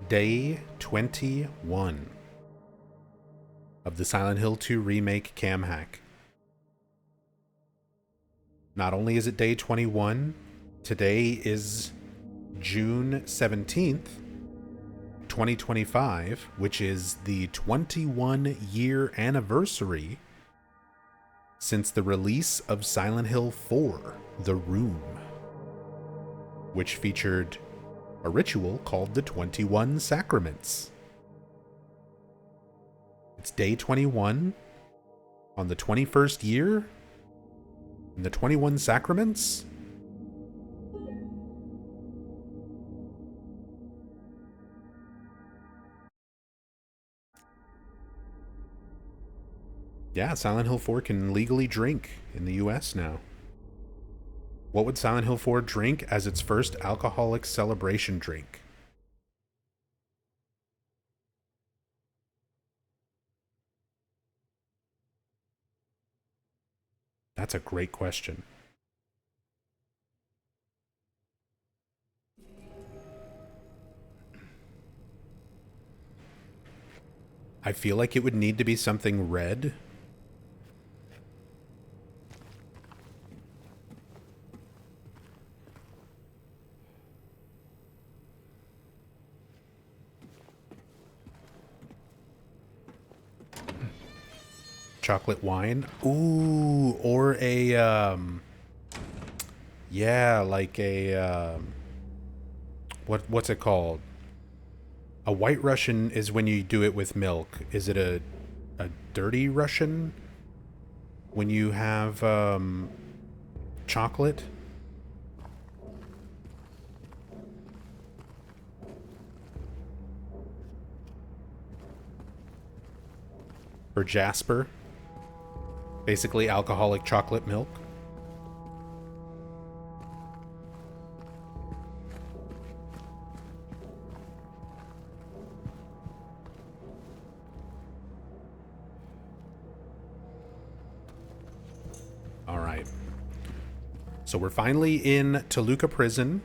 Day 21 of the Silent Hill 2 Remake cam hack. Not only is it day 21, today is June 17th, 2025, which is the 21-year anniversary since the release of Silent Hill 4, The Room, which featured a ritual called the 21 Sacraments. It's day 21 on the 21st year in the 21 Sacraments. Yeah, Silent Hill 4 can legally drink in the US now. What would Silent Hill 4 drink as its first alcoholic celebration drink? That's a great question. I feel like it would need to be something red. Chocolate wine. Ooh, or a, yeah, like a, what's it called? A white Russian is when you do it with milk. Is it a dirty Russian when you have, chocolate? Or Jasper? Basically alcoholic chocolate milk. All right. So we're finally in Toluca prison,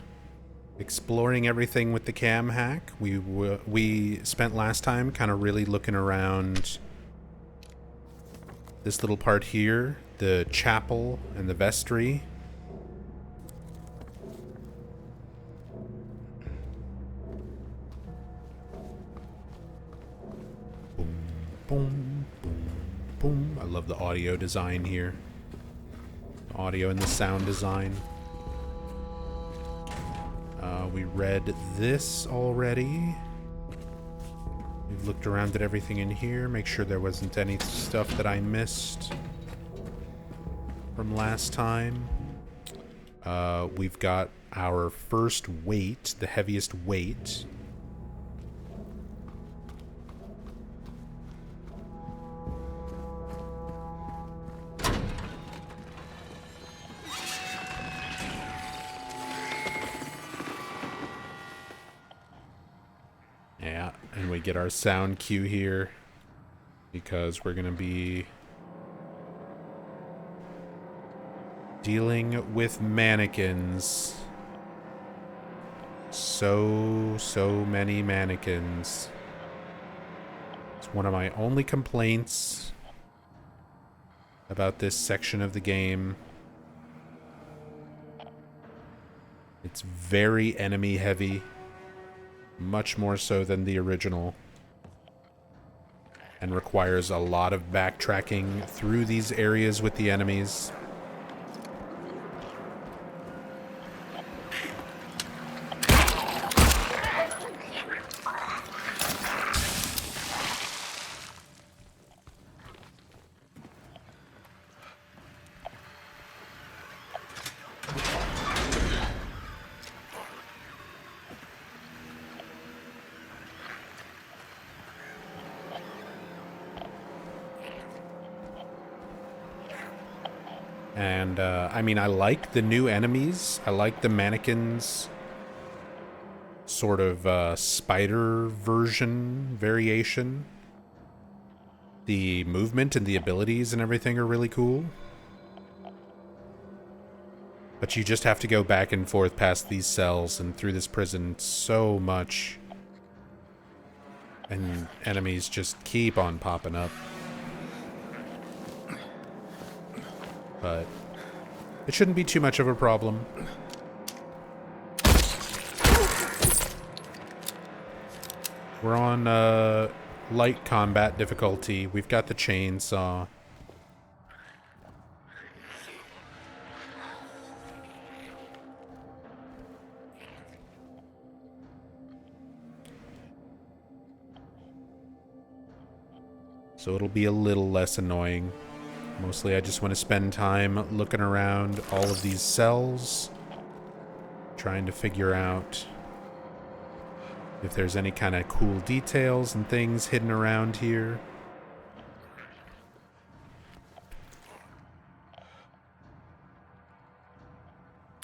exploring everything with the cam hack. We spent last time kind of really looking around this little part here, the chapel and the vestry. Boom, boom, boom, boom. I love the audio design here. The audio and the sound design. We read this already. We've looked around at everything in here, make sure there wasn't any stuff that I missed from last time. We've got our first weight, the heaviest weight. Yeah, and we get our sound cue here because we're going to be dealing with mannequins. So many mannequins. It's one of my only complaints about this section of the game. It's very enemy heavy. Much more so than the original, and requires a lot of backtracking through these areas with the enemies. And, I mean, I like the new enemies. I like the mannequins sort of spider version variation. The movement and the abilities and everything are really cool. But you just have to go back and forth past these cells and through this prison so much. And enemies just keep on popping up. But it shouldn't be too much of a problem. We're on light combat difficulty. We've got the chainsaw. So it'll be a little less annoying. Mostly I just want to spend time looking around all of these cells, trying to figure out if there's any kind of cool details and things hidden around here.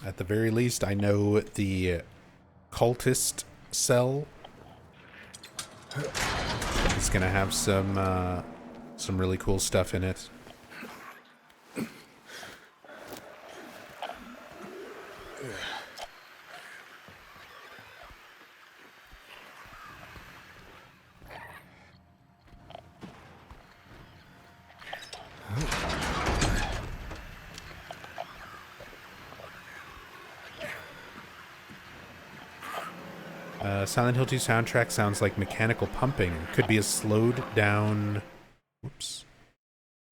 At the very least, I know the cultist cell is going to have some really cool stuff in it. Silent Hill 2 soundtrack sounds like mechanical pumping. Could be a slowed down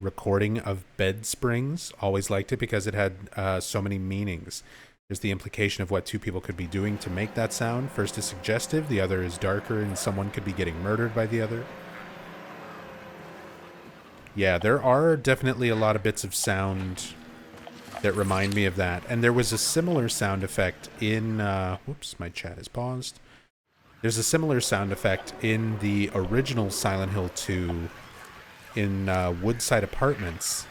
recording of bed springs. Always liked it because it had so many meanings. There's the implication of what two people could be doing to make that sound. First is suggestive, the other is darker, and someone could be getting murdered by the other. Yeah, there are definitely a lot of bits of sound that remind me of that. And there was a similar sound effect in... whoops, my chat is paused. There's a similar sound effect in the original Silent Hill 2 in Woodside Apartments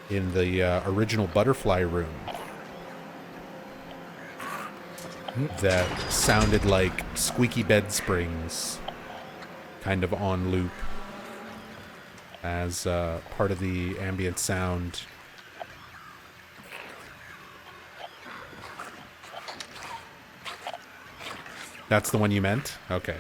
in the original Butterfly Room that sounded like squeaky bed springs kind of on loop as part of the ambient sound. That's the one you meant? Okay.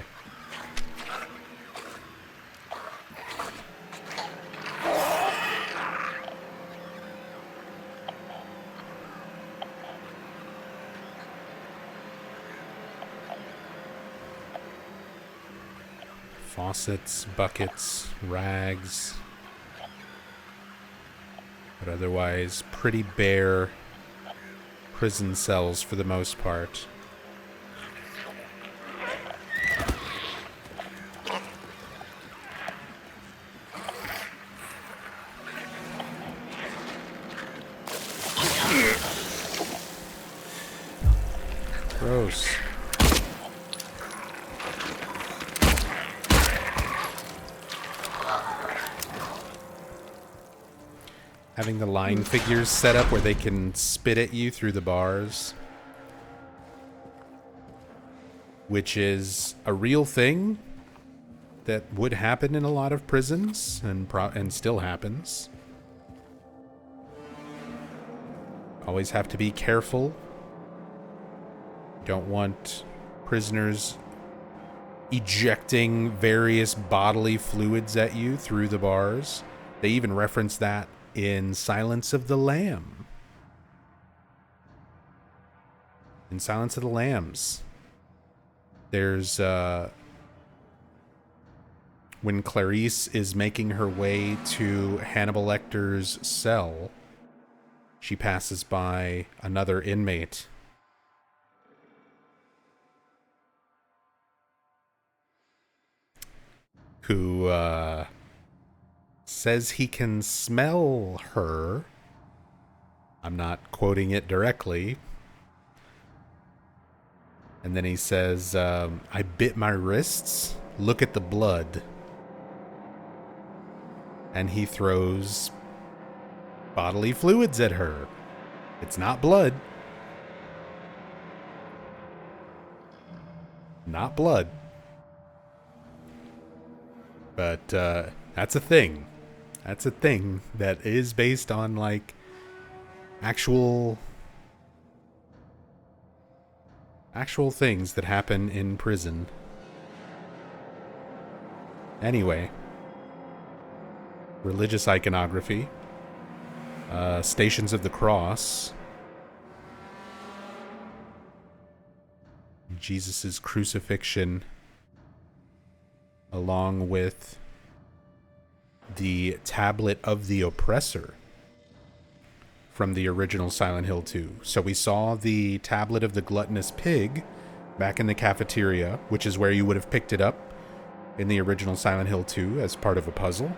Faucets, buckets, rags. But otherwise, pretty bare prison cells for the most part. Gross. Having the line figures set up where they can spit at you through the bars, which is a real thing that would happen in a lot of prisons and still happens. Always have to be careful. Don't want prisoners ejecting various bodily fluids at you through the bars. They even reference that in Silence of the Lamb. In Silence of the Lambs, there's when Clarice is making her way to Hannibal Lecter's cell, she passes by another inmate who says he can smell her. I'm not quoting it directly. And then he says, I bit my wrists. Look at the blood. And he throws bodily fluids at her. It's not blood. Not blood. But that's a thing. That's a thing that is based on, like, actual things that happen in prison. Anyway. Religious iconography. Stations of the Cross. Jesus' crucifixion. Along with the Tablet of the Oppressor from the original Silent Hill 2. So we saw the Tablet of the Gluttonous Pig back in the cafeteria, which is where you would have picked it up in the original Silent Hill 2 as part of a puzzle.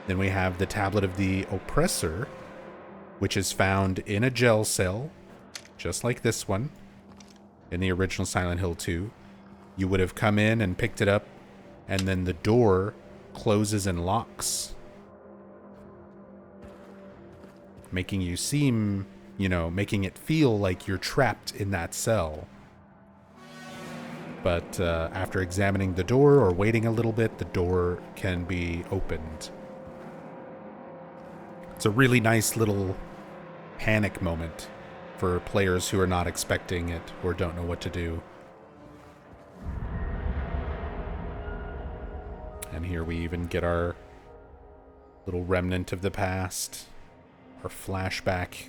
Then we have the Tablet of the Oppressor, which is found in a jail cell, just like this one, in the original Silent Hill 2. You would have come in and picked it up, and then the door closes and locks, making you seem, making it feel like you're trapped in that cell. But after examining the door or waiting a little bit, the door can be opened. It's a really nice little panic moment for players who are not expecting it or don't know what to do. And here we even get our little remnant of the past, our flashback.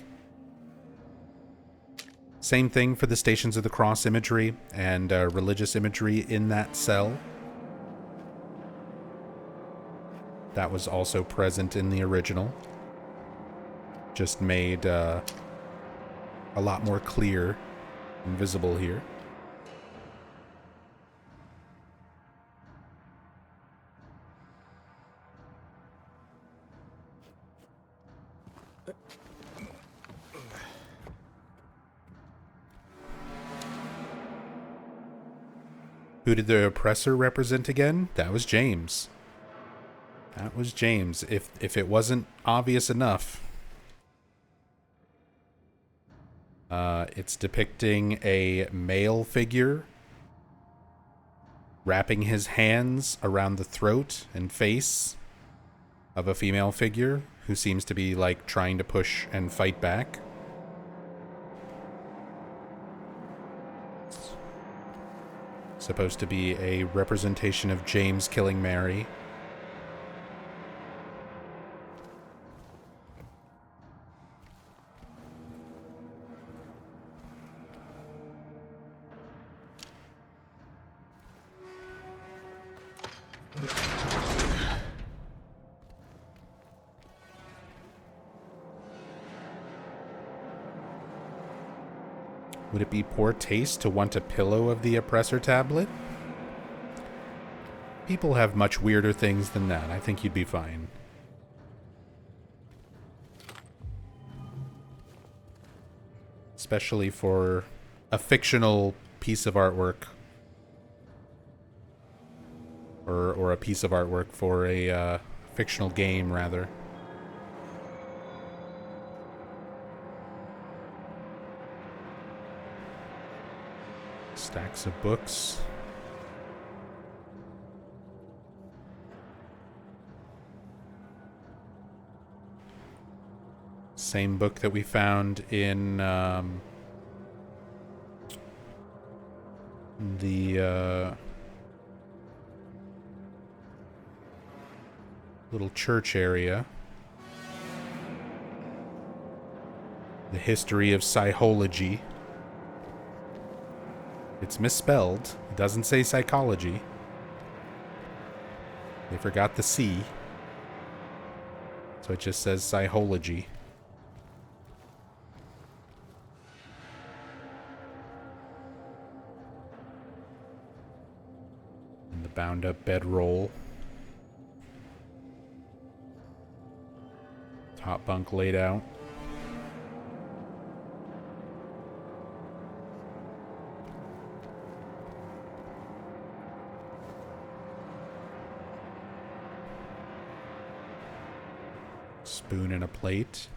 Same thing for the Stations of the Cross imagery and religious imagery in that cell. That was also present in the original. Just made a lot more clear and visible here. Who did the oppressor represent again? That was James. That was James. If it wasn't obvious enough, it's depicting a male figure wrapping his hands around the throat and face of a female figure who seems to be like trying to push and fight back. Supposed to be a representation of James killing Mary. Would it be poor taste to want a pillow of the oppressor tablet? People have much weirder things than that. I think you'd be fine. Especially for a fictional piece of artwork. Or a piece of artwork for a fictional game, rather. Stacks of books. Same book that we found in the little church area. The history of psychology. It's misspelled. It doesn't say psychology. They forgot the C. So it just says psychology. And the bound up bedroll. Top bunk laid out. Spoon and a plate.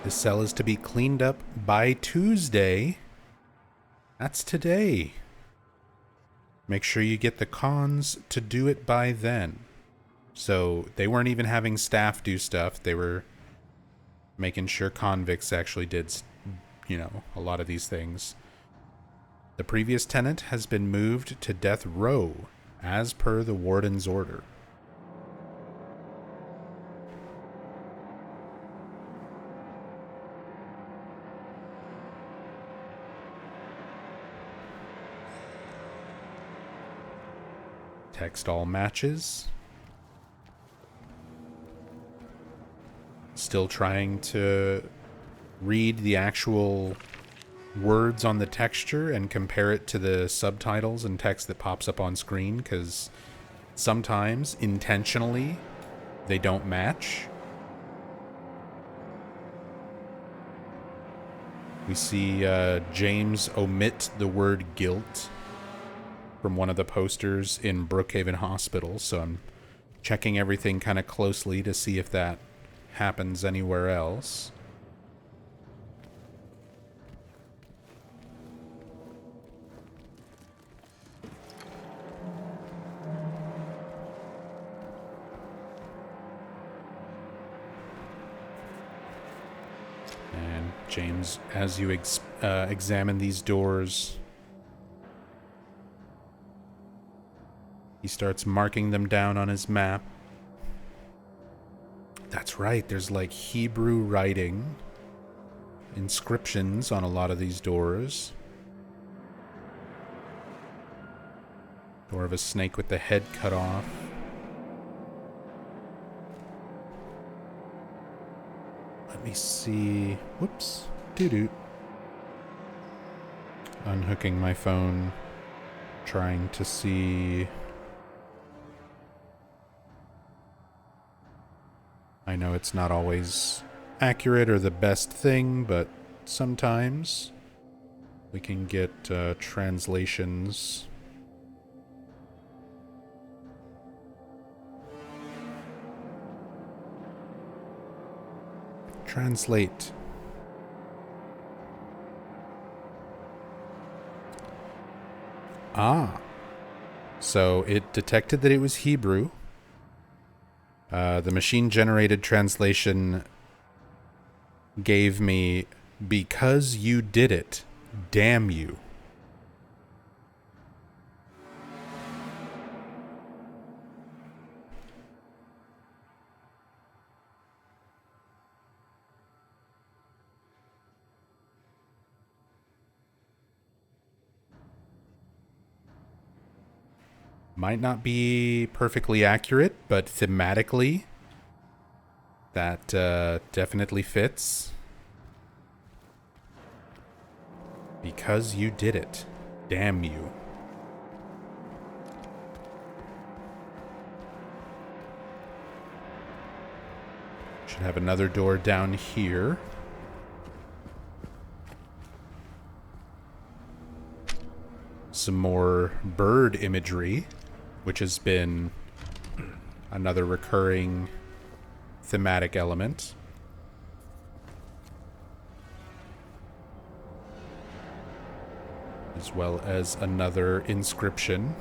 The cell is to be cleaned up by Tuesday. That's today. Make sure you get the cons to do it by then. So they weren't even having staff do stuff. They were making sure convicts actually did, a lot of these things. The previous tenant has been moved to death row, as per the warden's order. Text all matches. Still trying to read the actual words on the texture and compare it to the subtitles and text that pops up on screen, because sometimes, intentionally, they don't match. We see James omit the word guilt from one of the posters in Brookhaven Hospital, so I'm checking everything kind of closely to see if that happens anywhere else. And James, as you examine these doors, he starts marking them down on his map. That's right, there's like Hebrew writing, inscriptions on a lot of these doors. Door of a snake with the head cut off. Let me see. Whoops. Doo-doo. Unhooking my phone. Trying to see. I know it's not always accurate or the best thing, but sometimes we can get translations. Translate. Ah. So it detected that it was Hebrew. The machine-generated translation gave me, "Because you did it, damn you." Might not be perfectly accurate, but thematically, that definitely fits. Because you did it. Damn you. Should have another door down here. Some more bird imagery, which has been another recurring thematic element. As well as another inscription.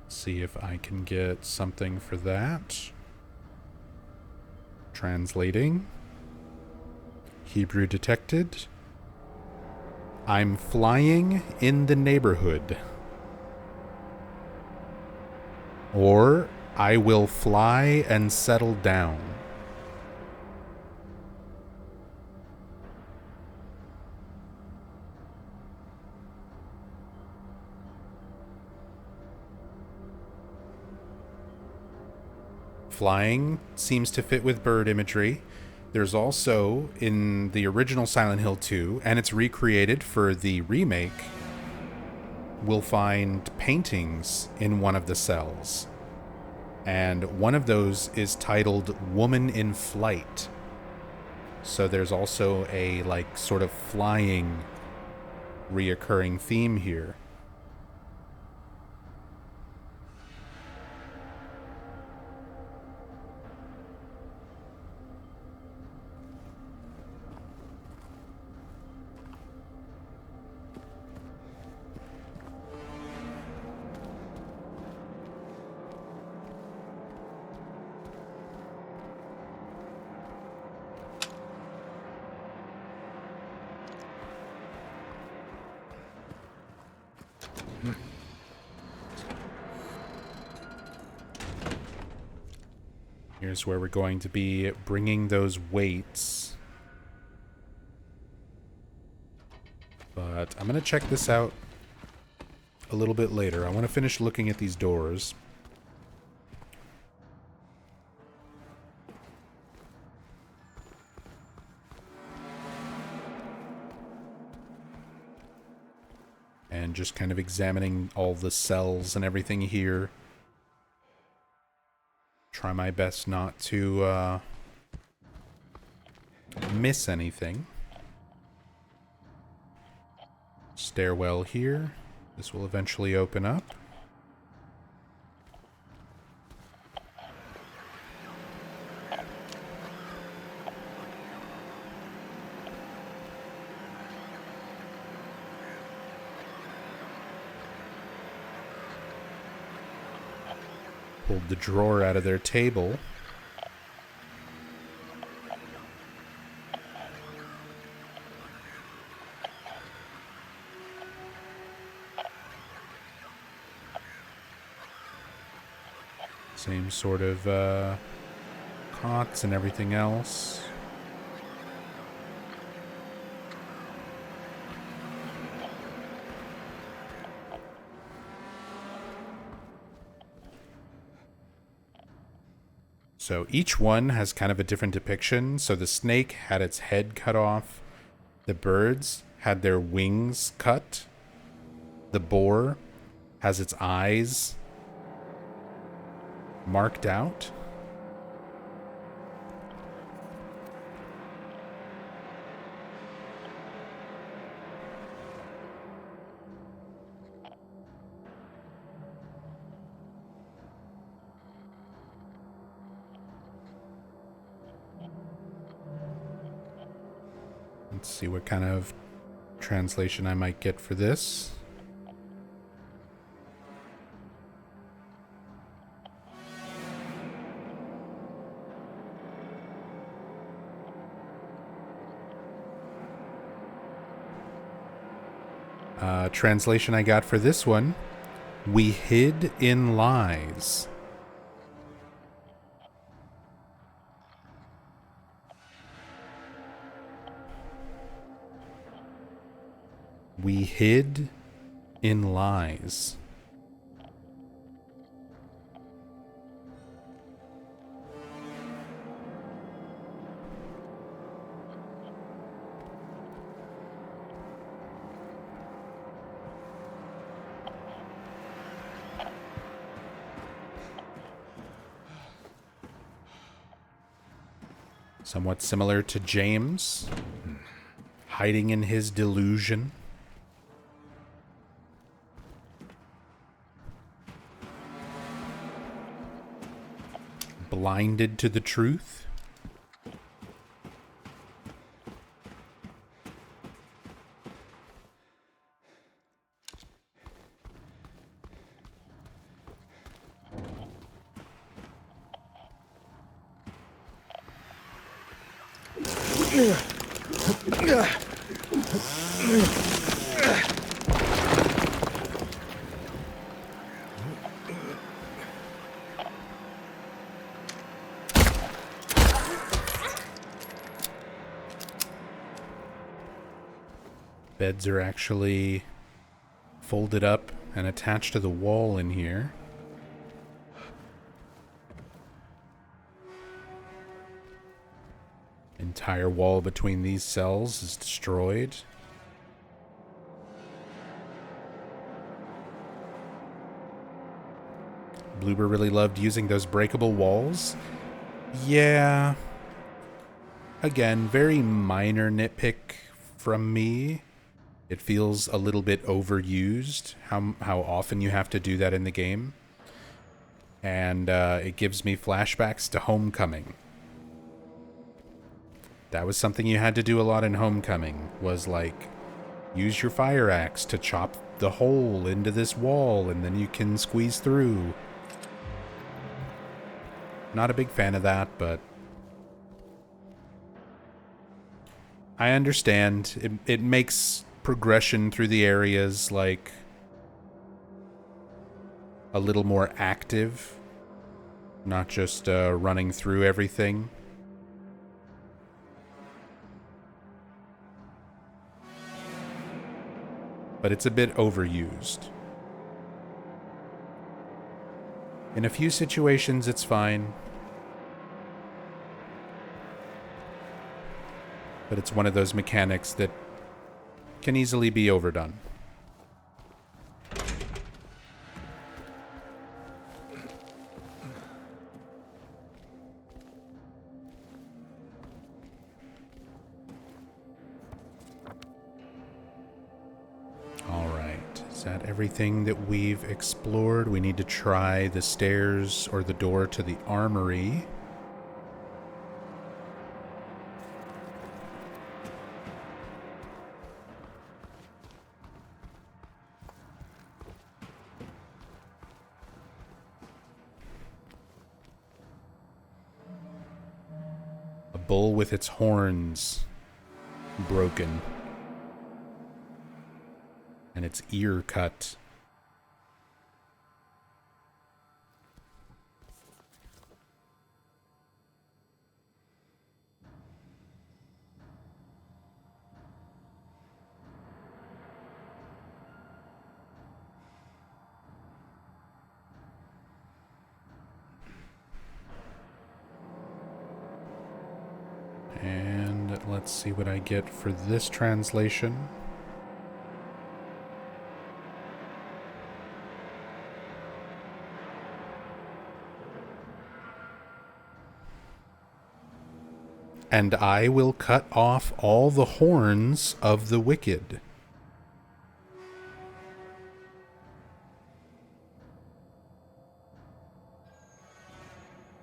See if I can get something for that. Translating. Hebrew detected. I'm flying in the neighborhood. Or I will fly and settle down. Flying seems to fit with bird imagery. There's also, in the original Silent Hill 2, and it's recreated for the remake, we'll find paintings in one of the cells. And one of those is titled Woman in Flight. So there's also a, like, sort of flying reoccurring theme here. Here's where we're going to be bringing those weights. But I'm going to check this out a little bit later. I want to finish looking at these doors. And just kind of examining all the cells and everything here. Try my best not to miss anything. Stairwell here. This will eventually open up. Pulled the drawer out of their table. Same sort of cots and everything else. So each one has kind of a different depiction. So the snake had its head cut off. The birds had their wings cut. The boar has its eyes marked out. Let's see what kind of translation I might get for this. Translation I got for this one: we hid in lies. We hid in lies. Somewhat similar to James, hiding in his delusion. Blinded to the truth. Beds are actually folded up and attached to the wall in here. Entire wall between these cells is destroyed. Bloober really loved using those breakable walls. Yeah. Again, very minor nitpick from me. It feels a little bit overused, how often you have to do that in the game. And it gives me flashbacks to Homecoming. That was something you had to do a lot in Homecoming, was like, use your fire axe to chop the hole into this wall and then you can squeeze through. Not a big fan of that, but I understand. It makes progression through the areas like a little more active. not just running through everything. But it's a bit overused. In a few situations, it's fine. But it's one of those mechanics that can easily be overdone. Is that everything that we've explored? We need to try the stairs or the door to the armory. A bull with its horns broken. And its ear cut. And let's see what I get for this translation. And I will cut off all the horns of the wicked.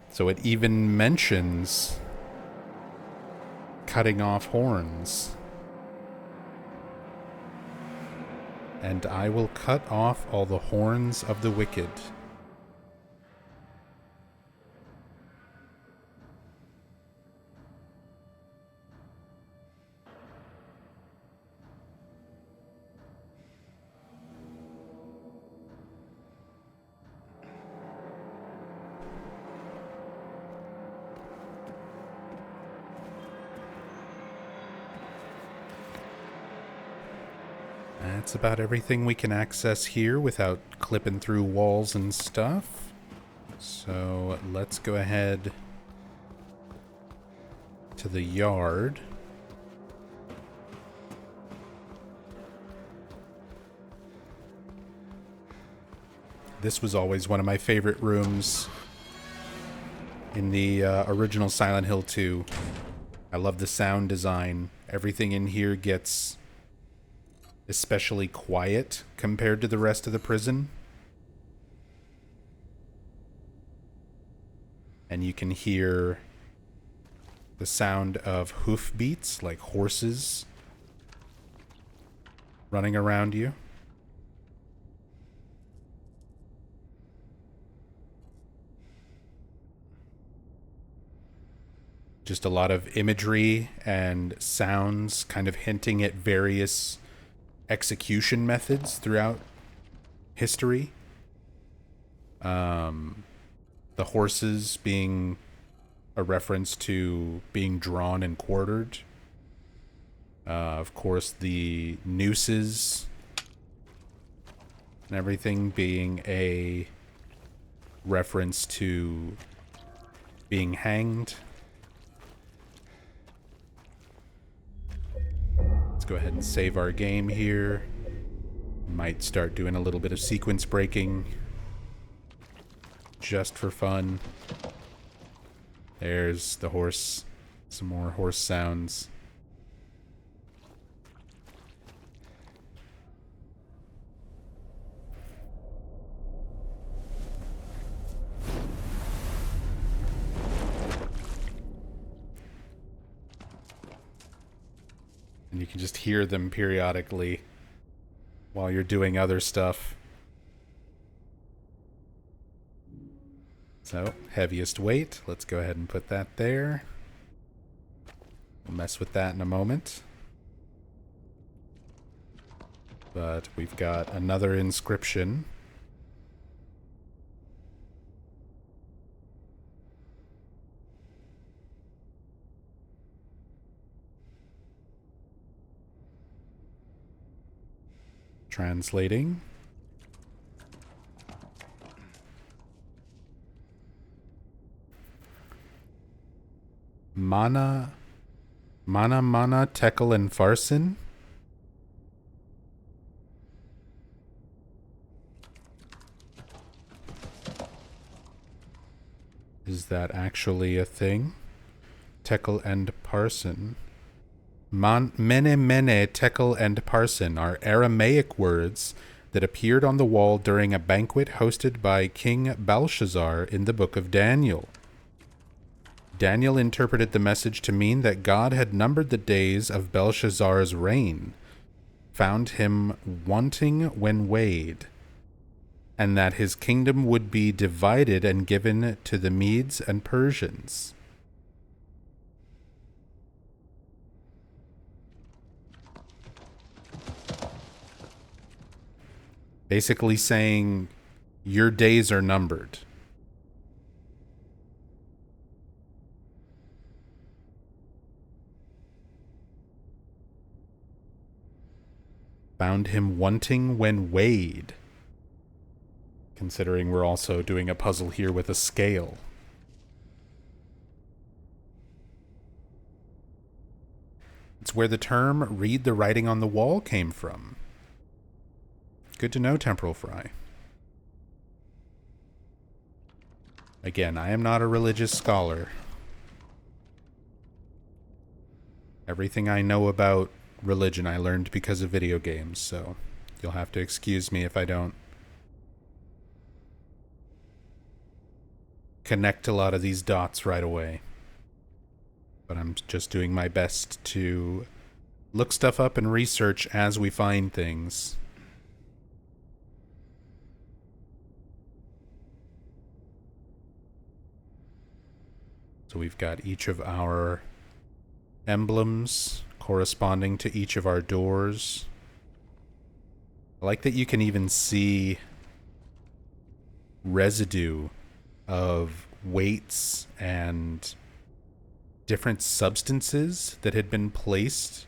So it even mentions cutting off horns. And I will cut off all the horns of the wicked. That's about everything we can access here without clipping through walls and stuff. So let's go ahead to the yard. This was always one of my favorite rooms in the original Silent Hill 2. I love the sound design. Everything in here gets especially quiet compared to the rest of the prison. And you can hear the sound of hoofbeats, like horses running around you. Just a lot of imagery and sounds kind of hinting at various execution methods throughout history. The horses being a reference to being drawn and quartered. Of course, the nooses and everything being a reference to being hanged. Let's go ahead and save our game here. Might start doing a little bit of sequence breaking just for fun. There's the horse. Some more horse sounds. And you can just hear them periodically while you're doing other stuff. So, heaviest weight. Let's go ahead and put that there. We'll mess with that in a moment. But we've got another inscription. Translating. Mana Tekel and Farson. Is that actually a thing? Tekel and Parson. Mene, Tekel, and Parson are Aramaic words that appeared on the wall during a banquet hosted by King Belshazzar in the book of Daniel. Daniel interpreted the message to mean that God had numbered the days of Belshazzar's reign, found him wanting when weighed, and that his kingdom would be divided and given to the Medes and Persians. Basically saying, your days are numbered. Found him wanting when weighed. Considering we're also doing a puzzle here with a scale. It's where the term read the writing on the wall came from. Good to know, Temporal Fry. Again, I am not a religious scholar. Everything I know about religion I learned because of video games, so you'll have to excuse me if I don't connect a lot of these dots right away. But I'm just doing my best to look stuff up and research as we find things. So we've got each of our emblems corresponding to each of our doors. I like that you can even see residue of weights and different substances that had been placed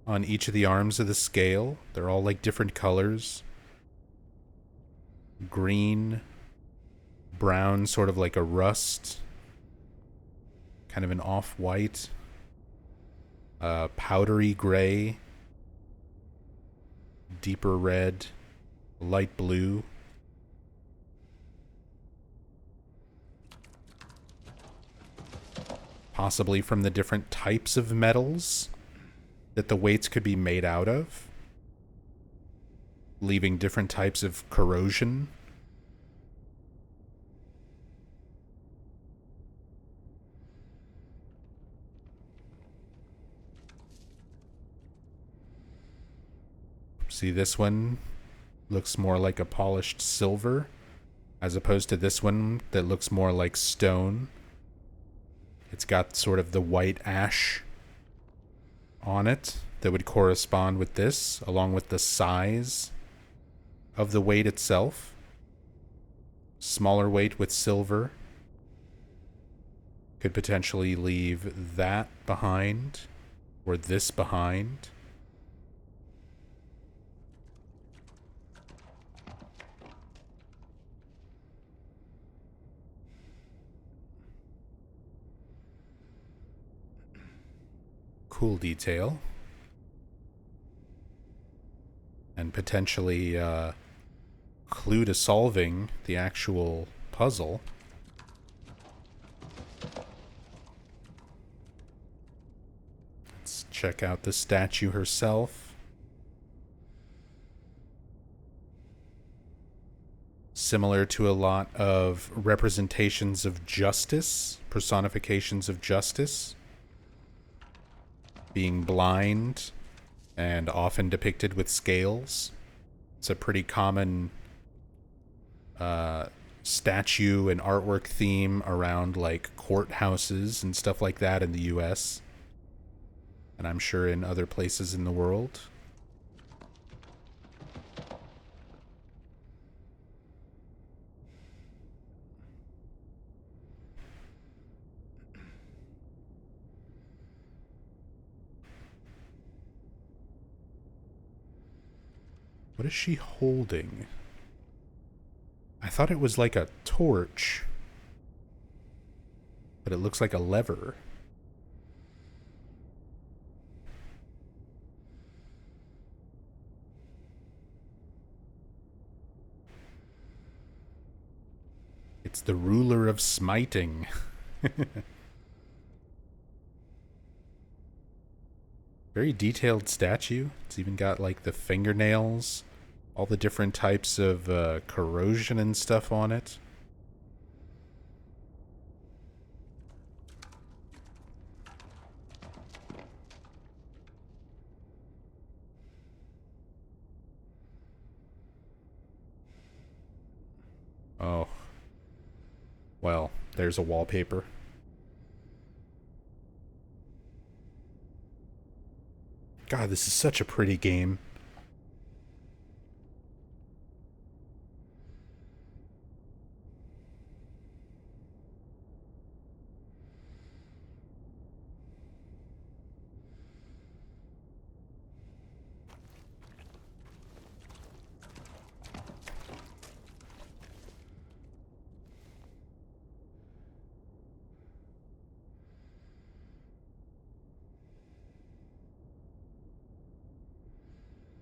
on each of the arms of the scale. They're all like different colors. Green, brown, sort of like a rust, kind of an off-white, powdery gray, deeper red, light blue. Possibly from the different types of metals that the weights could be made out of, leaving different types of corrosion. See, this one looks more like a polished silver, as opposed to this one that looks more like stone. It's got sort of the white ash on it that would correspond with this, along with the size of the weight itself. Smaller weight with silver could potentially leave that behind, or this behind. Cool detail. And potentially clue to solving the actual puzzle. Let's check out the statue herself. Similar to a lot of representations of justice, personifications of justice. Being blind and often depicted with scales. It's a pretty common statue and artwork theme around like courthouses and stuff like that in the US. And I'm sure in other places in the world. What is she holding? I thought it was like a torch, but it looks like a lever. It's the ruler of smiting. Very detailed statue. It's even got like the fingernails, all the different types of corrosion and stuff on it. Oh. Well, there's a wallpaper. God, this is such a pretty game.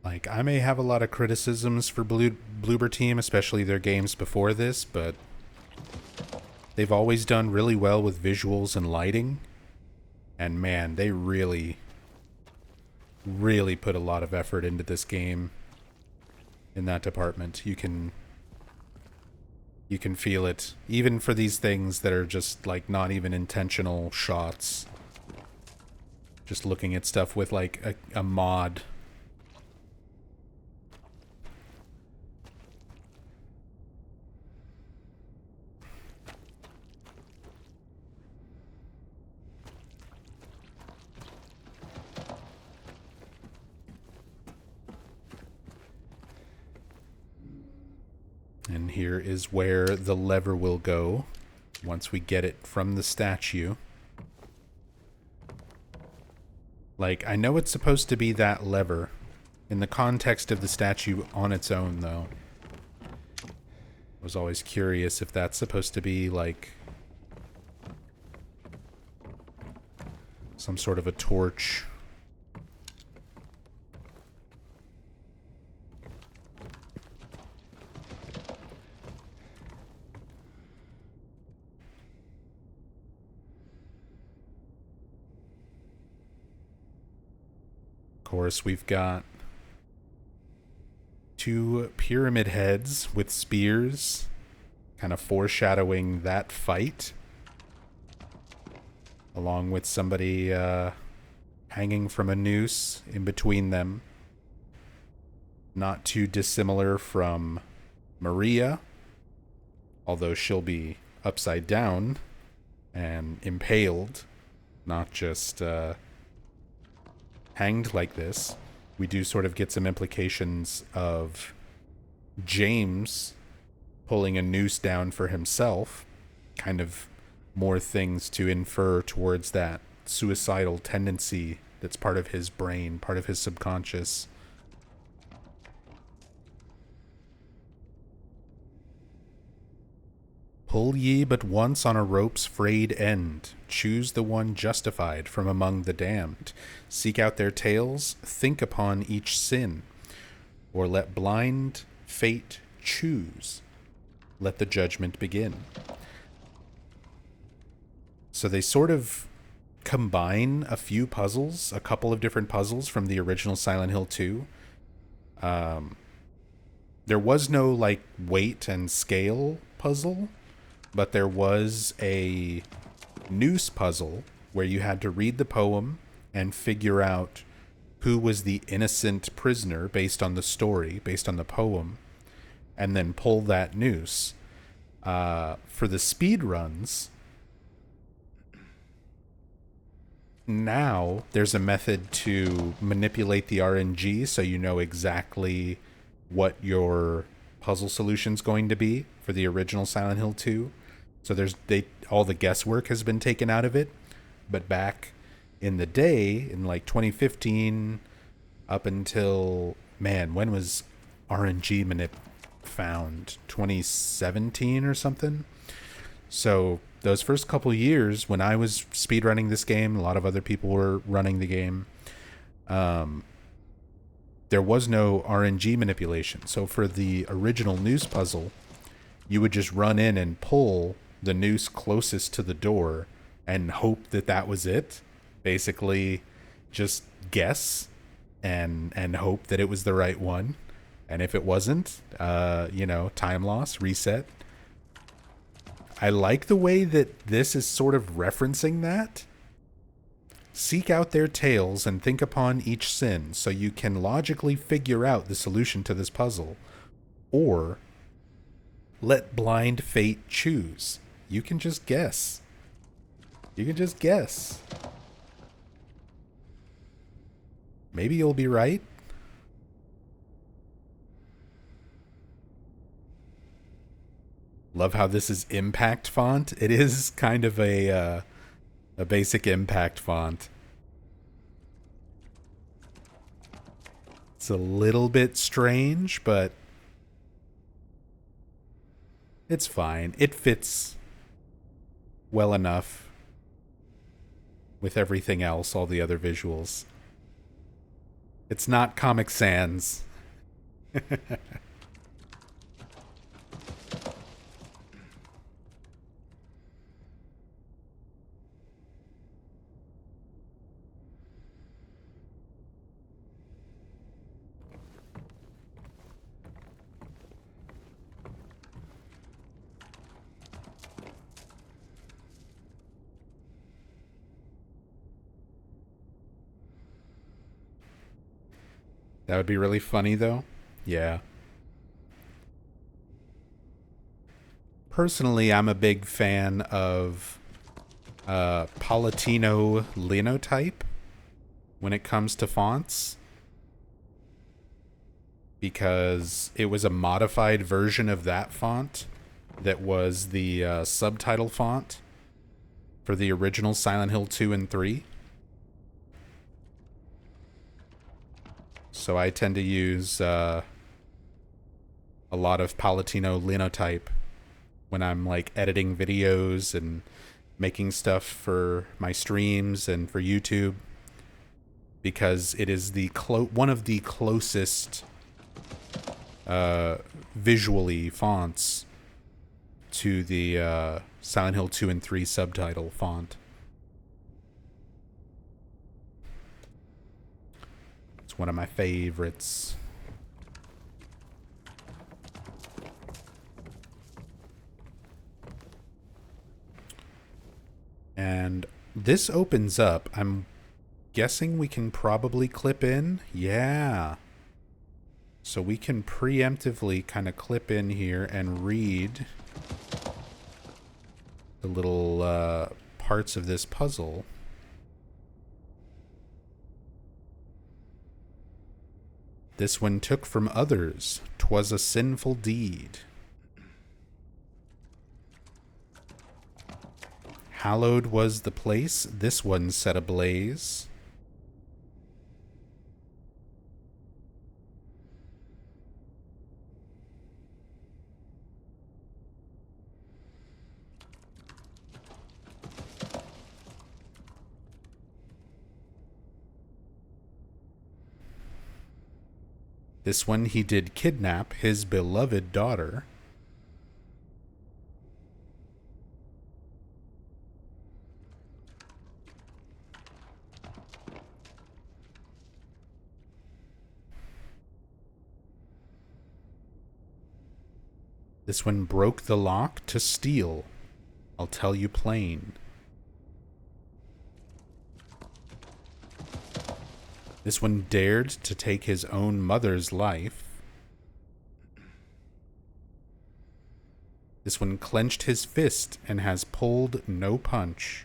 Like, I may have a lot of criticisms for Bloober Team, especially their games before this, but they've always done really well with visuals and lighting. And man, they really, really put a lot of effort into this game in that department. You can feel it, even for these things that are just like not even intentional shots. Just looking at stuff with like a mod. And here is where the lever will go once we get it from the statue. Like, I know it's supposed to be that lever in the context of the statue on its own, though. I was always curious if that's supposed to be, like, some sort of a torch. Of course, we've got two pyramid heads with spears, kind of foreshadowing that fight, along with somebody hanging from a noose in between them. Not too dissimilar from Maria, although she'll be upside down and impaled, not just hanged like this. We do sort of get some implications of James pulling a noose down for himself, kind of more things to infer towards that suicidal tendency that's part of his brain, part of his subconscious. Pull ye but once on a rope's frayed end. Choose the one justified from among the damned. Seek out their tales, think upon each sin. Or let blind fate choose. Let the judgment begin. So they sort of combine a few puzzles, a couple of different puzzles from the original Silent Hill 2. There was no, like, weight and scale puzzle, but there was a noose puzzle where you had to read the poem and figure out who was the innocent prisoner based on the story, based on the poem, and then pull that noose. For the speed runs, now there's a method to manipulate the RNG so you know exactly what your puzzle solution's going to be for the original Silent Hill 2. So all the guesswork has been taken out of it. But back in the day, in like 2015, up until, man, when was RNG manip found 2017 or something. So those first couple years when I was speedrunning this game, a lot of other people were running the game. There was no RNG manipulation. So for the original noose puzzle, you would just run in and pull the noose closest to the door and hope that that was it. Basically, just guess and hope that it was the right one. And if it wasn't, time loss, reset. I like the way that this is sort of referencing that. Seek out their tales and think upon each sin so you can logically figure out the solution to this puzzle. Or let blind fate choose. You can just guess. You can just guess. Maybe you'll be right. Love how this is impact font. It is kind of a basic impact font. It's a little bit strange, but it's fine. It fits well enough with everything else, all the other visuals. It's not Comic Sans. That would be really funny, though. Yeah. Personally, I'm a big fan of Palatino linotype when it comes to fonts, because it was a modified version of that font that was the subtitle font for the original Silent Hill 2 and 3. So I tend to use a lot of Palatino linotype when I'm like editing videos and making stuff for my streams and for YouTube, because it is the one of the closest visually fonts to the Silent Hill 2 and 3 subtitle font. One of my favorites. And this opens up. I'm guessing we can probably clip in. Yeah. So we can preemptively kind of clip in here and read the little parts of this puzzle. This one took from others, 'twas a sinful deed. Hallowed was the place, this one set ablaze. This one he did kidnap his beloved daughter. This one broke the lock to steal. I'll tell you plain. This one dared to take his own mother's life. This one clenched his fist and has pulled no punch.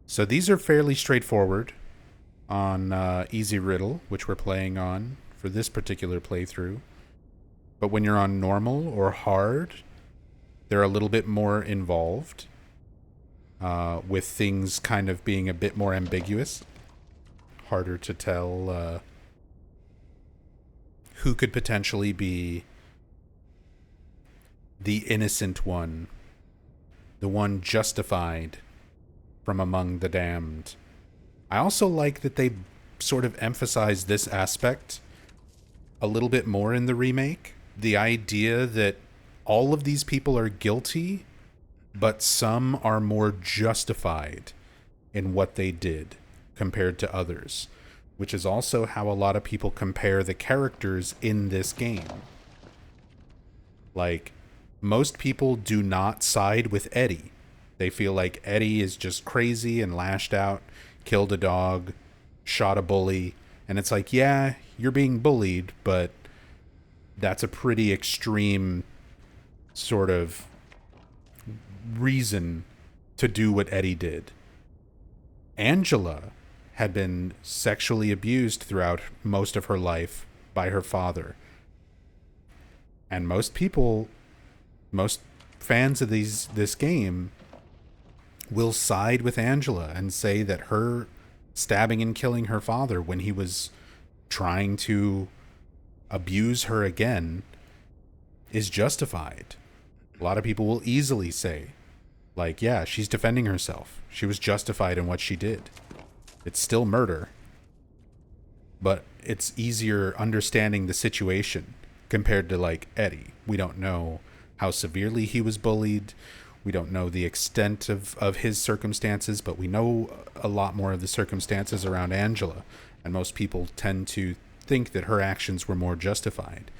So these are fairly straightforward on Easy Riddle, which we're playing on for this particular playthrough. But when you're on normal or hard, they're a little bit more involved. with things kind of being a bit more ambiguous. Harder to tell who could potentially be the innocent one, the one justified from among the damned. I also like that they sort of emphasize this aspect a little bit more in the remake. The idea that all of these people are guilty, but some are more justified in what they did compared to others, which is also how a lot of people compare the characters in this game. Like, most people do not side with Eddie. They feel like Eddie is just crazy and lashed out, killed a dog, shot a bully, and it's like, yeah, you're being bullied, but that's a pretty extreme sort of reason to do what Eddie did. Angela had been sexually abused throughout most of her life by her father. And most people, most fans of this game will side with Angela and say that her stabbing and killing her father when he was trying to abuse her again is justified. A lot of people will easily say, like, yeah, she's defending herself. She was justified in what she did. It's still murder, but it's easier understanding the situation compared to, like, Eddie. We don't know how severely he was bullied. We don't know the extent of his circumstances, but we know a lot more of the circumstances around Angela, and most people tend to think that her actions were more justified.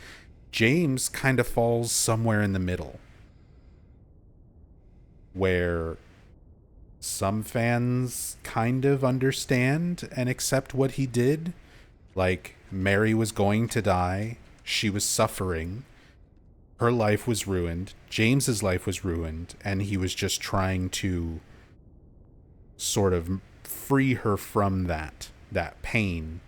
James kind of falls somewhere in the middle, where some fans kind of understand and accept what he did. Like, Mary was going to die. She was suffering. Her life was ruined. James's life was ruined. And he was just trying to sort of free her from that pain,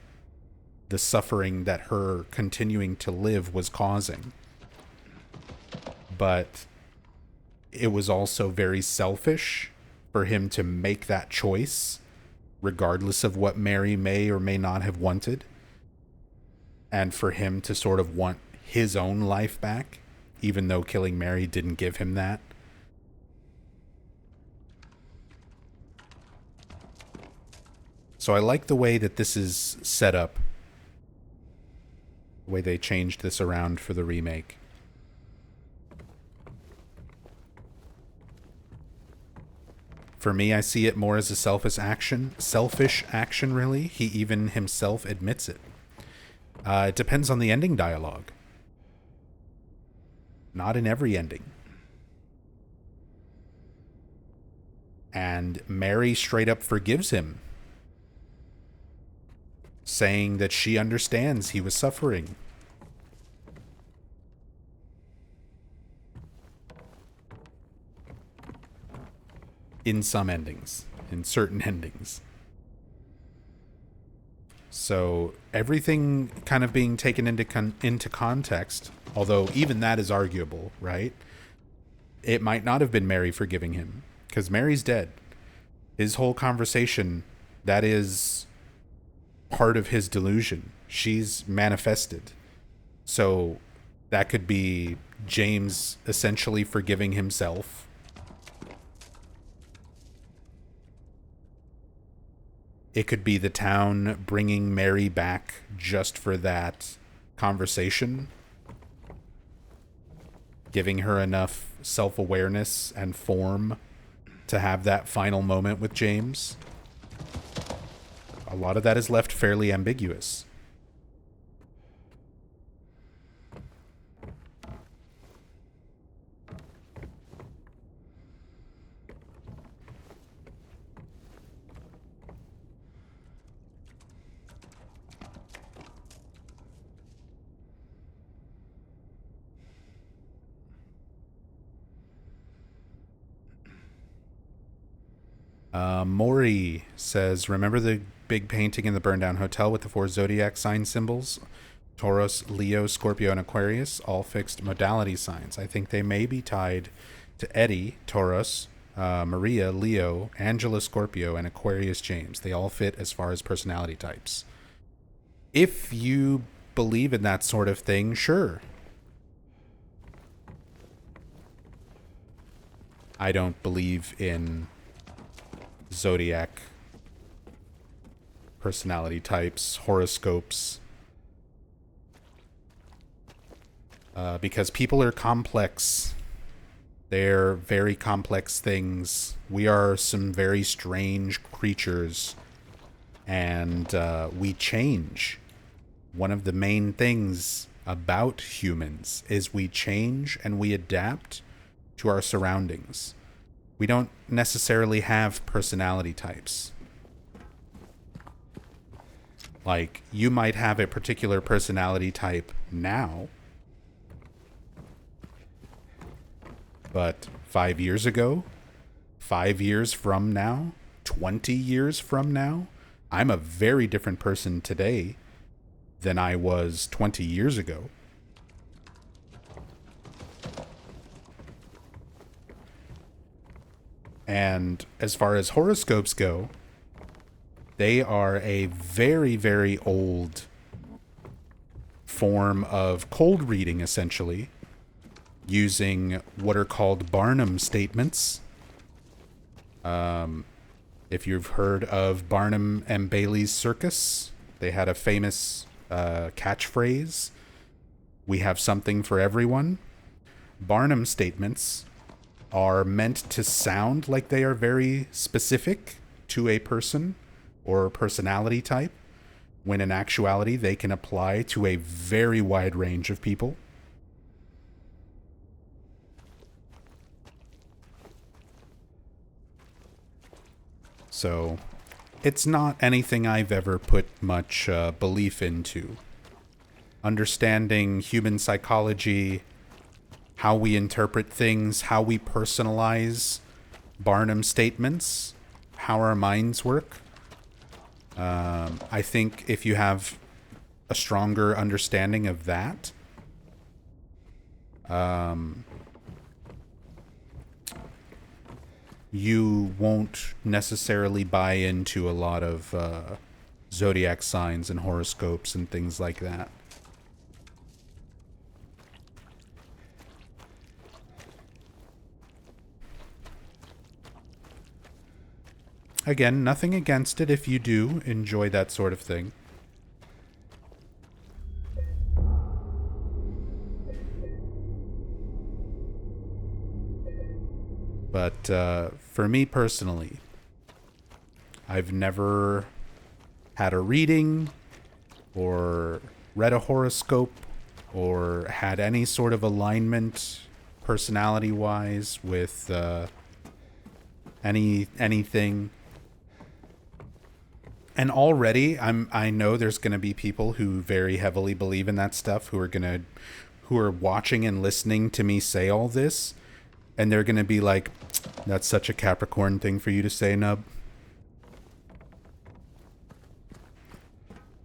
the suffering that her continuing to live was causing. But it was also very selfish for him to make that choice, regardless of what Mary may or may not have wanted, and for him to sort of want his own life back, even though killing Mary didn't give him that. So I like the way that this is set up, the way they changed this around for the remake. For me, I see it more as a selfish action, really. He even himself admits it. It depends on the ending dialogue. Not in every ending. And Mary straight up forgives him, saying that she understands he was suffering. In some endings, in certain endings. So everything kind of being taken into context, although even that is arguable, right? It might not have been Mary forgiving him, because Mary's dead. His whole conversation, that is part of his delusion. She's manifested. So that could be James essentially forgiving himself. It could be the town bringing Mary back just for that conversation, giving her enough self-awareness and form to have that final moment with James. A lot of that is left fairly ambiguous. Maury says, remember the big painting in the burned down hotel with the 4 zodiac sign symbols? Taurus, Leo, Scorpio, and Aquarius, all fixed modality signs. I think they may be tied to Eddie, Taurus, Maria, Leo, Angela, Scorpio, and Aquarius, James. They all fit as far as personality types. If you believe in that sort of thing, sure. I don't believe in zodiac personality types, horoscopes, because people are complex. They're very complex things. We are some very strange creatures, and we change. One of the main things about humans is we change and we adapt to our surroundings. We don't necessarily have personality types. Like, you might have a particular personality type now, but 5 years ago, 5 years from now, 20 years from now, I'm a very different person today than I was 20 years ago. And as far as horoscopes go, they are a very, very old form of cold reading, essentially, using what are called Barnum statements. If you've heard of Barnum and Bailey's Circus, they had a famous catchphrase, "We have something for everyone." Barnum statements are meant to sound like they are very specific to a person or personality type, when in actuality they can apply to a very wide range of people. So, it's not anything I've ever put much belief into. Understanding human psychology, how we interpret things, how we personalize Barnum statements, how our minds work. I think if you have a stronger understanding of that, you won't necessarily buy into a lot of zodiac signs and horoscopes and things like that. Again, nothing against it if you do enjoy that sort of thing. But for me personally, I've never had a reading or read a horoscope or had any sort of alignment personality-wise with anything. And already I know there's going to be people who very heavily believe in that stuff who are watching and listening to me say all this, and they're going to be like, "That's such a Capricorn thing for you to say, Nub."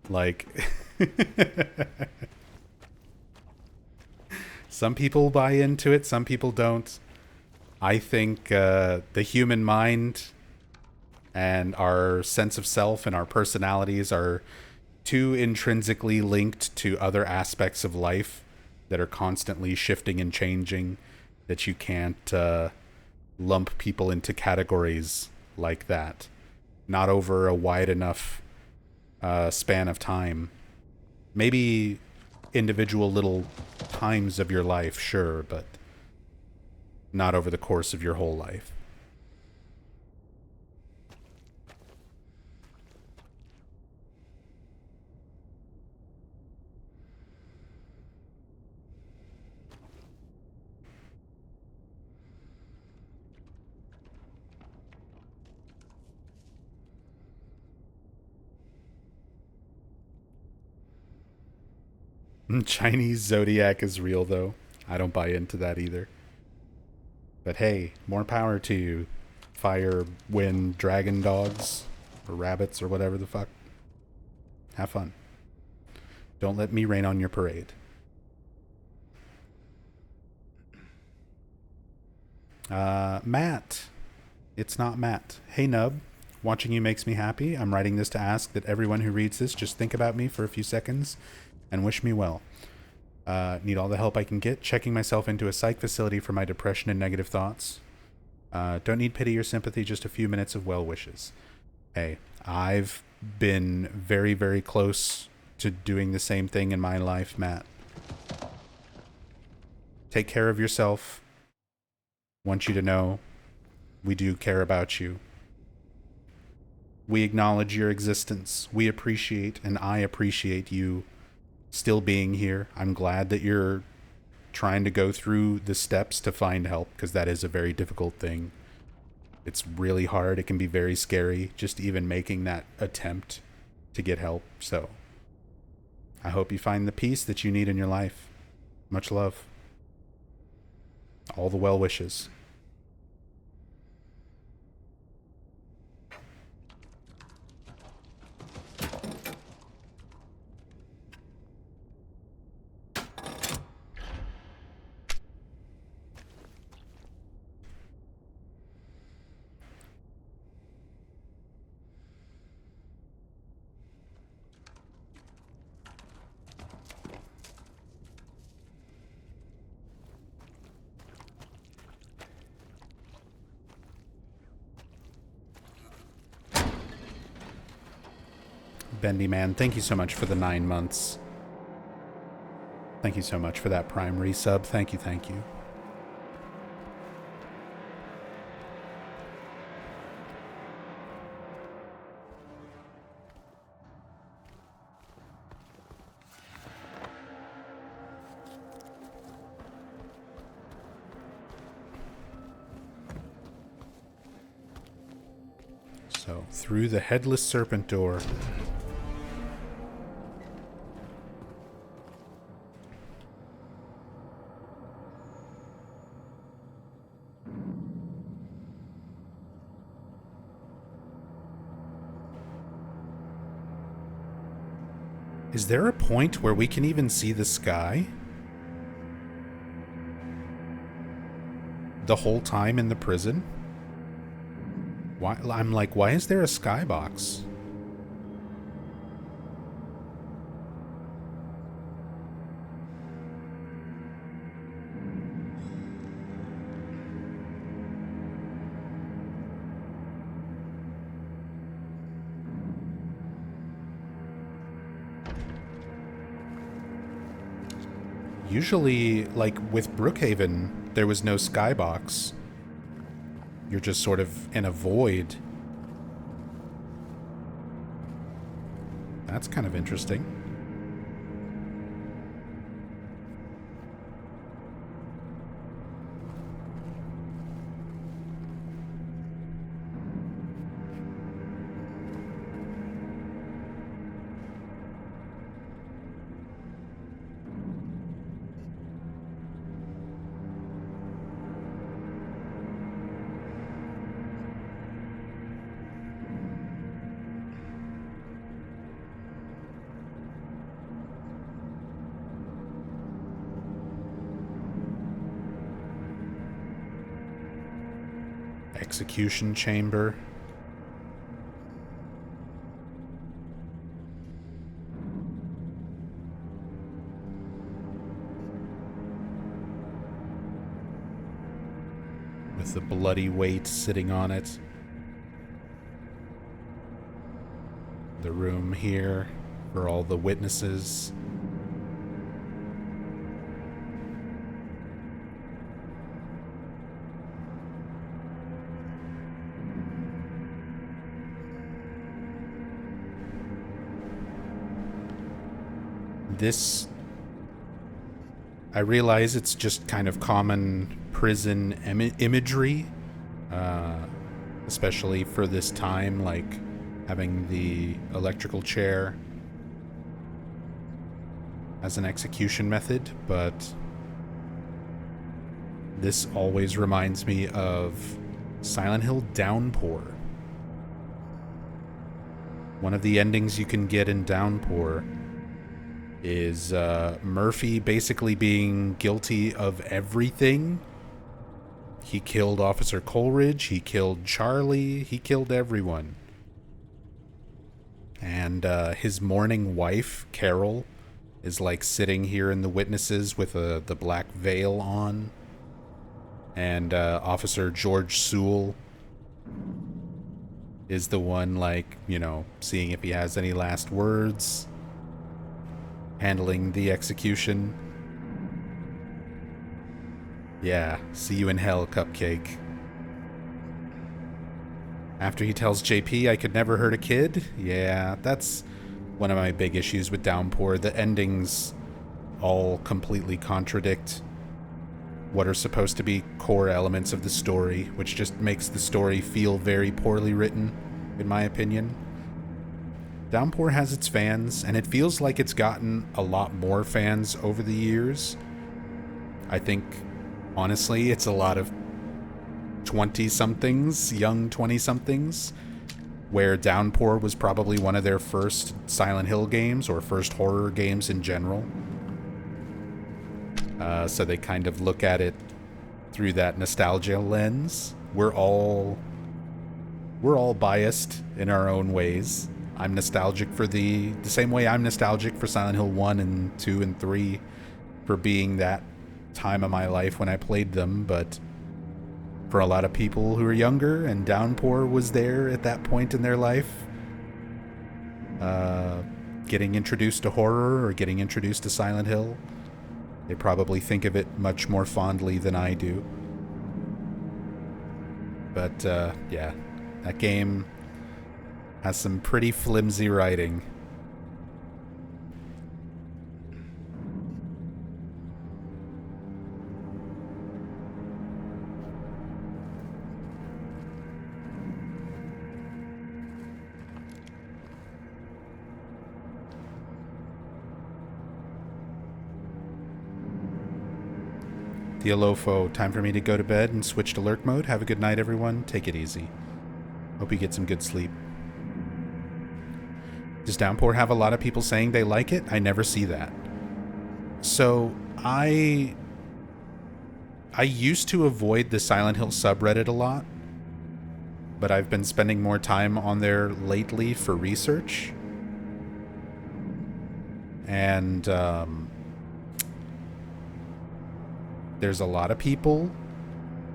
Like, some people buy into it, some people don't. I think the human mind and our sense of self and our personalities are too intrinsically linked to other aspects of life that are constantly shifting and changing, that you can't lump people into categories like that. Not over a wide enough span of time. Maybe individual little times of your life, sure, but not over the course of your whole life. Chinese zodiac is real, though. I don't buy into that either. But hey, more power to you. Fire, wind, dragon dogs, or rabbits, or whatever the fuck. Have fun. Don't let me rain on your parade. Matt, It's not Matt. Hey, Nub. Watching you makes me happy. I'm writing this to ask that everyone who reads this just think about me for a few seconds and wish me well. Need all the help I can get. Checking myself into a psych facility for my depression and negative thoughts. Don't need pity or sympathy, just a few minutes of well wishes. Hey, I've been very, very close to doing the same thing in my life, Matt. Take care of yourself. Want you to know we do care about you. We acknowledge your existence. We appreciate, and I appreciate you still being here. I'm glad that you're trying to go through the steps to find help, because that is a very difficult thing. It's really hard. It can be very scary, just even making that attempt to get help. So I hope you find the peace that you need in your life. Much love. All the well wishes. Bendy Man, thank you so much for the 9 months. Thank you so much for that Prime resub. Thank you, thank you. So, through the Headless Serpent door. Is there a point where we can even see the sky? The whole time in the prison? Why? I'm like, why is there a skybox? Usually, like with Brookhaven, there was no skybox. You're just sort of in a void. That's kind of interesting. Execution chamber. With the bloody weight sitting on it. The room here for all the witnesses. This, I realize it's just kind of common prison imagery, especially for this time, like having the electrical chair as an execution method, but this always reminds me of Silent Hill Downpour. One of the endings you can get in Downpour is Murphy basically being guilty of everything He killed Officer Coleridge, he killed Charlie, he killed everyone. And his mourning wife, Carol, is like sitting here in the witnesses with the black veil on. And Officer George Sewell is the one, like, you know, seeing if he has any last words, handling the execution. Yeah, see you in hell, Cupcake. After he tells JP I could never hurt a kid? Yeah, that's one of my big issues with Downpour. The endings all completely contradict what are supposed to be core elements of the story, which just makes the story feel very poorly written, in my opinion. Downpour has its fans, and it feels like it's gotten a lot more fans over the years. I think, honestly, it's a lot of 20-somethings, young 20-somethings, where Downpour was probably one of their first Silent Hill games, or first horror games in general. So they kind of look at it through that nostalgia lens. We're all biased in our own ways. I'm nostalgic for the same way I'm nostalgic for Silent Hill 1 and 2 and 3 for being that time of my life when I played them, but for a lot of people who are younger and Downpour was there at that point in their life, getting introduced to horror or getting introduced to Silent Hill, they probably think of it much more fondly than I do. But, yeah, that game has some pretty flimsy writing. Dialofo, time for me to go to bed and switch to lurk mode. Have a good night, everyone. Take it easy. Hope you get some good sleep. Does Downpour have a lot of people saying they like it? I never see that. So, I used to avoid the Silent Hill subreddit a lot, but I've been spending more time on there lately for research. And, there's a lot of people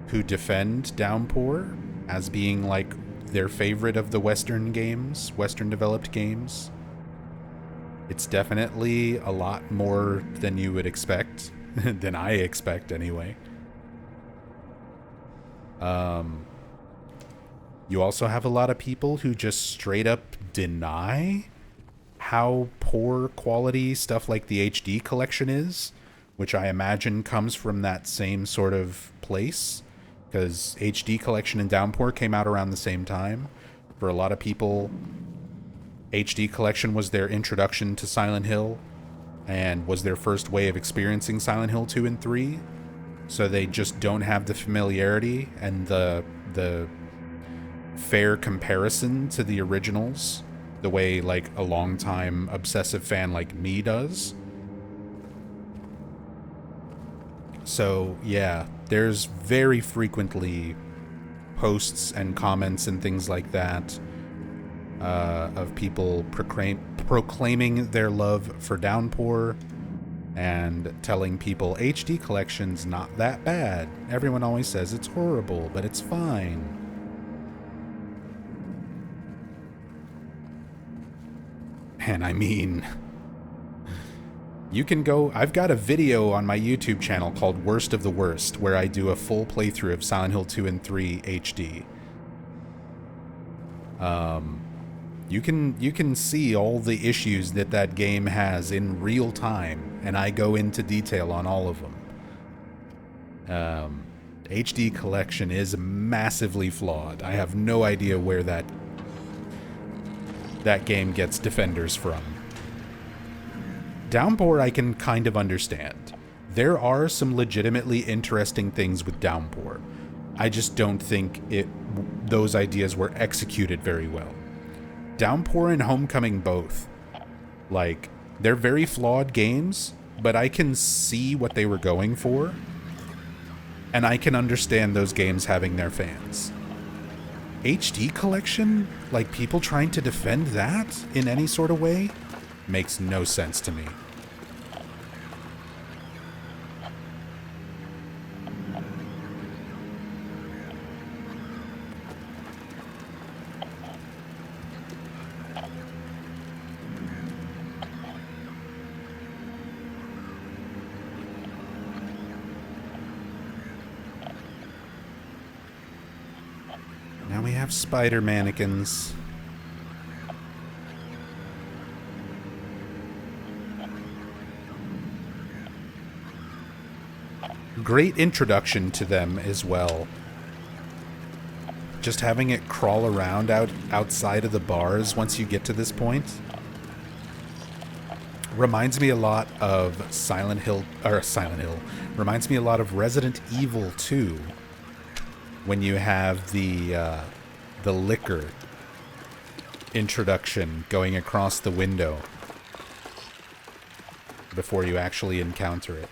who defend Downpour as being like their favorite of the Western games, Western developed games. It's definitely a lot more than you would expect, than I expect anyway. You also have a lot of people who just straight up deny how poor quality stuff like the HD collection is, which I imagine comes from that same sort of place, because HD Collection and Downpour came out around the same time. For a lot of people, HD Collection was their introduction to Silent Hill and was their first way of experiencing Silent Hill 2 and 3. So they just don't have the familiarity and the fair comparison to the originals the way like a longtime obsessive fan like me does. So, yeah, there's very frequently posts and comments and things like that of people proclaiming their love for Downpour and telling people HD Collection's not that bad. Everyone always says it's horrible, but it's fine. And I mean, you can go... I've got a video on my YouTube channel called Worst of the Worst, where I do a full playthrough of Silent Hill 2 and 3 HD. You can see all the issues that game has in real time, and I go into detail on all of them. HD Collection is massively flawed. I have no idea where that game gets defenders from. Downpour I can kind of understand. There are some legitimately interesting things with Downpour. I just don't think those ideas were executed very well. Downpour and Homecoming both. Like, they're very flawed games, but I can see what they were going for. And I can understand those games having their fans. HD collection? Like, people trying to defend that in any sort of way? Makes no sense to me. Now we have spider mannequins. Great introduction to them as well. Just having it crawl around outside of the bars once you get to this point reminds me a lot of Silent Hill. Reminds me a lot of Resident Evil 2. When you have the liquor introduction going across the window before you actually encounter it.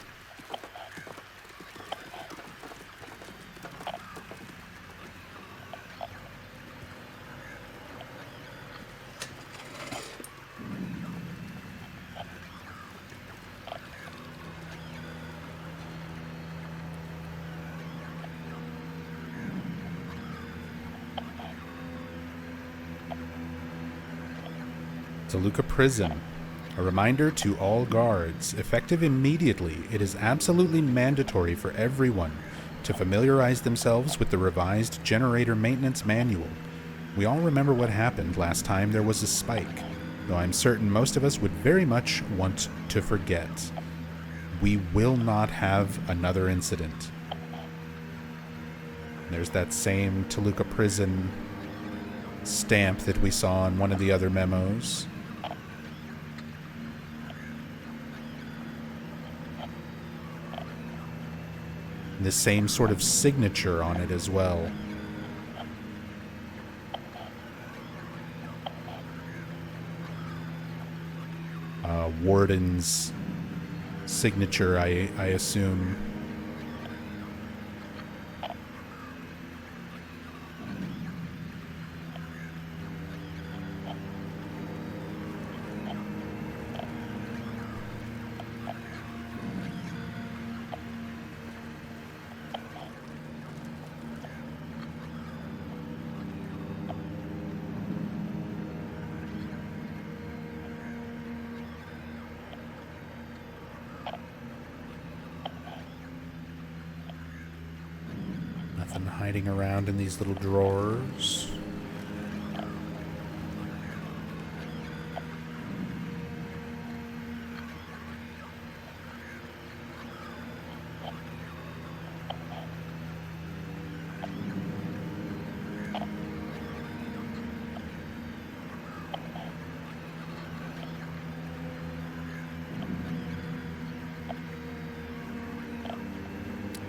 Toluca Prison. A reminder to all guards. Effective immediately, it is absolutely mandatory for everyone to familiarize themselves with the revised generator maintenance manual. We all remember what happened last time there was a spike, though I'm certain most of us would very much want to forget. We will not have another incident. There's that same Toluca Prison stamp that we saw in one of the other memos. The same sort of signature on it as well. Warden's signature, I assume. Hiding around in these little drawers.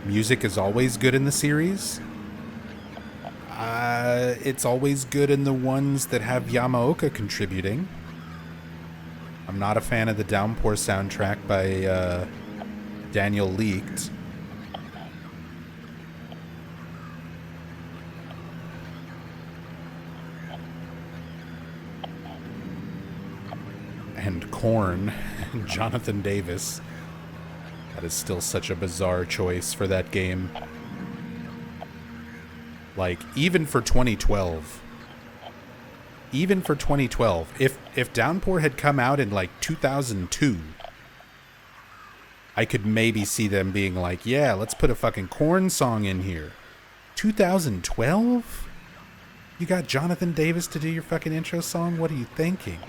Music is always good in the series. It's always good in the ones that have Yamaoka contributing. I'm not a fan of the Downpour soundtrack by Daniel Leaked. And Korn, Jonathan Davis. That is still such a bizarre choice for that game. Like, even for 2012, if Downpour had come out in, like, 2002, I could maybe see them being like, yeah, let's put a fucking Korn song in here. 2012? You got Jonathan Davis to do your fucking intro song? What are you thinking?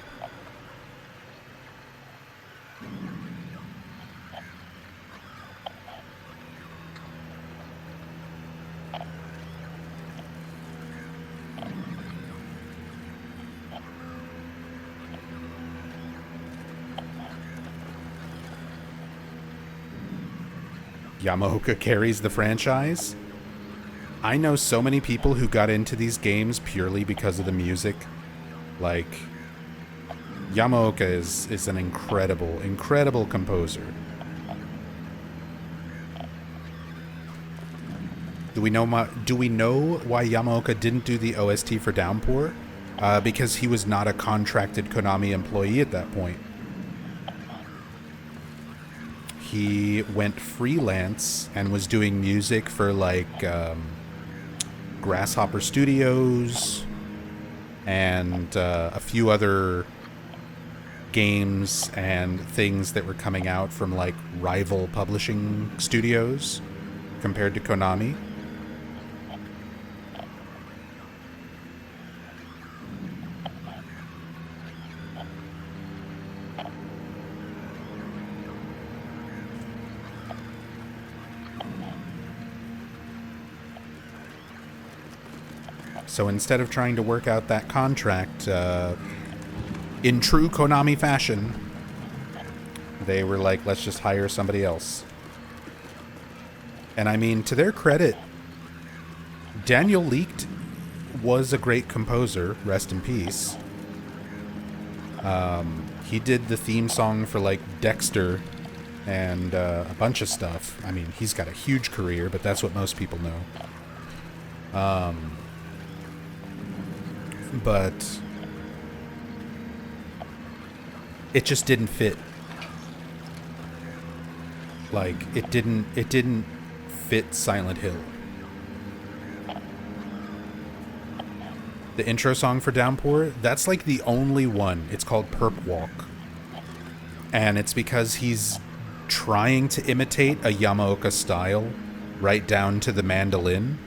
Yamaoka carries the franchise. I know so many people who got into these games purely because of the music. Like, Yamaoka is an incredible composer. Do we know why Yamaoka didn't do the OST for Downpour? Because he was not a contracted Konami employee at that point. He went freelance and was doing music for like Grasshopper Studios and a few other games and things that were coming out from like rival publishing studios compared to Konami. So instead of trying to work out that contract in true Konami fashion, they were like, let's just hire somebody else. And I mean, to their credit, Daniel Leaked was a great composer, rest in peace. He did the theme song for like Dexter and a bunch of stuff. I mean, he's got a huge career, but that's what most people know. But it just didn't fit. Like it didn't fit Silent Hill. The intro song for Downpour, that's like the only one. It's called Perp Walk. And it's because he's trying to imitate a Yamaoka style right down to the mandolin.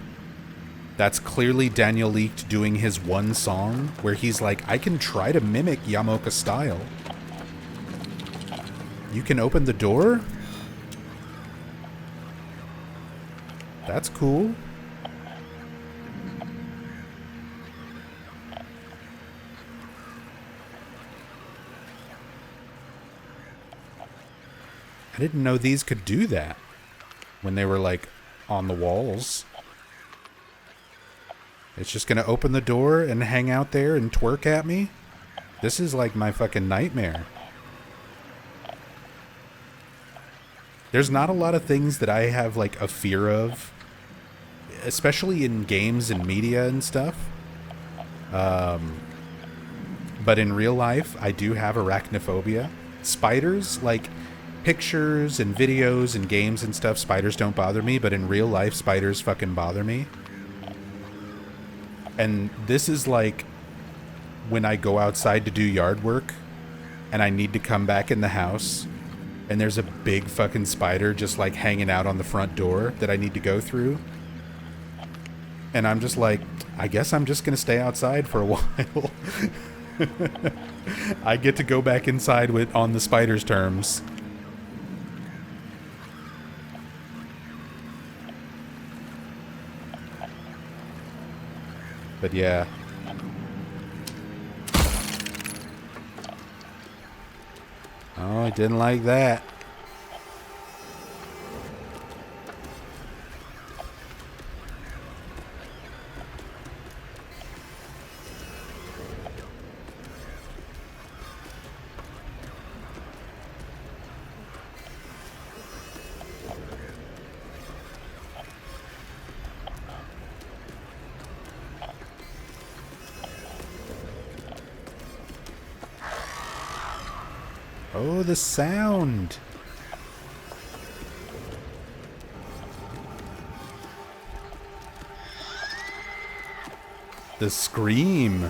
That's clearly Daniel Leaked doing his one song where he's like, I can try to mimic Yamaoka style. You can open the door? That's cool. I didn't know these could do that when they were like on the walls. It's just gonna open the door and hang out there and twerk at me? This is like my fucking nightmare. There's not a lot of things that I have like a fear of, especially in games and media and stuff. But in real life, I do have arachnophobia. Spiders, like pictures and videos and games and stuff, spiders don't bother me, but in real life, spiders fucking bother me. And this is like when I go outside to do yard work and I need to come back in the house and there's a big fucking spider just like hanging out on the front door that I need to go through. And I'm just like, I guess I'm just going to stay outside for a while. I get to go back inside on the spider's terms. But yeah. Oh, I didn't like that. Oh, the sound. The scream.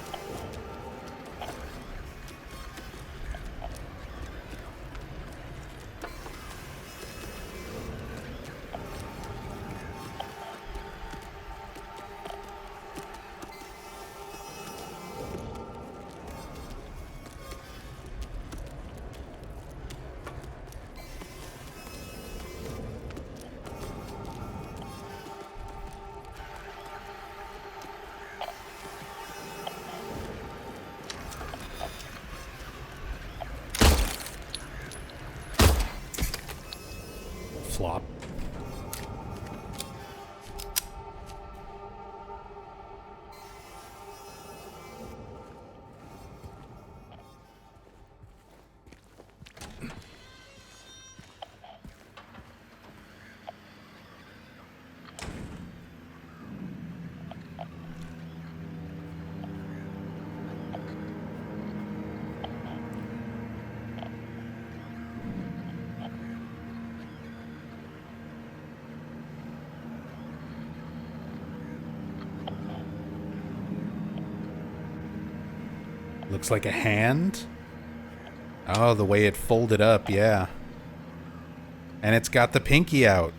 Flop. Looks like a hand. Oh, the way it folded up, yeah. And it's got the pinky out.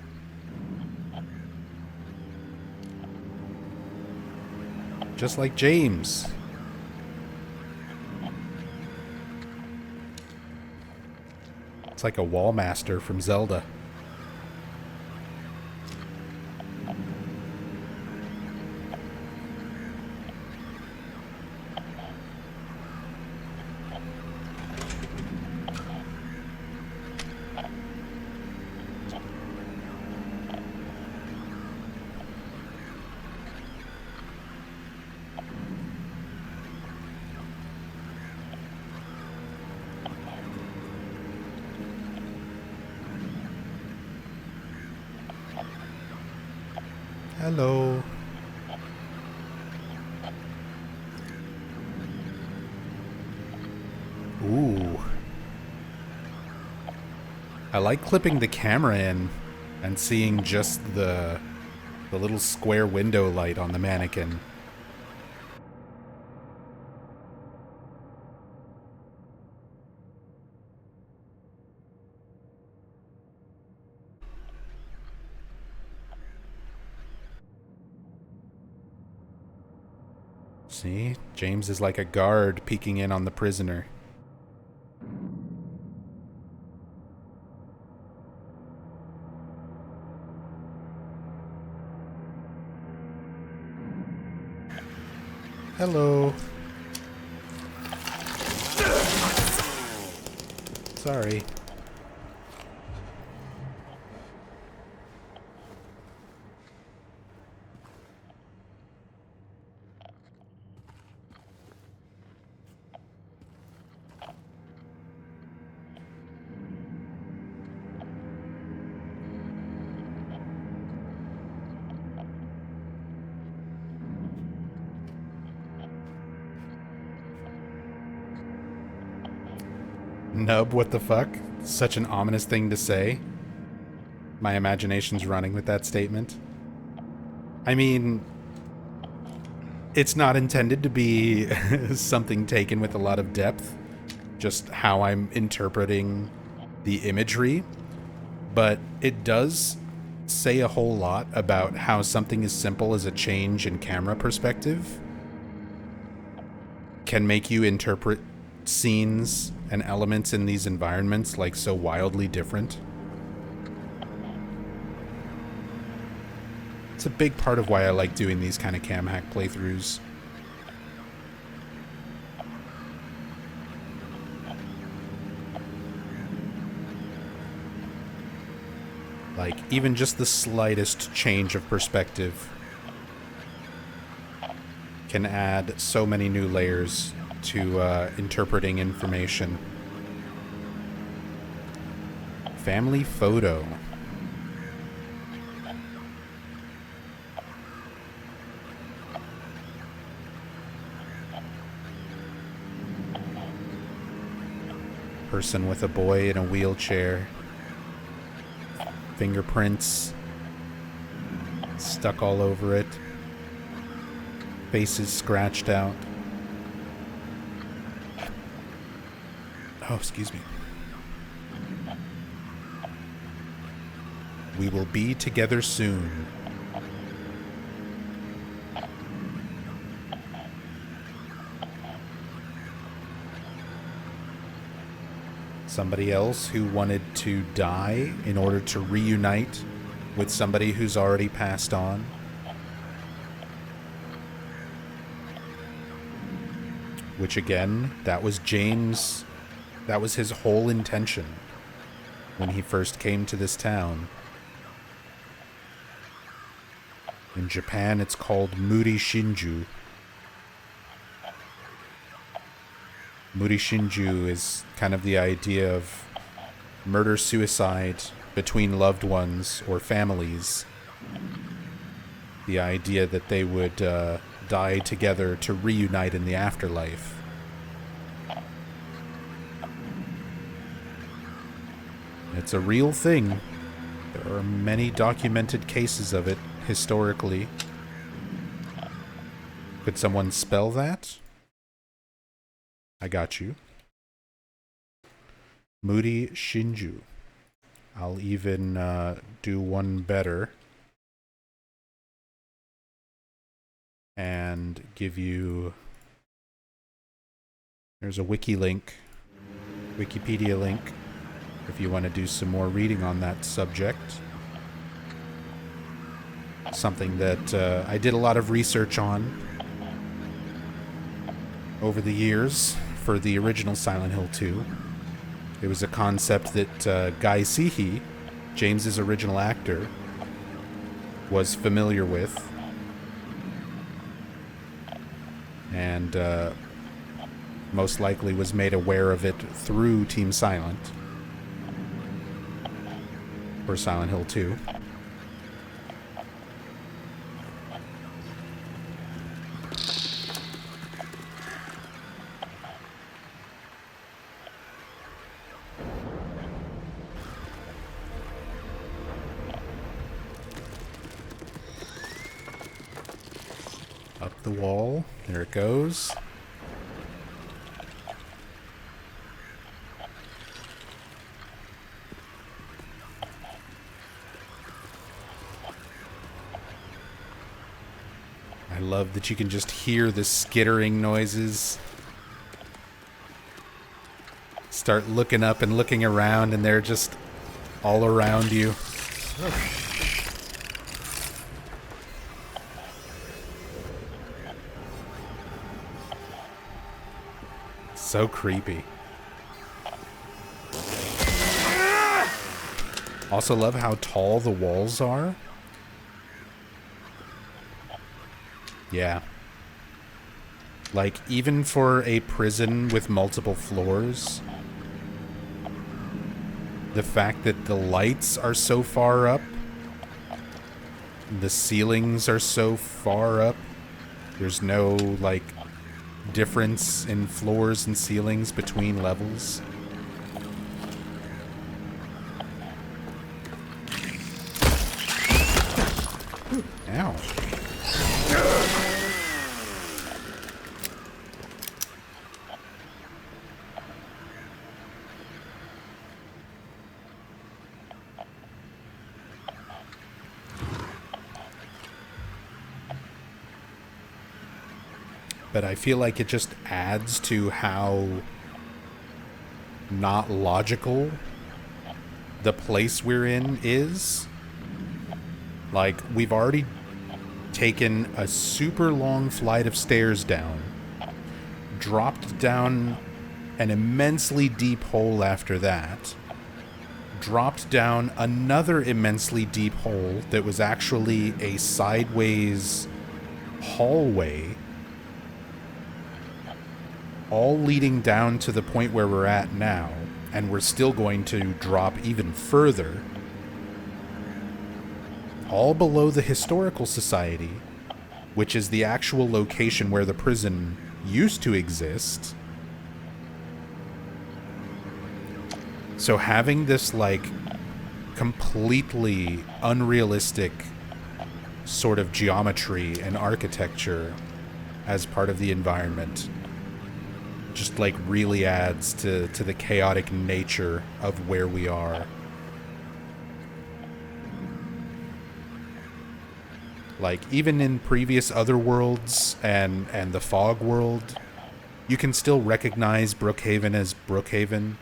Just like James. It's like a wall master from Zelda. Hello. Ooh. I like clipping the camera in and seeing just the little square window light on the mannequin. See? James is like a guard peeking in on the prisoner. Hello. Sorry. Nub, what the fuck? Such an ominous thing to say. My imagination's running with that statement. I mean, it's not intended to be something taken with a lot of depth, just how I'm interpreting the imagery, but it does say a whole lot about how something as simple as a change in camera perspective can make you interpret scenes and elements in these environments like so wildly different. It's a big part of why I like doing these kind of cam hack playthroughs. Like, even just the slightest change of perspective can add so many new layers to interpreting information. Family photo. Person with a boy in a wheelchair. Fingerprints stuck all over it. Faces scratched out. Oh, excuse me. We will be together soon. Somebody else who wanted to die in order to reunite with somebody who's already passed on. Which again, that was James, that was his whole intention when he first came to this town. In Japan, it's called Muri Shinju. Muri Shinju is kind of the idea of murder-suicide between loved ones or families. The idea that they would die together to reunite in the afterlife. It's a real thing. There are many documented cases of it historically. Could someone spell that? I got you. Moody Shinju. I'll even do one better and give you... There's a wiki link, Wikipedia link, if you want to do some more reading on that subject. Something that I did a lot of research on over the years for the original Silent Hill 2. It was a concept that Guy Seehee, James's original actor, was familiar with. And most likely was made aware of it through Team Silent. For Silent Hill 2. Up the wall. There it goes. I love that you can just hear the skittering noises. Start looking up and looking around, and they're just all around you. So creepy. Also love how tall the walls are. Yeah. Like, even for a prison with multiple floors, the fact that the lights are so far up, the ceilings are so far up, there's no, like, difference in floors and ceilings between levels. Ow. But I feel like it just adds to how not logical the place we're in is. Like, we've already taken a super long flight of stairs down, dropped down an immensely deep hole after that, dropped down another immensely deep hole that was actually a sideways hallway, all leading down to the point where we're at now, and we're still going to drop even further, all below the Historical Society, which is the actual location where the prison used to exist. So having this, like, completely unrealistic sort of geometry and architecture as part of the environment just, like, really adds to the chaotic nature of where we are. Like, even in previous other worlds and the Fog world, you can still recognize Brookhaven as Brookhaven.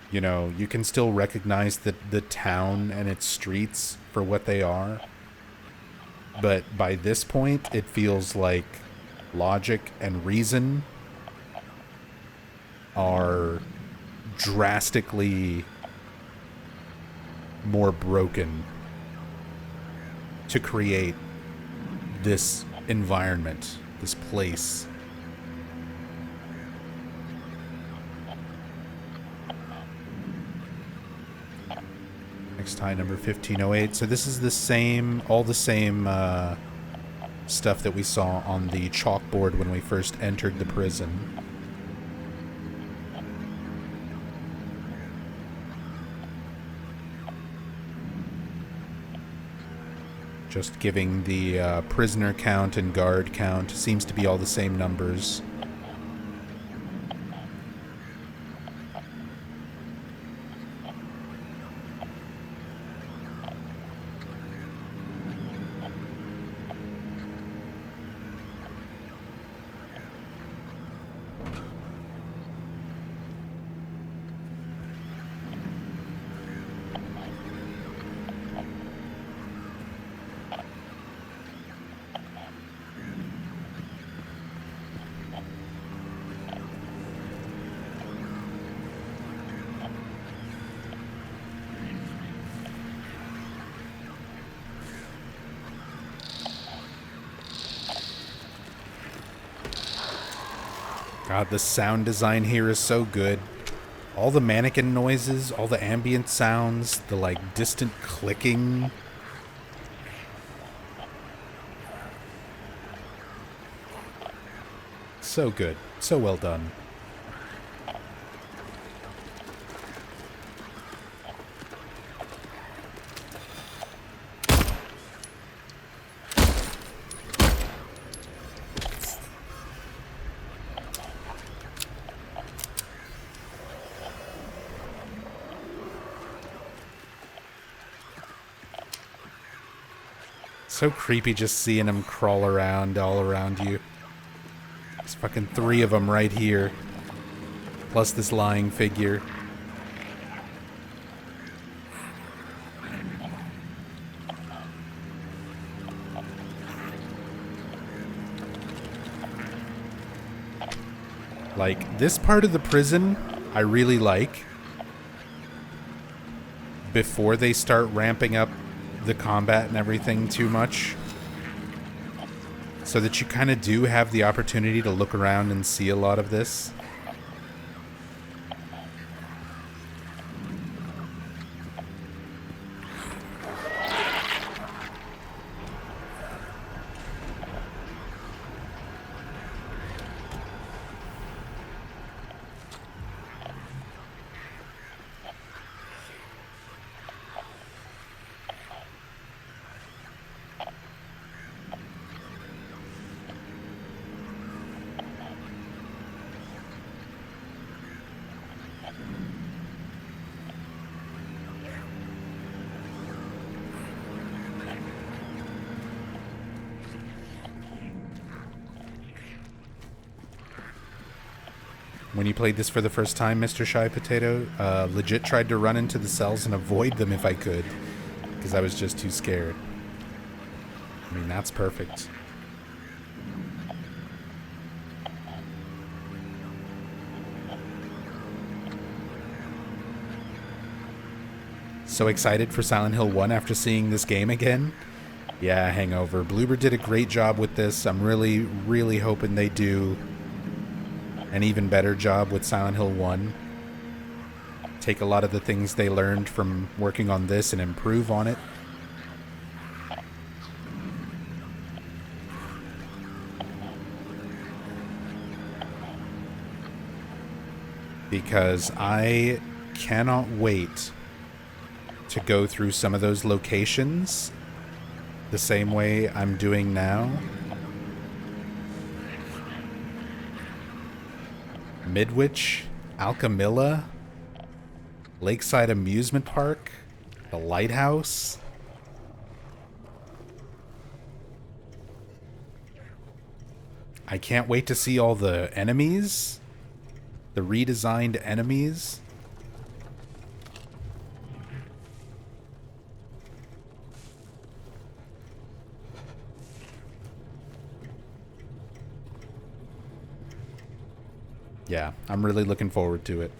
You know, you can still recognize the town and its streets for what they are. But by this point, it feels like logic and reason are drastically more broken to create this environment, this place. Next time, number 1508. So this is the same, all the same stuff that we saw on the chalkboard when we first entered the prison. Just giving the prisoner count and guard count. Seems to be all the same numbers. God, the sound design here is so good. All the mannequin noises, all the ambient sounds, the like distant clicking. So good. So well done. So creepy just seeing them crawl around all around you. There's fucking 3 of them right here. Plus this lying figure. Like, this part of the prison, I really like. Before they start ramping up the combat and everything too much. So that you kind of do have the opportunity to look around and see a lot of this. When you played this for the first time, Mr. Shy Potato, legit tried to run into the cells and avoid them if I could, because I was just too scared. I mean, that's perfect. So excited for Silent Hill 1 after seeing this game again? Yeah, Hangover. Bloober did a great job with this. I'm really, really hoping they do an even better job with Silent Hill 1. Take a lot of the things they learned from working on this and improve on it. Because I cannot wait to go through some of those locations the same way I'm doing now. Midwich, Alchemilla, Lakeside Amusement Park, the Lighthouse. I can't wait to see all the enemies, the redesigned enemies. Yeah, I'm really looking forward to it.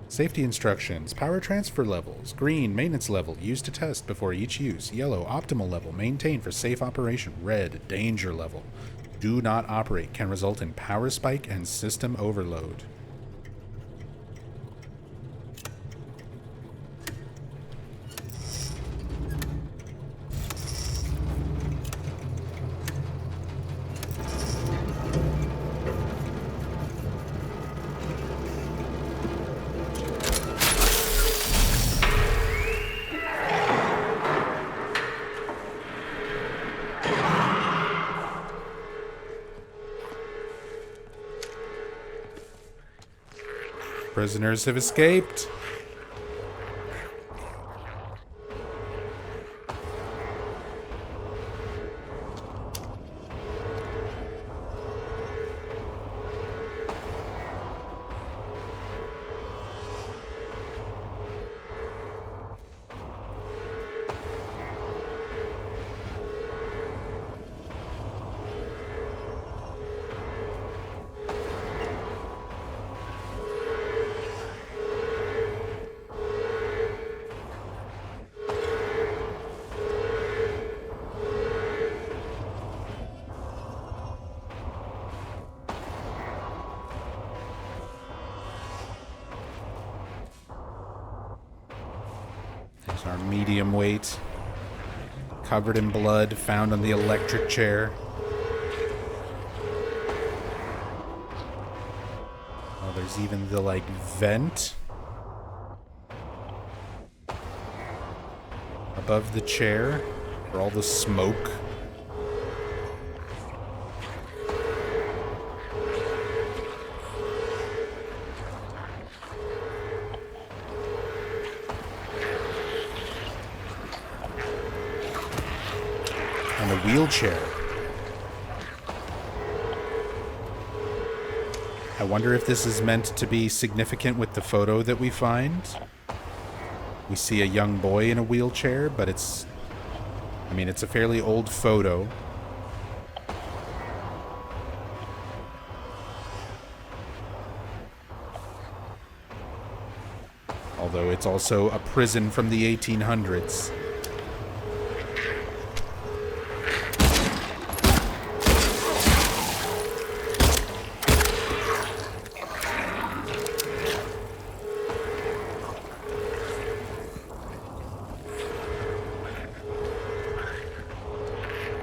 Safety instructions. Power transfer levels. Green, maintenance level. Used to test before each use. Yellow, optimal level. Maintain for safe operation. Red, danger level. Do not operate. Can result in power spike and system overload. Prisoners have escaped. There's our medium weight. Covered in blood, found on the electric chair. Oh, there's even the, like, vent above the chair for all the smoke. And a wheelchair. I wonder if this is meant to be significant with the photo that we find. We see a young boy in a wheelchair, but it's a fairly old photo. Although it's also a prison from the 1800s.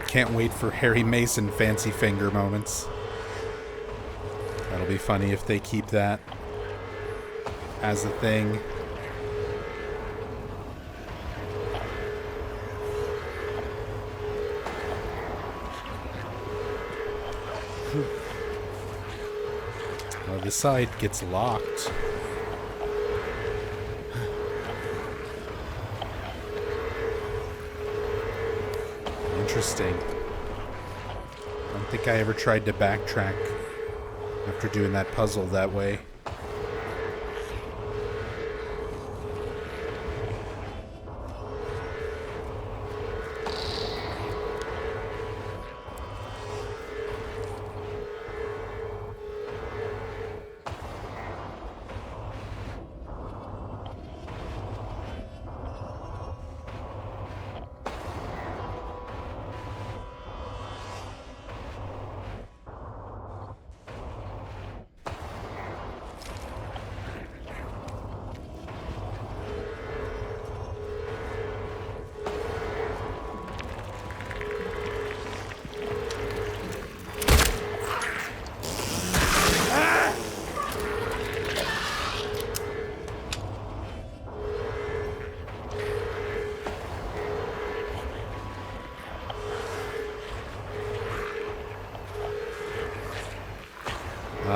Can't wait for Harry Mason fancy finger moments. That'll be funny if they keep that as a thing. Well, the side gets locked. Interesting. I don't think I ever tried to backtrack after doing that puzzle that way.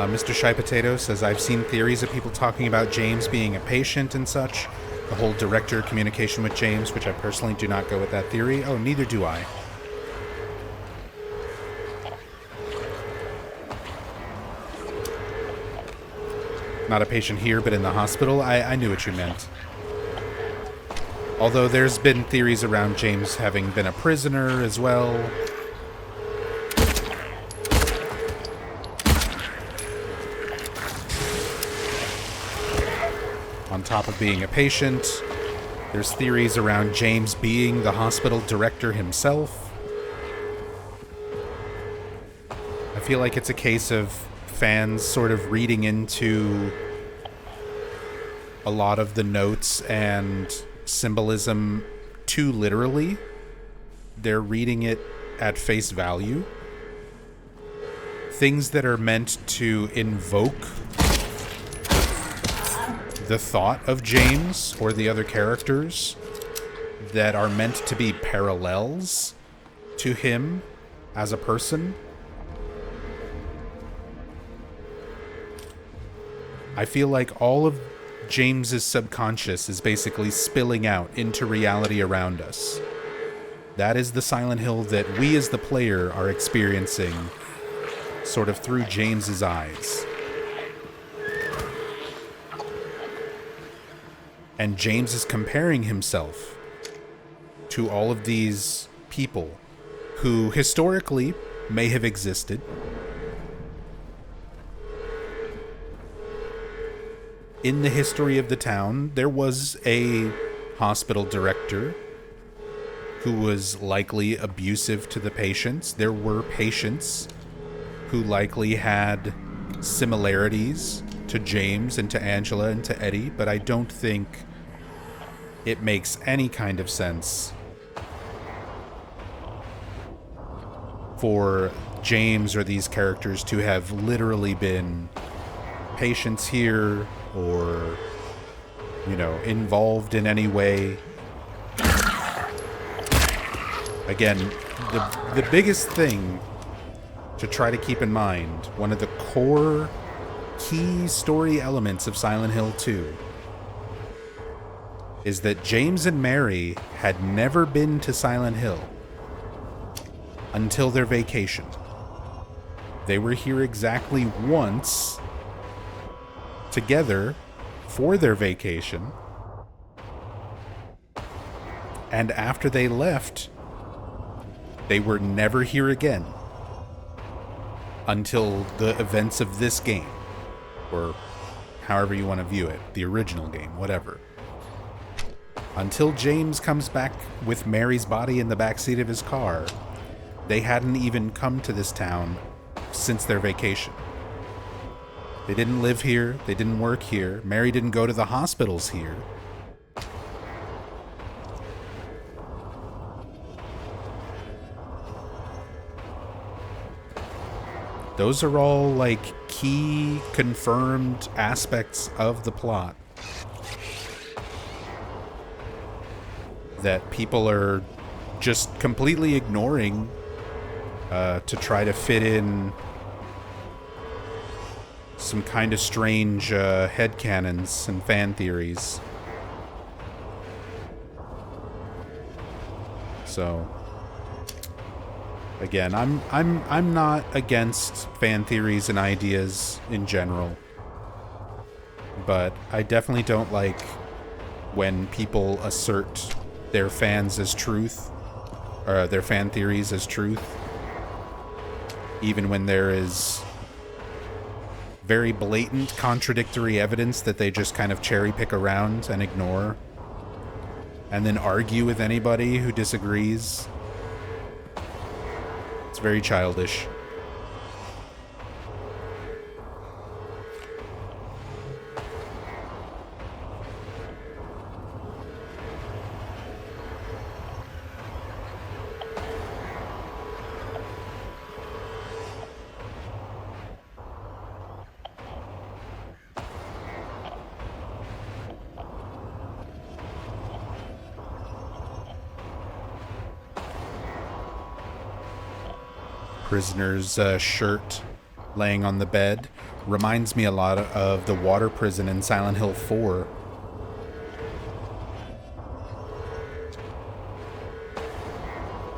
Mr. Shy Potato says, I've seen theories of people talking about James being a patient and such. The whole director communication with James, which I personally do not go with that theory. Oh, neither do I. Not a patient here, but in the hospital. I knew what you meant. Although there's been theories around James having been a prisoner as well. On top of being a patient, there's theories around James being the hospital director himself. I feel like it's a case of fans sort of reading into a lot of the notes and symbolism too literally. They're reading it at face value. Things that are meant to invoke the thought of James or the other characters that are meant to be parallels to him as a person. I feel like all of James's subconscious is basically spilling out into reality around us. That is the Silent Hill that we as the player are experiencing sort of through James's eyes. And James is comparing himself to all of these people who historically may have existed. In the history of the town, there was a hospital director who was likely abusive to the patients. There were patients who likely had similarities to James and to Angela and to Eddie, but I don't think it makes any kind of sense for James or these characters to have literally been patients here or, you know, involved in any way. Again, the biggest thing to try to keep in mind, one of the core key story elements of Silent Hill 2 is that James and Mary had never been to Silent Hill until their vacation. They were here exactly once together for their vacation, and after they left, they were never here again until the events of this game, or however you want to view it, the original game, whatever. Until James comes back with Mary's body in the backseat of his car, they hadn't even come to this town since their vacation. They didn't live here. They didn't work here. Mary didn't go to the hospitals here. Those are all, like, key confirmed aspects of the plot that people are just completely ignoring to try to fit in some kind of strange headcanons and fan theories. So, again, I'm not against fan theories and ideas in general, but I definitely don't like when people assert their fans as truth, or their fan theories as truth, even when there is very blatant contradictory evidence that they just kind of cherry pick around and ignore, and then argue with anybody who disagrees. It's very childish. Prisoner's shirt laying on the bed reminds me a lot of the water prison in Silent Hill 4.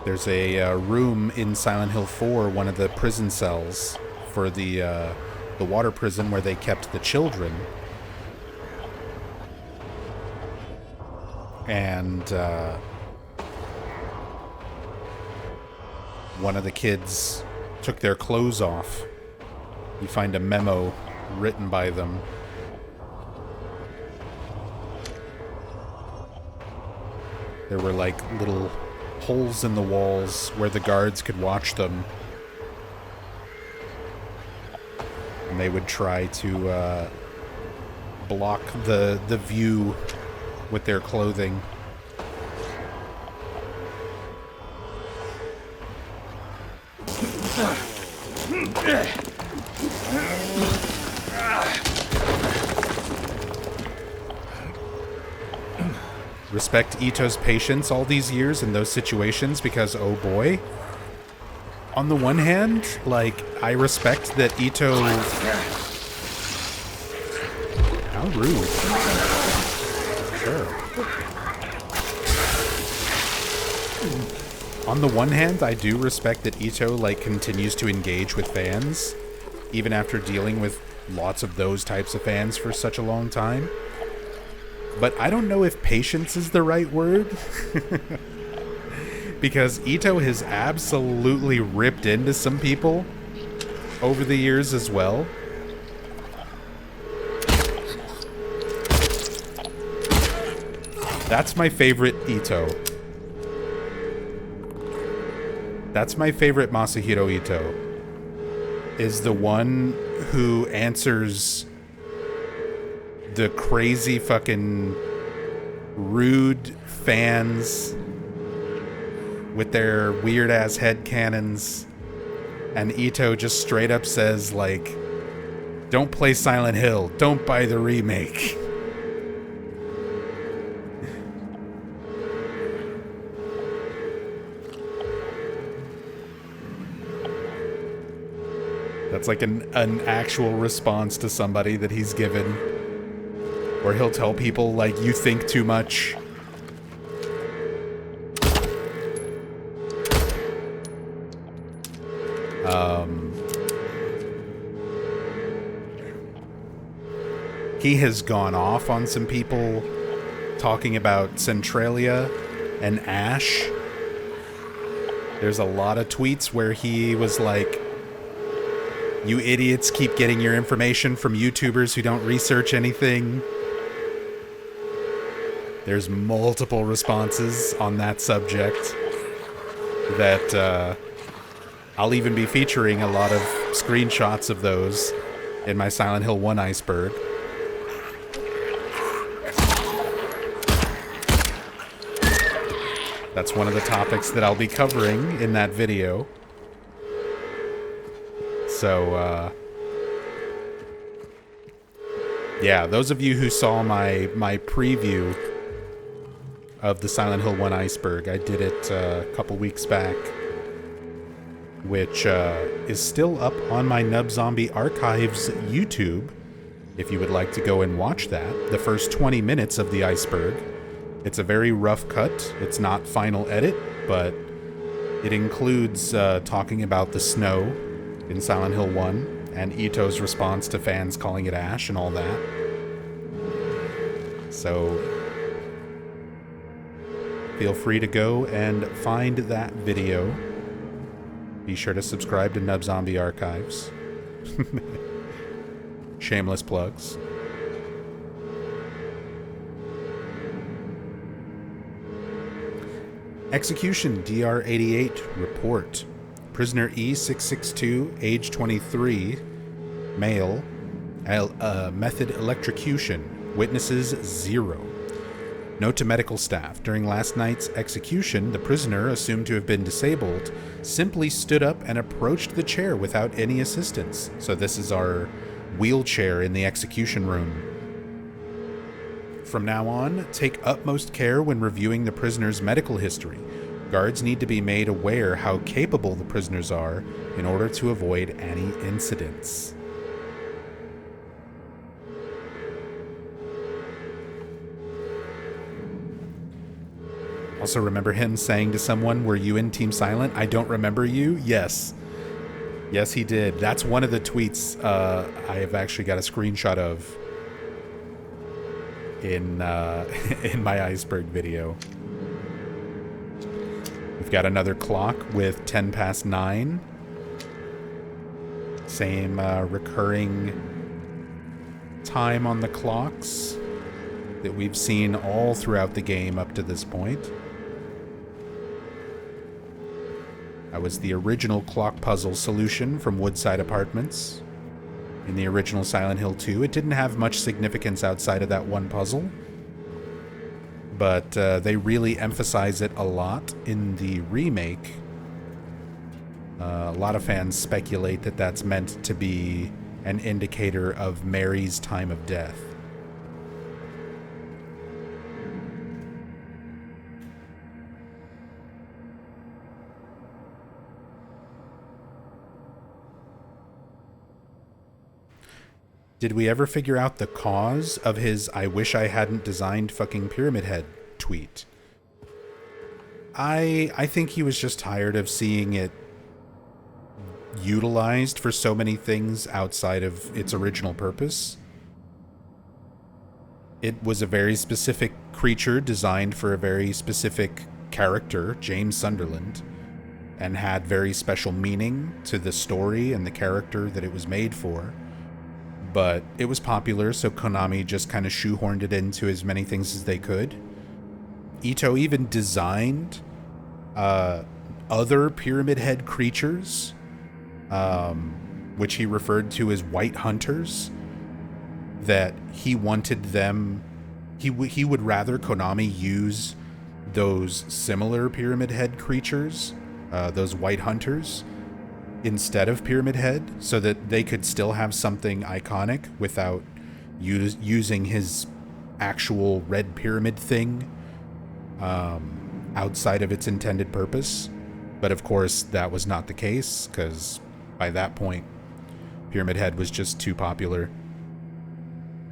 There's a room in Silent Hill 4, one of the prison cells for the water prison where they kept the children. And one of the kids took their clothes off. You find a memo written by them. There were like little holes in the walls where the guards could watch them. And they would try to block the view with their clothing. Respect Ito's patience all these years in those situations because, oh boy. On the one hand, like, I respect that Ito... How rude. Sure. On the one hand, I do respect that Ito, like, continues to engage with fans, even after dealing with lots of those types of fans for such a long time. But I don't know if patience is the right word. Because Ito has absolutely ripped into some people over the years as well. That's my favorite Ito. That's my favorite Masahiro Ito. Is the one who answers the crazy fucking rude fans with their weird-ass headcanons, and Ito just straight up says, like, don't play Silent Hill, don't buy the remake. That's like an actual response to somebody that he's given. Where he'll tell people, like, you think too much. He has gone off on some people talking about Centralia and Ash. There's a lot of tweets where he was like, you idiots keep getting your information from YouTubers who don't research anything. There's multiple responses on that subject that I'll even be featuring a lot of screenshots of those in my Silent Hill 1 iceberg. That's one of the topics that I'll be covering in that video. So, yeah, those of you who saw my preview of the Silent Hill 1 iceberg, I did it a couple weeks back, which is still up on my Nub Zombie Archives YouTube, if you would like to go and watch that. The first 20 minutes of the iceberg. It's a very rough cut. It's not final edit, but it includes talking about the snow in Silent Hill 1 and Ito's response to fans calling it Ash and all that. So feel free to go and find that video. Be sure to subscribe to Nub Zombie Archives. Shameless plugs. Execution DR88 report. Prisoner E662, age 23, male, method electrocution. Witnesses 0. Note to medical staff. During last night's execution, the prisoner, assumed to have been disabled, simply stood up and approached the chair without any assistance. So this is our wheelchair in the execution room. From now on, take utmost care when reviewing the prisoner's medical history. Guards need to be made aware how capable the prisoners are in order to avoid any incidents. Also, remember him saying to someone, were you in Team Silent? I don't remember you? Yes. Yes, he did. That's one of the tweets I have actually got a screenshot of in my iceberg video. We've got another clock with 10 past 9. Same recurring time on the clocks that we've seen all throughout the game up to this point. That was the original clock puzzle solution from Woodside Apartments in the original Silent Hill 2. It didn't have much significance outside of that one puzzle, but they really emphasize it a lot in the remake. A lot of fans speculate that that's meant to be an indicator of Mary's time of death. Did we ever figure out the cause of his "I wish I hadn't designed fucking Pyramid Head" tweet? I think he was just tired of seeing it utilized for so many things outside of its original purpose. It was a very specific creature designed for a very specific character, James Sunderland, and had very special meaning to the story and the character that it was made for. But it was popular, so Konami just kind of shoehorned it into as many things as they could. Ito even designed other Pyramid Head creatures, which he referred to as White Hunters, that he wanted them... he would rather Konami use those similar Pyramid Head creatures, those white hunters, instead of Pyramid Head, so that they could still have something iconic without using his actual red pyramid thing outside of its intended purpose. But of course, that was not the case, because by that point, Pyramid Head was just too popular,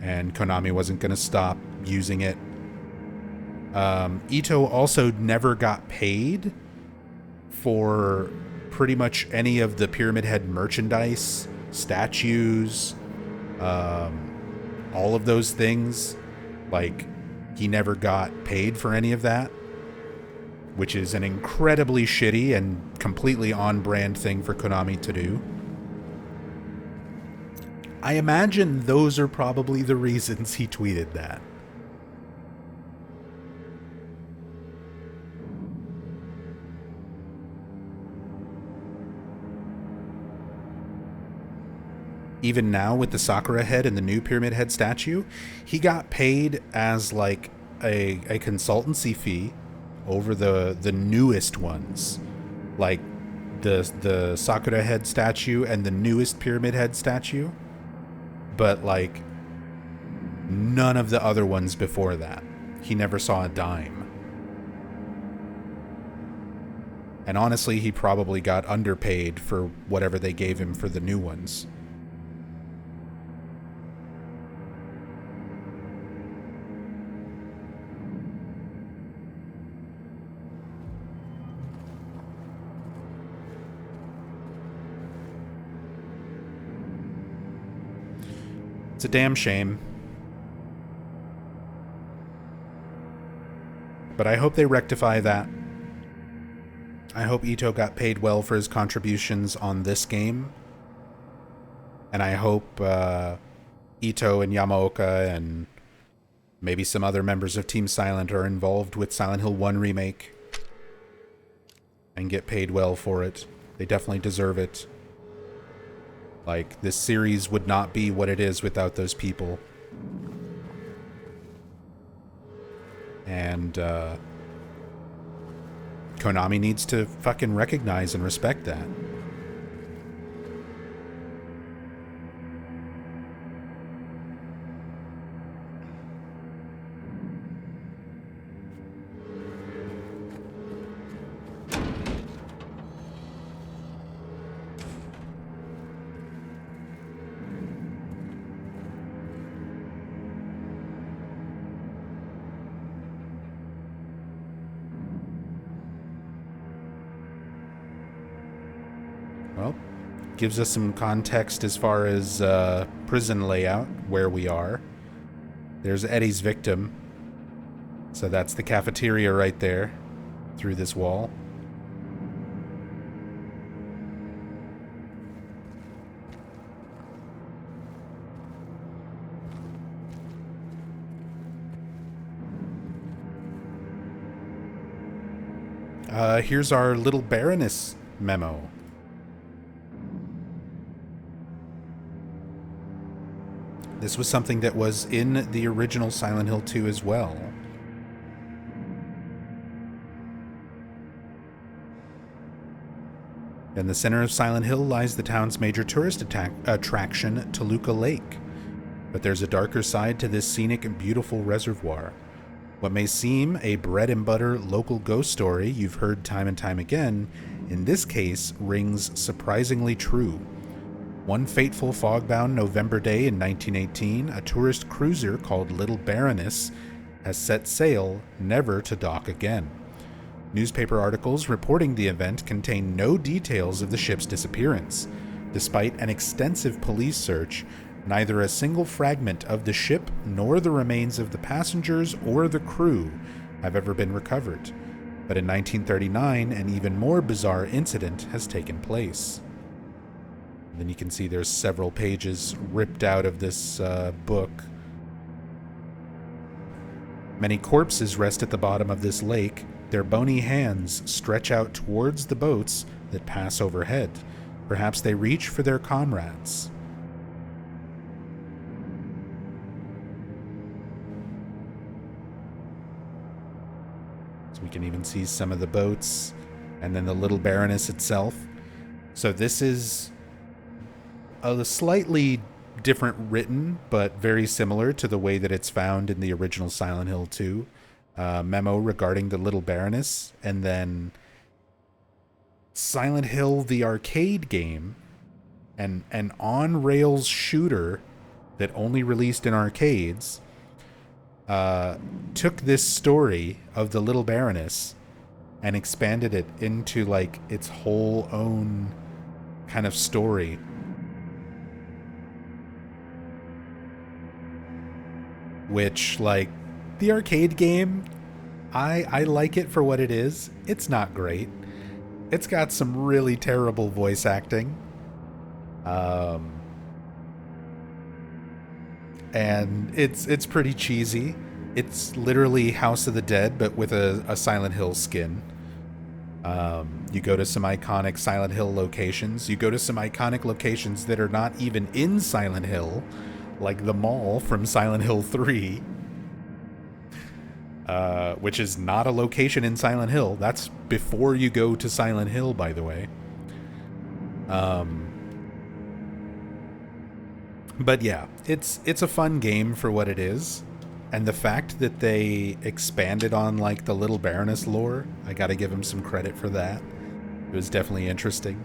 and Konami wasn't going to stop using it. Ito also never got paid for pretty much any of the Pyramid Head merchandise, statues, all of those things. Like, he never got paid for any of that, which is an incredibly shitty and completely on-brand thing for Konami to do. I imagine those are probably the reasons he tweeted that. Even now with the Sakura head and the new Pyramid Head statue, he got paid as like a consultancy fee over the newest ones. Like the Sakura head statue and the newest Pyramid Head statue. But like none of the other ones before that. He never saw a dime. And honestly, he probably got underpaid for whatever they gave him for the new ones. It's a damn shame. But I hope they rectify that. I hope Ito got paid well for his contributions on this game. And I hope Ito and Yamaoka and maybe some other members of Team Silent are involved with Silent Hill 1 Remake and get paid well for it. They definitely deserve it. Like, this series would not be what it is without those people. And Konami needs to fucking recognize and respect that. Well, gives us some context as far as prison layout, where we are. There's Eddie's victim. So that's the cafeteria right there, through this wall. Here's our little Baroness memo. This was something that was in the original Silent Hill 2 as well. In the center of Silent Hill lies the town's major tourist attraction, Toluca Lake. But there's a darker side to this scenic and beautiful reservoir. What may seem a bread and butter local ghost story you've heard time and time again, in this case rings surprisingly true. One fateful fog-bound November day in 1918, a tourist cruiser called Little Baroness has set sail, never to dock again. Newspaper articles reporting the event contain no details of the ship's disappearance. Despite an extensive police search, neither a single fragment of the ship nor the remains of the passengers or the crew have ever been recovered. But in 1939, an even more bizarre incident has taken place. Then you can see there's several pages ripped out of this book. Many corpses rest at the bottom of this lake. Their bony hands stretch out towards the boats that pass overhead. Perhaps they reach for their comrades. So we can even see some of the boats and then the little Baroness itself. So this is a slightly different written, but very similar to the way that it's found in the original Silent Hill 2 memo regarding the little Baroness. And then Silent Hill, the arcade game, and an on-rails shooter that only released in arcades, took this story of the little Baroness and expanded it into like its whole own kind of story. Which, like, the arcade game, I like it for what it is. It's not great. It's got some really terrible voice acting. And it's pretty cheesy. It's literally House of the Dead, but with a Silent Hill skin. You go to some iconic Silent Hill locations. You go to some iconic locations that are not even in Silent Hill, like the mall from Silent Hill 3, which is not a location in Silent Hill. That's before you go to Silent Hill, by the way. But yeah, it's a fun game for what it is. And the fact that they expanded on like the little Baroness lore, I gotta give them some credit for that. It was definitely interesting.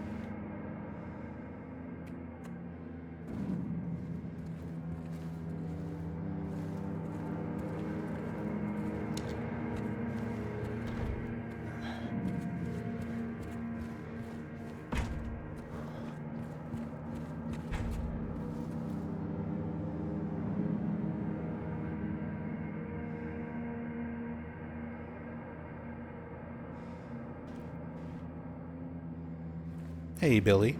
Hey, Billy.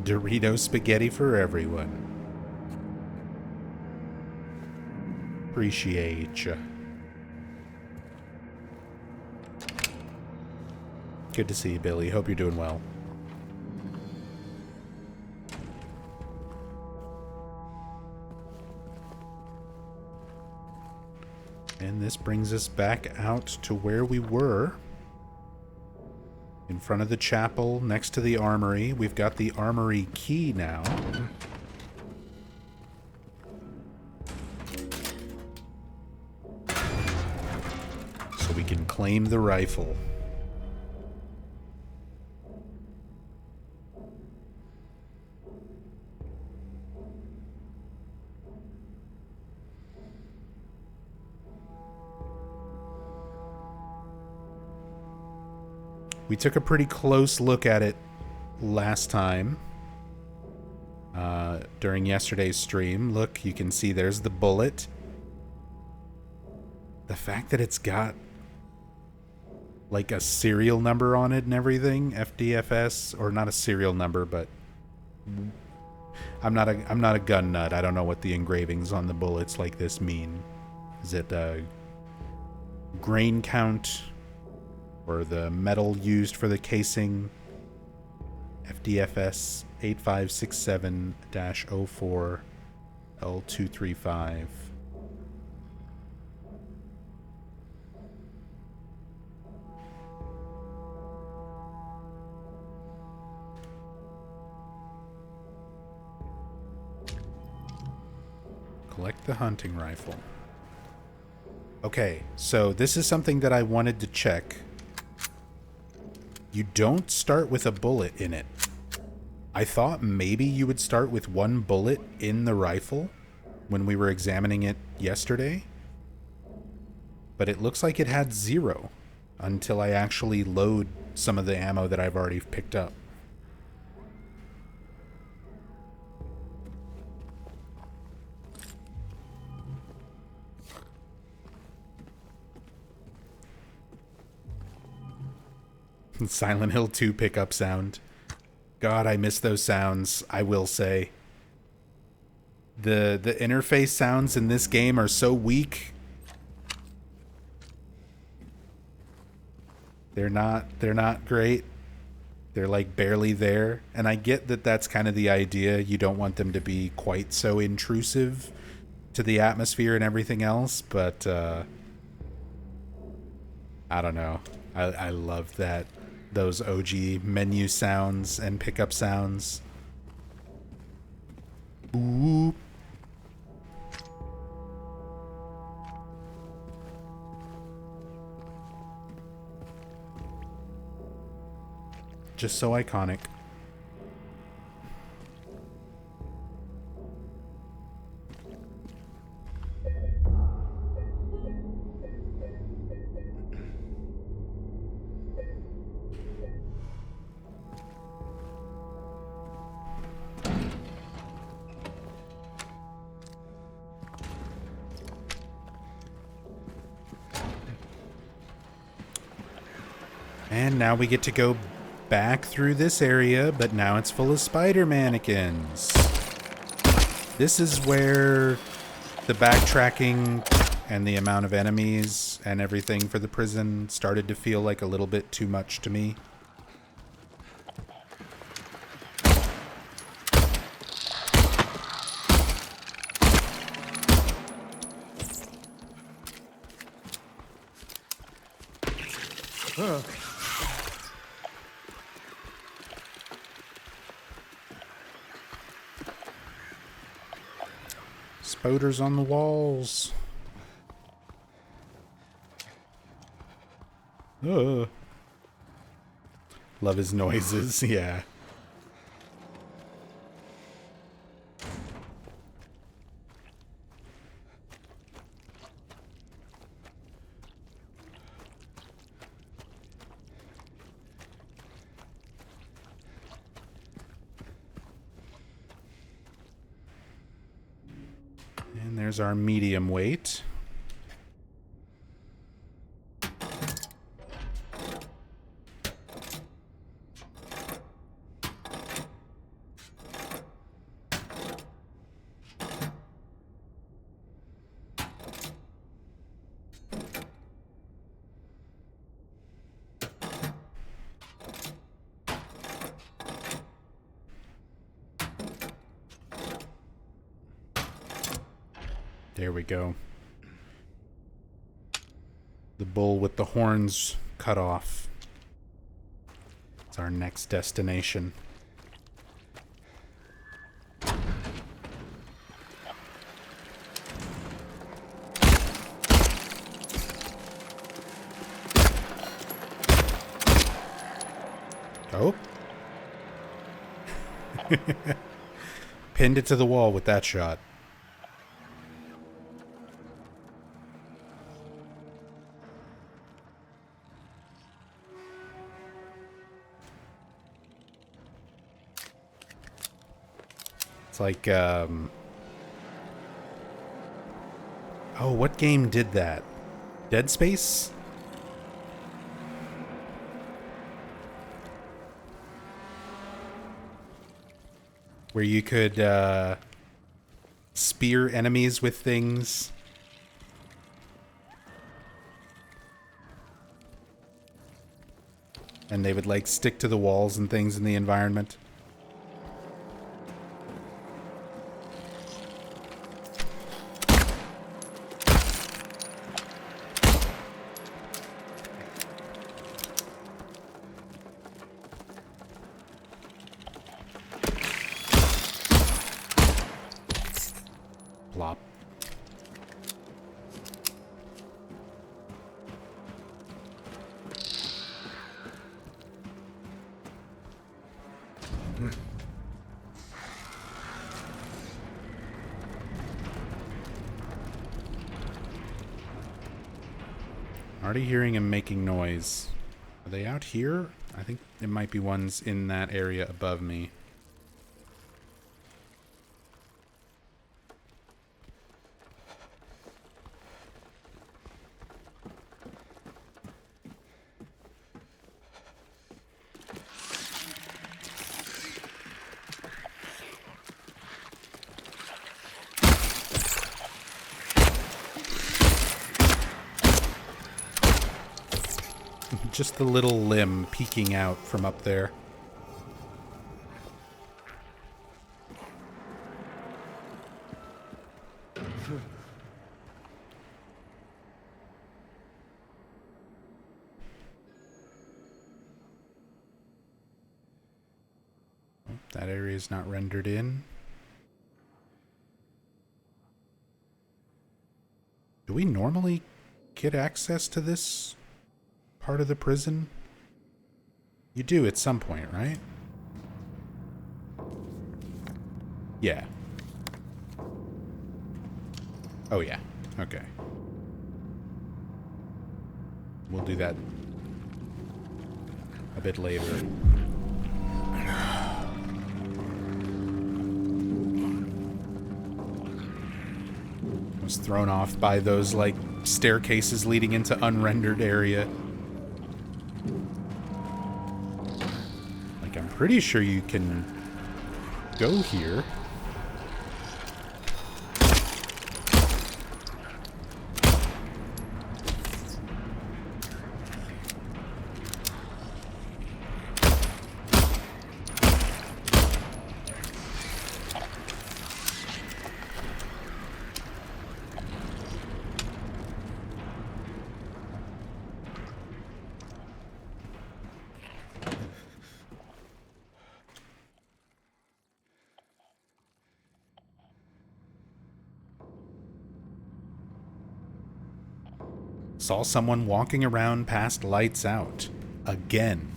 Dorito spaghetti for everyone. Appreciate ya. Good to see you, Billy. Hope you're doing well. And this brings us back out to where we were. In front of the chapel, next to the armory. We've got the armory key now. So we can claim the rifle. We took a pretty close look at it last time during yesterday's stream. Look, you can see there's the bullet. The fact that it's got like a serial number on it and everything, FDFS, or not a serial number, but I'm not a gun nut. I don't know what the engravings on the bullets like this mean. Is it grain count? Or the metal used for the casing, FDFS 8567-04 L235. Collect the hunting rifle. Okay, so this is something that I wanted to check. You don't start with a bullet in it. I thought maybe you would start with one bullet in the rifle when we were examining it yesterday. But it looks like it had 0 until I actually load some of the ammo that I've already picked up. Silent Hill 2 pickup sound. God, I miss those sounds, I will say. The interface sounds in this game are so weak. They're not great. They're like barely there. And I get that that's kind of the idea. You don't want them to be quite so intrusive to the atmosphere and everything else, but I don't know. I love that. Those OG menu sounds and pickup sounds. Ooh. Just so iconic. And now we get to go back through this area, but now it's full of spider mannequins. This is where the backtracking and the amount of enemies and everything for the prison started to feel like a little bit too much to me. Spoders on the walls. Love his noises, yeah. And there's our medium weight. There we go. The bull with the horns cut off. It's our next destination. Oh. Pinned it to the wall with that shot. It's like, oh, what game did that? Dead Space? Where you could, spear enemies with things. And they would, like, stick to the walls and things in the environment. Plop. Already hearing him making noise. Are they out here? I think it might be ones in that area above me. Just the little limb peeking out from up there. That area is not rendered in. Do we normally get access to this part of the prison? You do at some point, right? Yeah. Oh, yeah. Okay. We'll do that a bit later. I was thrown off by those, like, staircases leading into unrendered area. Like, I'm pretty sure you can go here. Saw someone walking around past lights out. Again.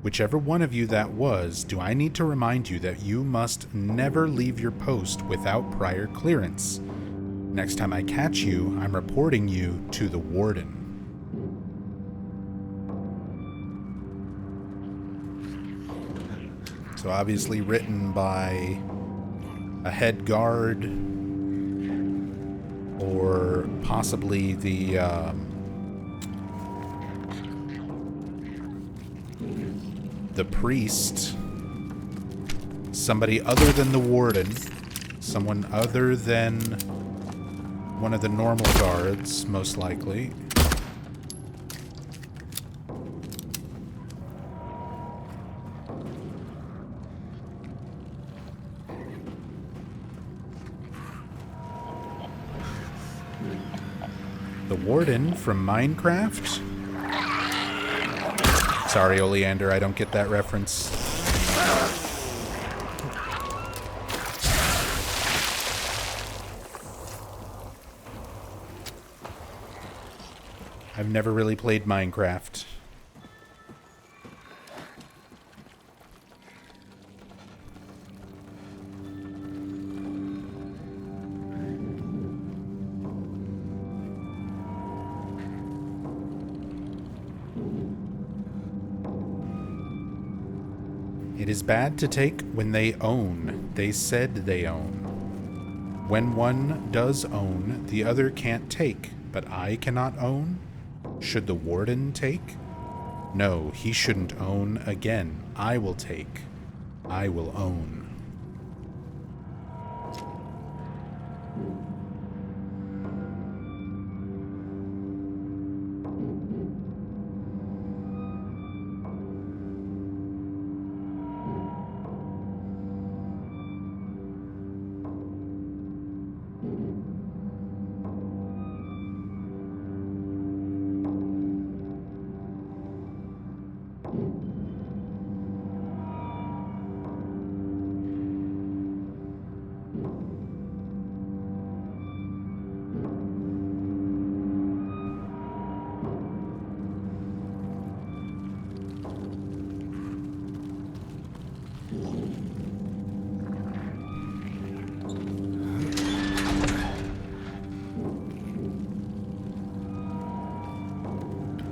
Whichever one of you that was, do I need to remind you that you must never leave your post without prior clearance? Next time I catch you, I'm reporting you to the warden. So obviously written by a head guard, or possibly the priest, somebody other than the warden, someone other than one of the normal guards, most likely. The warden from Minecraft? Sorry, Oleander, I don't get that reference. I've never really played Minecraft. It is bad to take when they own. They said they own. When one does own, the other can't take, but I cannot own? Should the warden take? No, he shouldn't own again. I will take. I will own.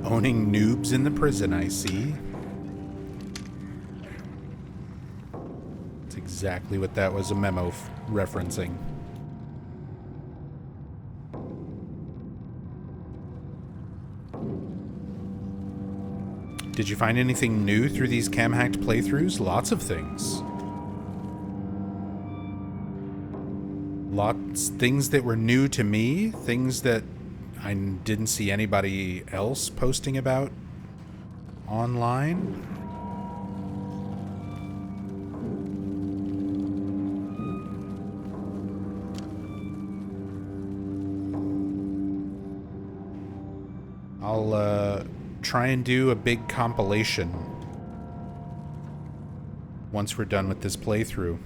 Owning noobs in the prison, I see. That's exactly what that was a memo referencing. Did you find anything new through these cam-hacked playthroughs? Lots of things. Things that were new to me, things that I didn't see anybody else posting about online. I'll try and do a big compilation once we're done with this playthrough.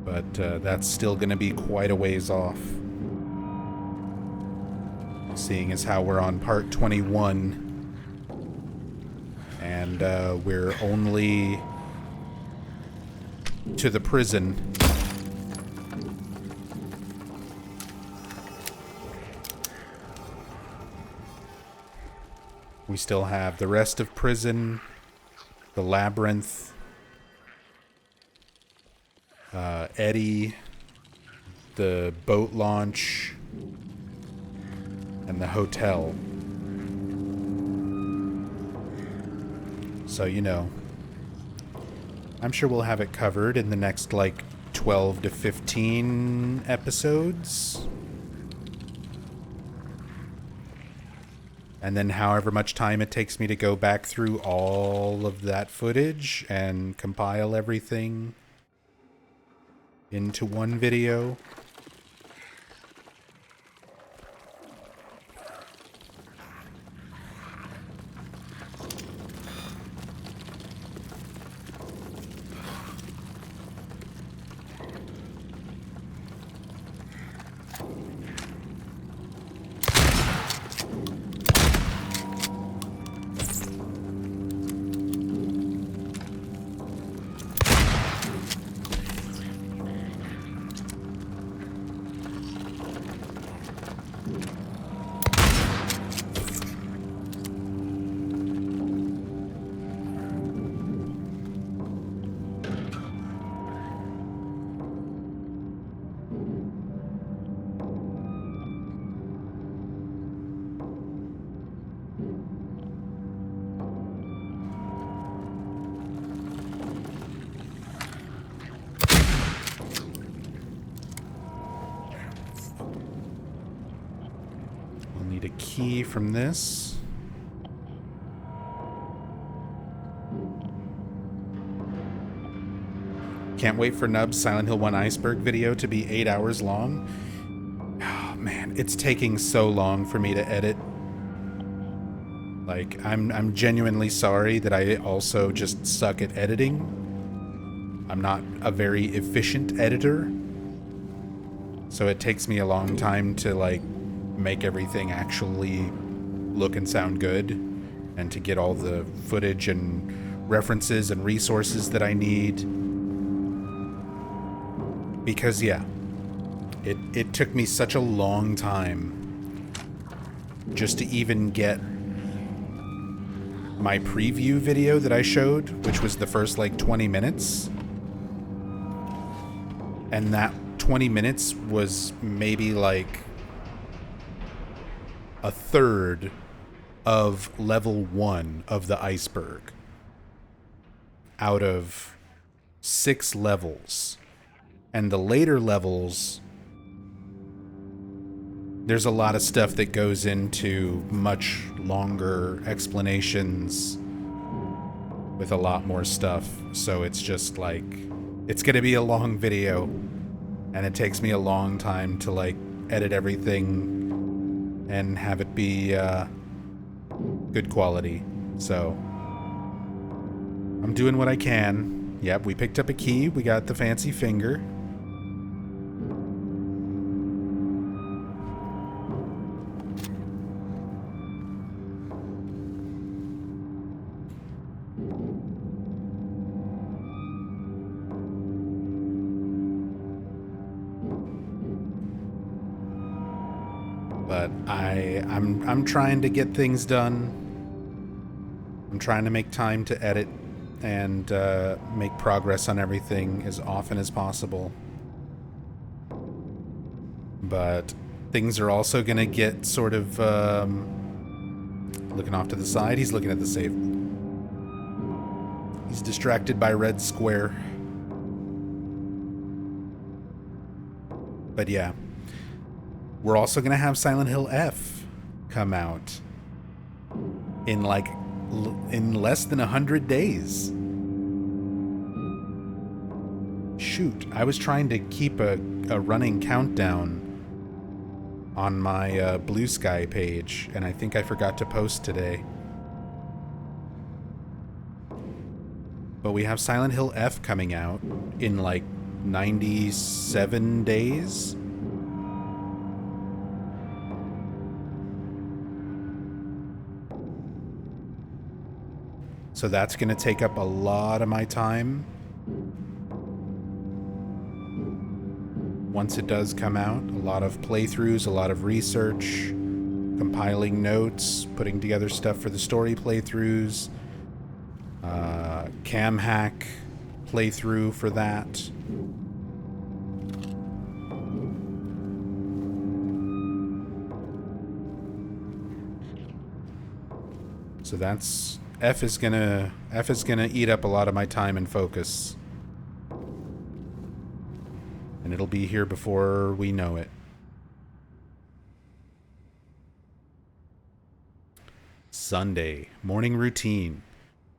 But that's still going to be quite a ways off. Seeing as how we're on part 21. And we're only to the prison. We still have the rest of prison, the labyrinth, Eddie, the boat launch, and the hotel. So, you know, I'm sure we'll have it covered in the next, like, 12 to 15 episodes. And then however much time it takes me to go back through all of that footage and compile everything into one video. Need a key from this. Can't wait for Nub's Silent Hill 1 Iceberg video to be 8 hours long. Oh man, it's taking so long for me to edit. Like, I'm genuinely sorry that I also just suck at editing. I'm not a very efficient editor. So it takes me a long time to, like, make everything actually look and sound good, and to get all the footage and references and resources that I need. Because yeah, it took me such a long time just to even get my preview video that I showed, which was the first like 20 minutes. And that 20 minutes was maybe like a third of level 1 of the iceberg out of 6 levels. And the later levels, there's a lot of stuff that goes into much longer explanations with a lot more stuff. So it's just like, it's gonna be a long video, and it takes me a long time to like edit everything and have it be good quality. So I'm doing what I can. Yep, we picked up a key. We got the fancy finger. But I'm trying to get things done. I'm trying to make time to edit and make progress on everything as often as possible. But things are also going to get sort of looking off to the side. He's looking at the safe. He's distracted by red square. But yeah. We're also going to have Silent Hill F come out in less than 100 days. Shoot, I was trying to keep a running countdown on my Blue Sky page, and I think I forgot to post today. But we have Silent Hill F coming out in like 97 days. So that's going to take up a lot of my time. Once it does come out, a lot of playthroughs, a lot of research, compiling notes, putting together stuff for the story playthroughs, cam hack playthrough for that. So that's F is gonna eat up a lot of my time and focus. And it'll be here before we know it. Sunday, morning routine.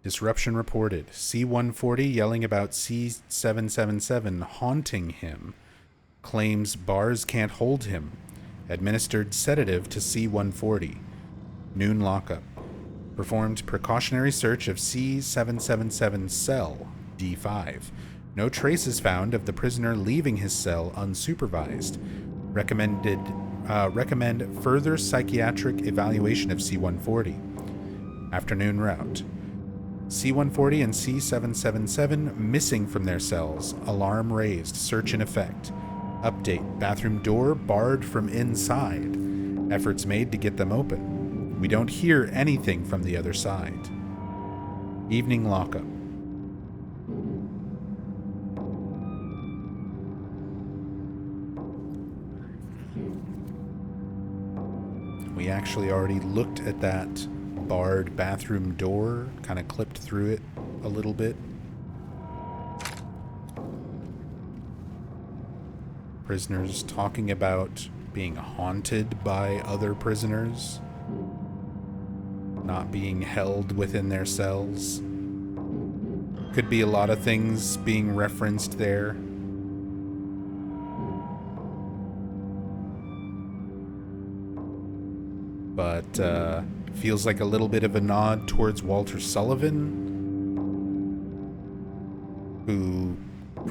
Disruption reported. C-140 yelling about C-777 haunting him. Claims bars can't hold him. Administered sedative to C-140. Noon lockup. Performed precautionary search of C-777 cell, D5. No traces found of the prisoner leaving his cell unsupervised. Recommend further psychiatric evaluation of C-140. Afternoon route. C-140 and C-777 missing from their cells. Alarm raised. Search in effect. Update. Bathroom door barred from inside. Efforts made to get them open. We don't hear anything from the other side. Evening lockup. We actually already looked at that barred bathroom door, kind of clipped through it a little bit. Prisoners talking about being haunted by other prisoners, not being held within their cells. Could be a lot of things being referenced there. But feels like a little bit of a nod towards Walter Sullivan, who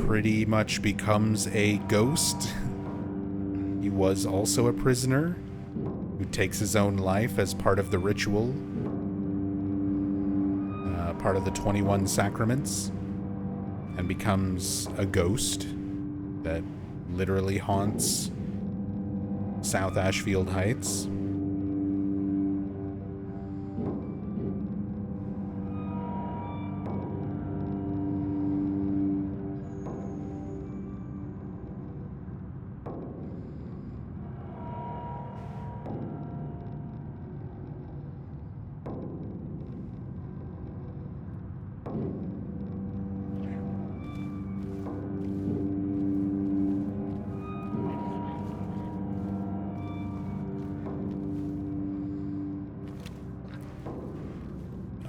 pretty much becomes a ghost. He was also a prisoner who takes his own life as part of the ritual, part of the 21 sacraments, and becomes a ghost that literally haunts South Ashfield Heights.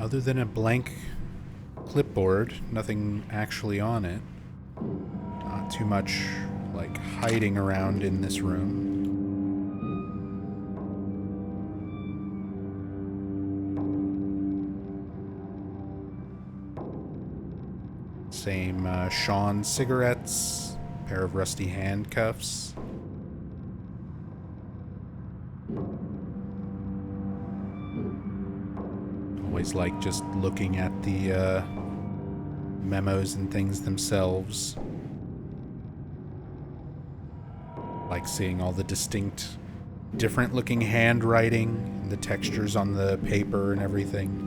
Other than a blank clipboard, nothing actually on it. Not too much, like, hiding around in this room. Same Sean cigarettes, pair of rusty handcuffs. Always like just looking at the memos and things themselves. Like seeing all the distinct, different looking handwriting, and the textures on the paper and everything.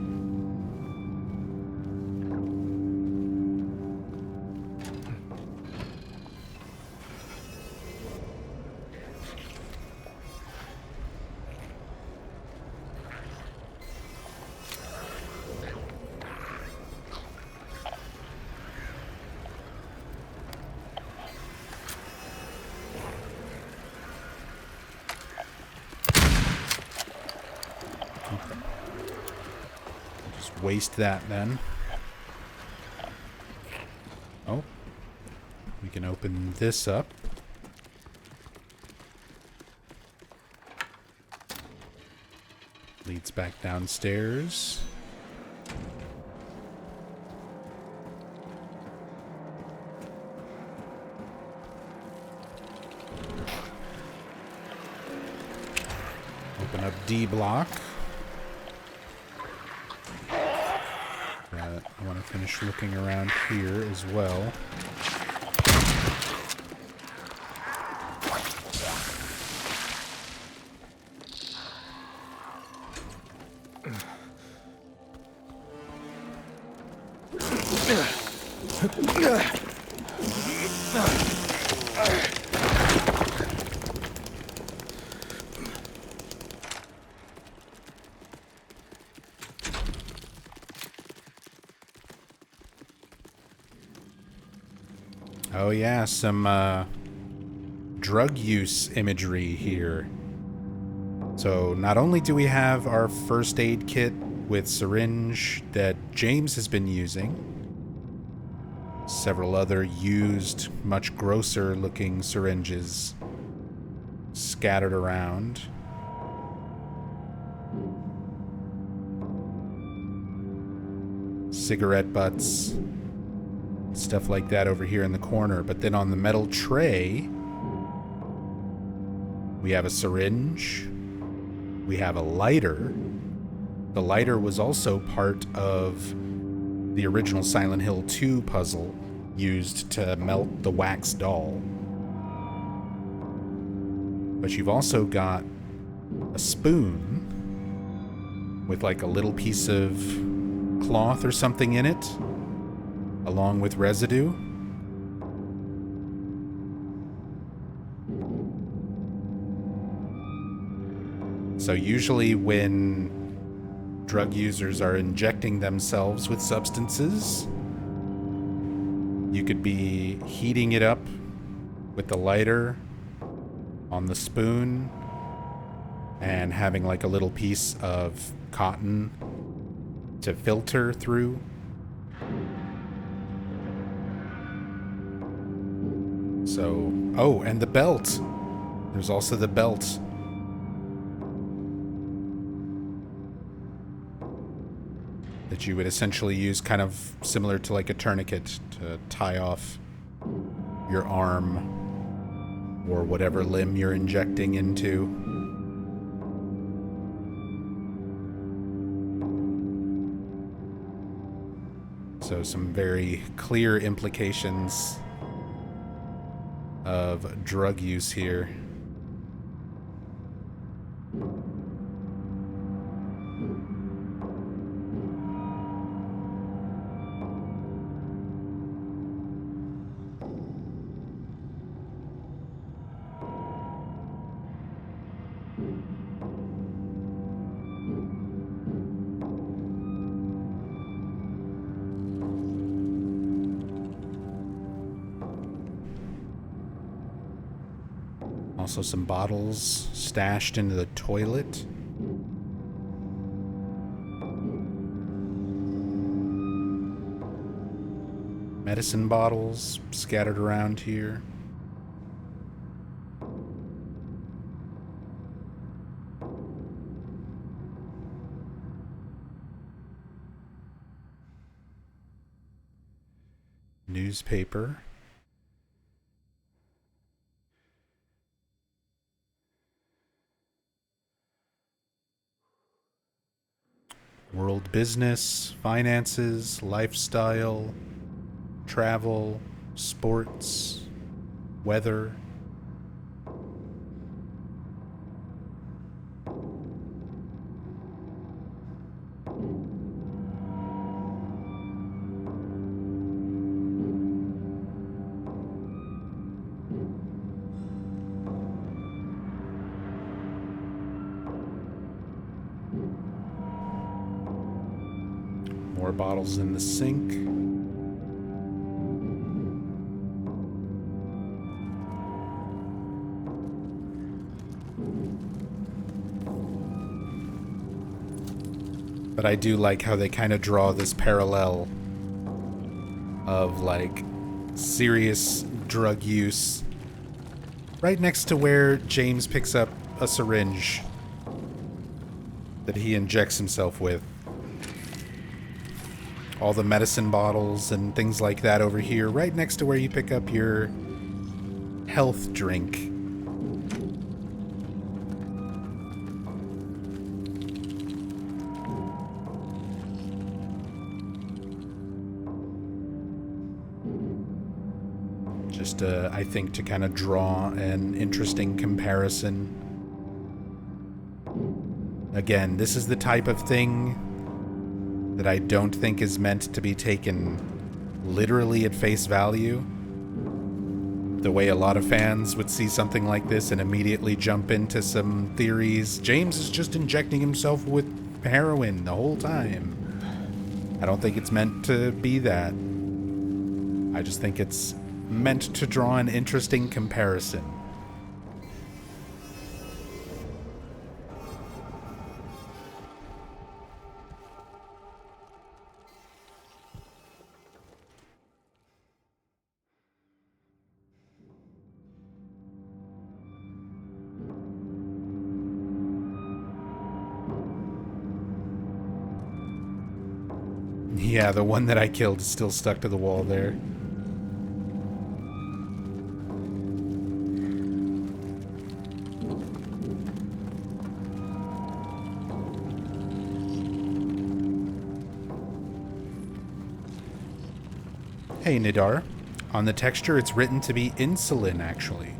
Waste that then. Oh, we can open this up. Leads back downstairs. Open up D block. I want to finish looking around here as well. Oh yeah, some drug use imagery here. So not only do we have our first aid kit with syringe that James has been using, several other used, much grosser looking syringes scattered around. Cigarette butts. Stuff like that over here in the corner. But then on the metal tray, we have a syringe. We have a lighter. The lighter was also part of the original Silent Hill 2 puzzle used to melt the wax doll. But you've also got a spoon with like a little piece of cloth or something in it, along with residue. So usually when drug users are injecting themselves with substances, you could be heating it up with the lighter on the spoon and having like a little piece of cotton to filter through. So, oh, and the belt. There's also the belt. That you would essentially use kind of similar to like a tourniquet to tie off your arm or whatever limb you're injecting into. So some very clear implications of drug use here. Also some bottles stashed into the toilet. Medicine bottles scattered around here. Newspaper. World business, finances, lifestyle, travel, sports, weather. More bottles in the sink. But I do like how they kind of draw this parallel of like serious drug use right next to where James picks up a syringe that he injects himself with. All the medicine bottles and things like that over here, right next to where you pick up your health drink. Just, I think, to kind of draw an interesting comparison. Again, this is the type of thing that I don't think is meant to be taken literally at face value. The way a lot of fans would see something like this and immediately jump into some theories. James is just injecting himself with heroin the whole time. I don't think it's meant to be that. I just think it's meant to draw an interesting comparison. Yeah, the one that I killed is still stuck to the wall there. Hey, Nidar. On the texture, it's written to be insulin, actually.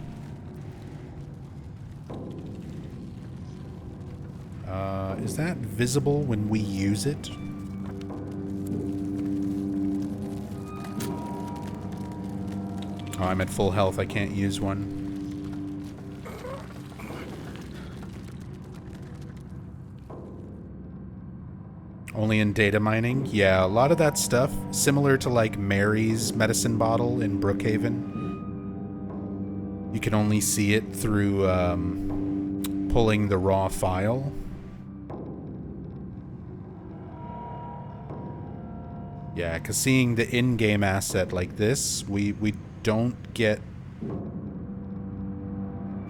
Is that visible when we use it? Oh, I'm at full health. I can't use one. Only in data mining? Yeah, a lot of that stuff, similar to like Mary's medicine bottle in Brookhaven. You can only see it through pulling the raw file. Yeah, because seeing the in-game asset like this, we don't get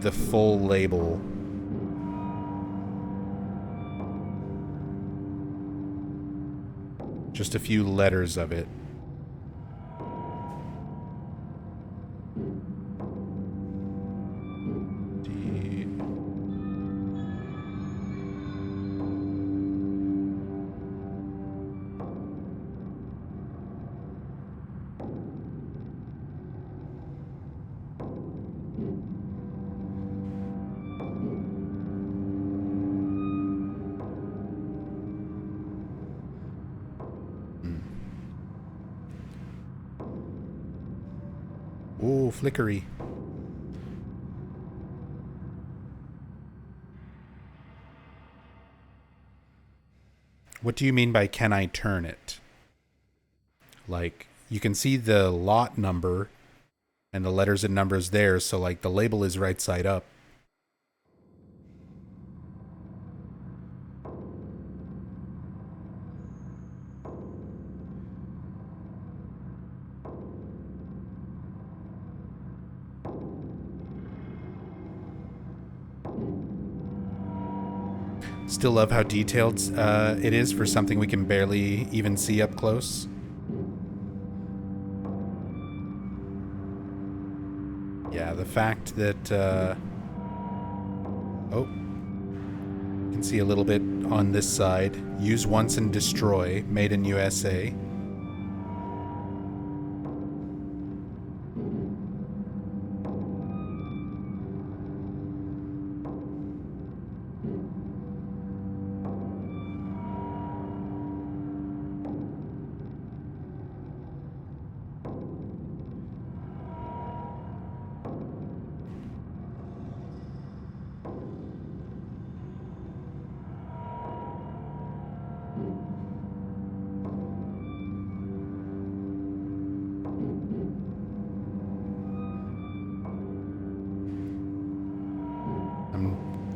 the full label. Just a few letters of it. Ooh, flickery. What do you mean by can I turn it? Like, you can see the lot number and the letters and numbers there, so like the label is right side up. Still love how detailed it is for something we can barely even see up close. Yeah, the fact that... oh. You can see a little bit on this side. Use once and destroy. Made in USA.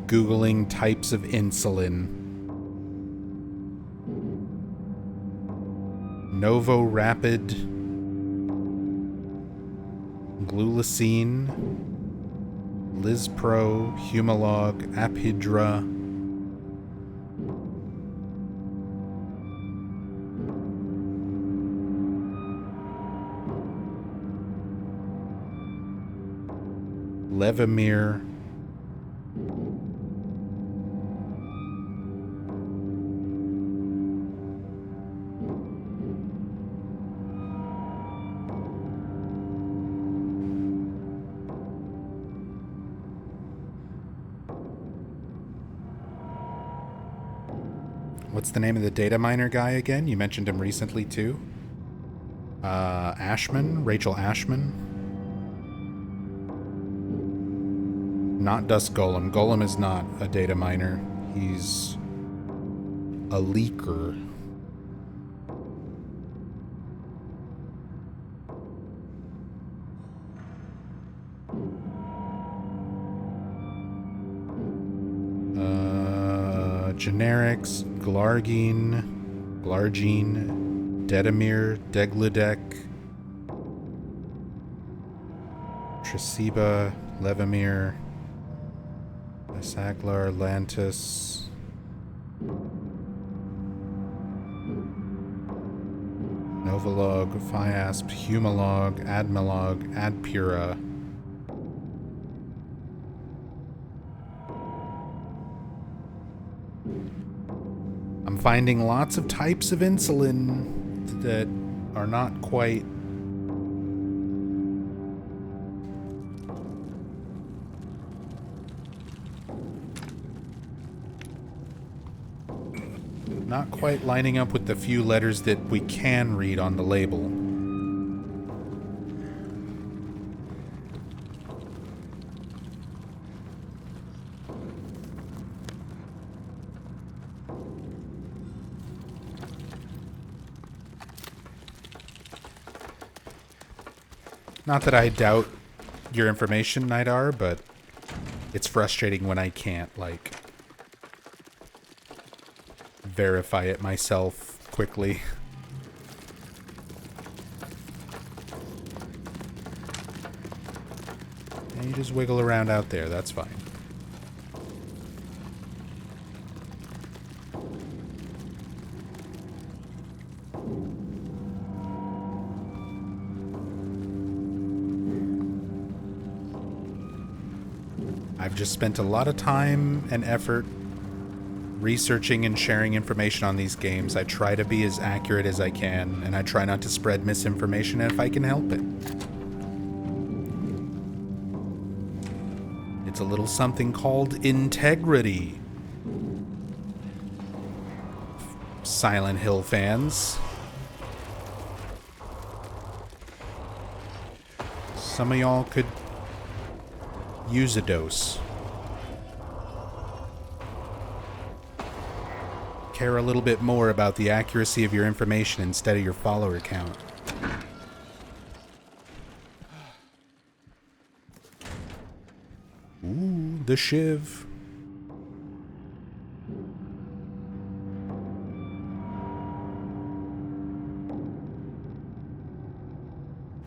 Googling types of insulin. Novo Rapid, Glulicine, Lispro, Humalog, Aphidra. Levemir. What's the name of the data miner guy again? You mentioned him recently too. Ashman? Rachel Ashman? Not Dust Golem. Golem is not a data miner. He's a leaker. Generics, Glargine, Dedamir, Degludek, Tresiba, Levamir, Isaglar, Lantis, Novolog, Fiasp, Humalog, Admalog, Adpura. I'm finding lots of types of insulin that are not quite lining up with the few letters that we can read on the label. Not that I doubt your information, Nidar, but it's frustrating when I can't, like, verify it myself quickly. And you just wiggle around out there, that's fine. I've just spent a lot of time and effort researching and sharing information on these games. I try to be as accurate as I can, and I try not to spread misinformation if I can help it. It's a little something called integrity. Silent Hill fans. Some of y'all could use a dose. Care a little bit more about the accuracy of your information instead of your follower count. Ooh, the Shiv.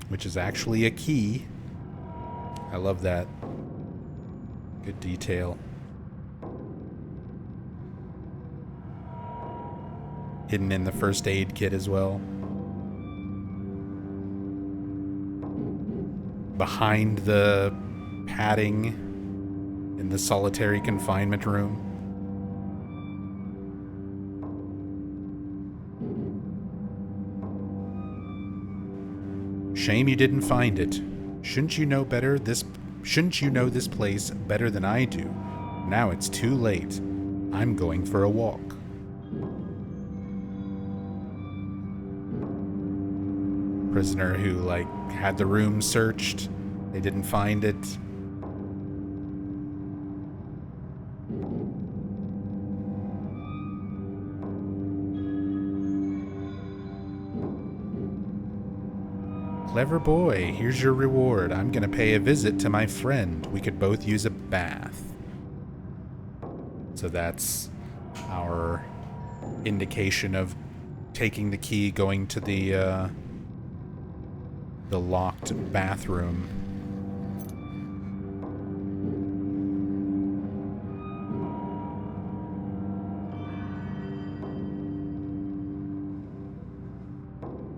Which is actually a key. I love that. Good detail. Hidden in the first aid kit as well. Behind the padding in the solitary confinement room. Shame you didn't find it. Shouldn't you know this place better than I do? Now it's too late. I'm going for a walk. Prisoner who, like, had the room searched. They didn't find it. Clever boy, here's your reward. I'm gonna pay a visit to my friend. We could both use a bath. So that's our indication of taking the key, going to the locked bathroom.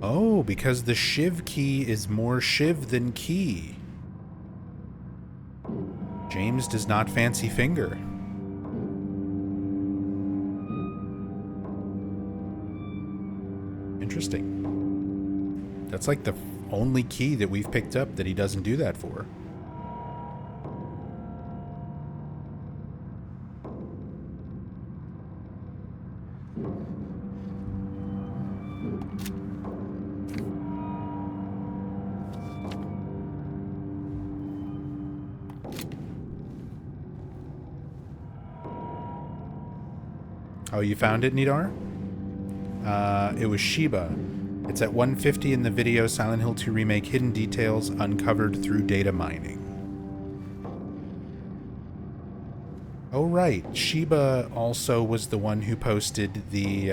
Oh, because the Shiv key is more Shiv than key. James does not fancy finger. Interesting. That's like the only key that we've picked up that he doesn't do that for. Oh, you found it, Nidar? It was Sheba. It's at 150 in the video Silent Hill 2 Remake Hidden Details Uncovered Through Data Mining. Oh, right. Sheba also was the one who posted the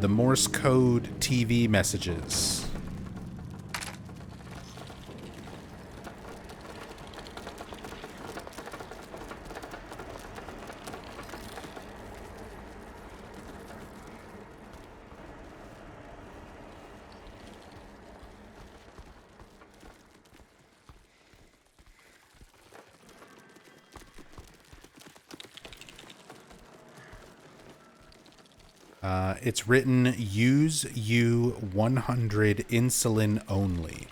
Morse code TV messages. It's written, use U100 insulin only.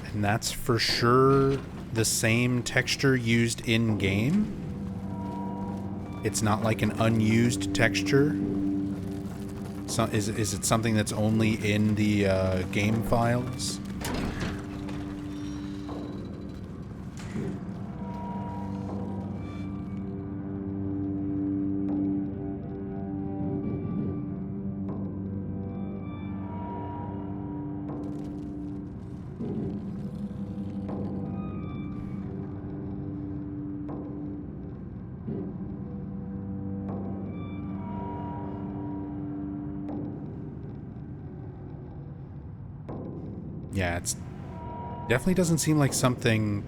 And that's for sure the same texture used in-game. It's not like an unused texture. So is it something that's only in the game files? Yeah, it's definitely doesn't seem like something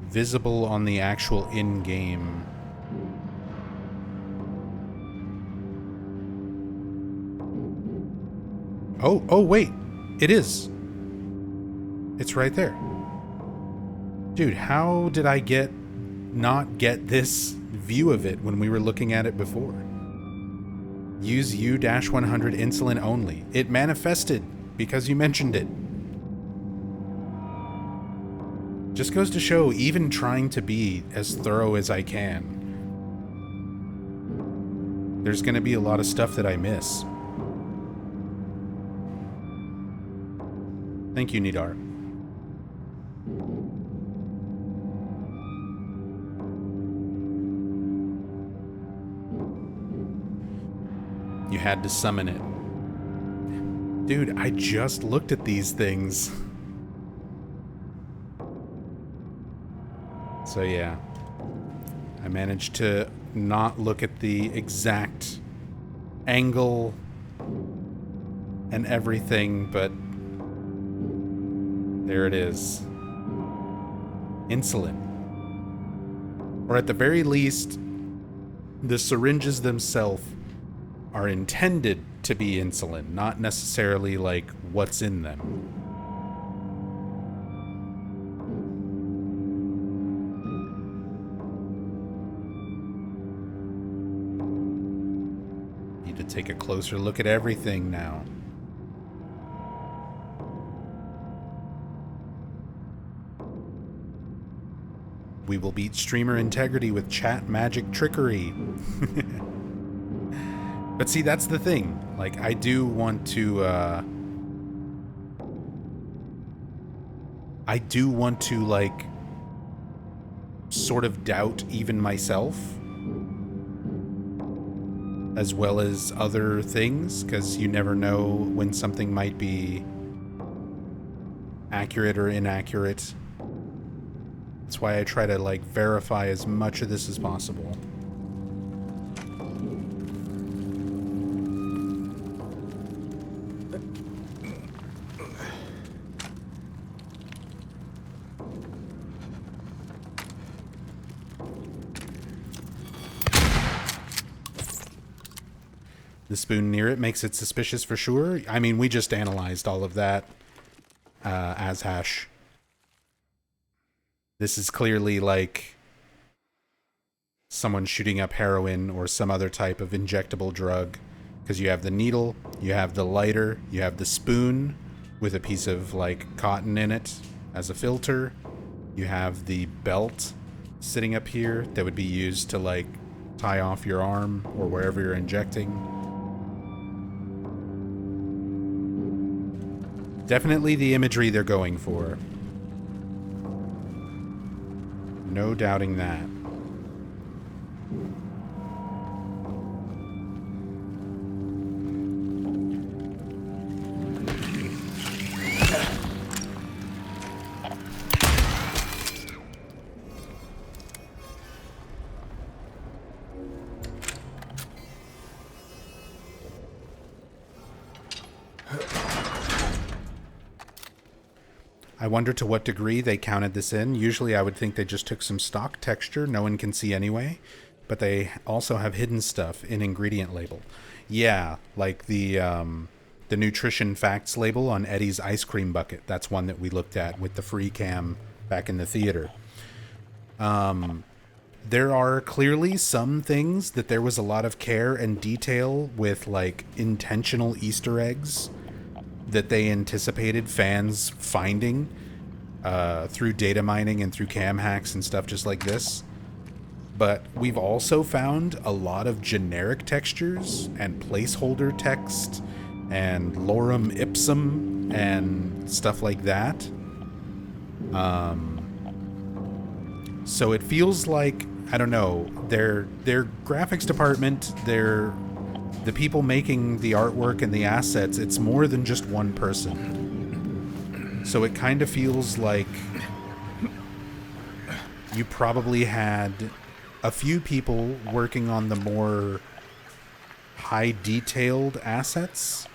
visible on the actual in-game. Oh, wait. It is. It's right there. Dude, how did I not get this view of it when we were looking at it before? Use U-100 insulin only. It manifested because you mentioned it. Just goes to show, even trying to be as thorough as I can, there's going to be a lot of stuff that I miss. Thank you, Nidar. You had to summon it. Dude, I just looked at these things. So yeah. I managed to not look at the exact angle and everything, but there it is. Insulin. Or at the very least, the syringes themselves are intended to be insulin, not necessarily like what's in them. Need to take a closer look at everything now. We will beat streamer integrity with chat magic trickery. But see, that's the thing. Like, I do want to, like, sort of doubt even myself, as well as other things, because you never know when something might be accurate or inaccurate. That's why I try to, like, verify as much of this as possible. The spoon near it makes it suspicious for sure. I mean, we just analyzed all of that as hash. This is clearly like someone shooting up heroin or some other type of injectable drug, because you have the needle, you have the lighter, you have the spoon with a piece of like cotton in it as a filter, You have the belt sitting up here that would be used to, like, tie off your arm or wherever you're injecting. Definitely the imagery they're going for. No doubting that. I wonder to what degree they counted this in. Usually I would think they just took some stock texture no one can see anyway, but they also have hidden stuff in ingredient label. Yeah, like the nutrition facts label on Eddie's ice cream bucket. That's one that we looked at with the free cam back in the theater. There are clearly some things that there was a lot of care and detail with, like, intentional Easter eggs that they anticipated fans finding through data mining and through cam hacks and stuff just like this. But we've also found a lot of generic textures and placeholder text and lorem ipsum and stuff like that. So it feels like, I don't know, their graphics department, the people making the artwork and the assets, it's more than just one person. So it kind of feels like you probably had a few people working on the more high-detailed assets,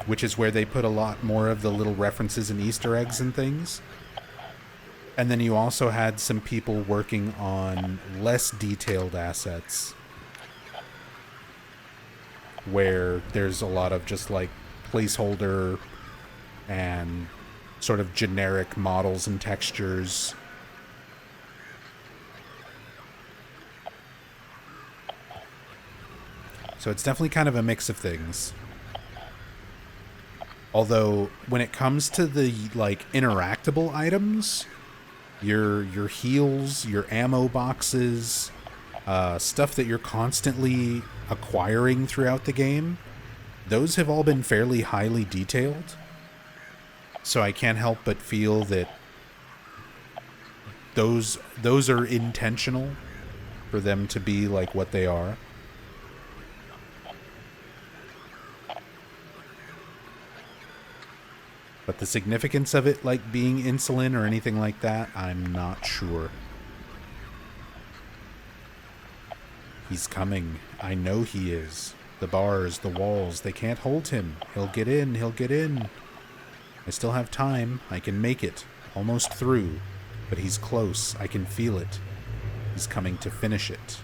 which is where they put a lot more of the little references and Easter eggs and things. And then you also had some people working on less detailed assets, where there's a lot of just, like, placeholder and sort of generic models and textures. So it's definitely kind of a mix of things. Although, when it comes to the, like, interactable items, your heals, your ammo boxes, stuff that you're constantly acquiring throughout the game, those have all been fairly highly detailed. So I can't help but feel that those are intentional for them to be like what they are. But the significance of it, like being insulin or anything like that, I'm not sure. He's coming. I know he is. The bars, the walls, they can't hold him. He'll get in, he'll get in. I still have time. I can make it. Almost through. But he's close. I can feel it. He's coming to finish it.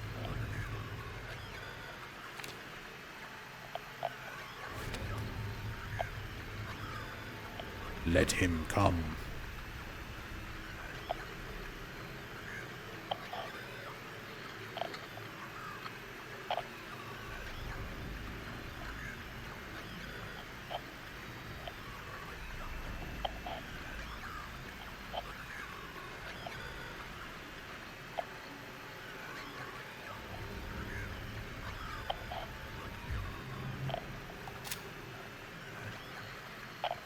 Let him come.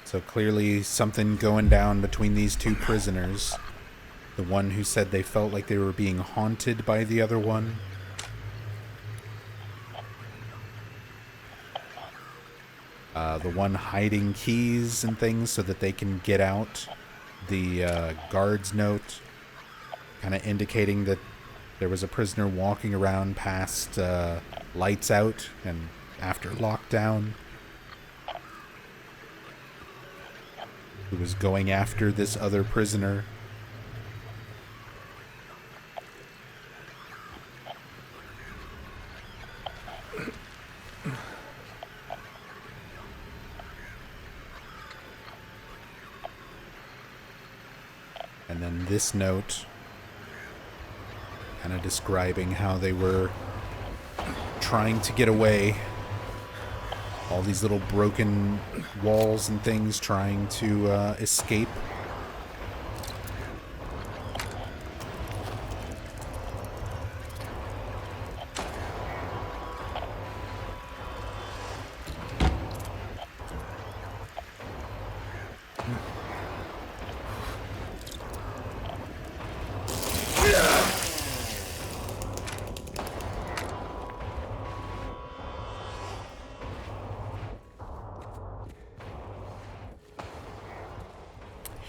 So clearly something going down between these two prisoners. The one who said they felt like they were being haunted by the other one. The one hiding keys and things so that they can get out. The guard's note kind of indicating that there was a prisoner walking around past lights out and after lockdown, who was going after this other prisoner. And then this note kind of describing how they were trying to get away. All these little broken walls and things trying to escape.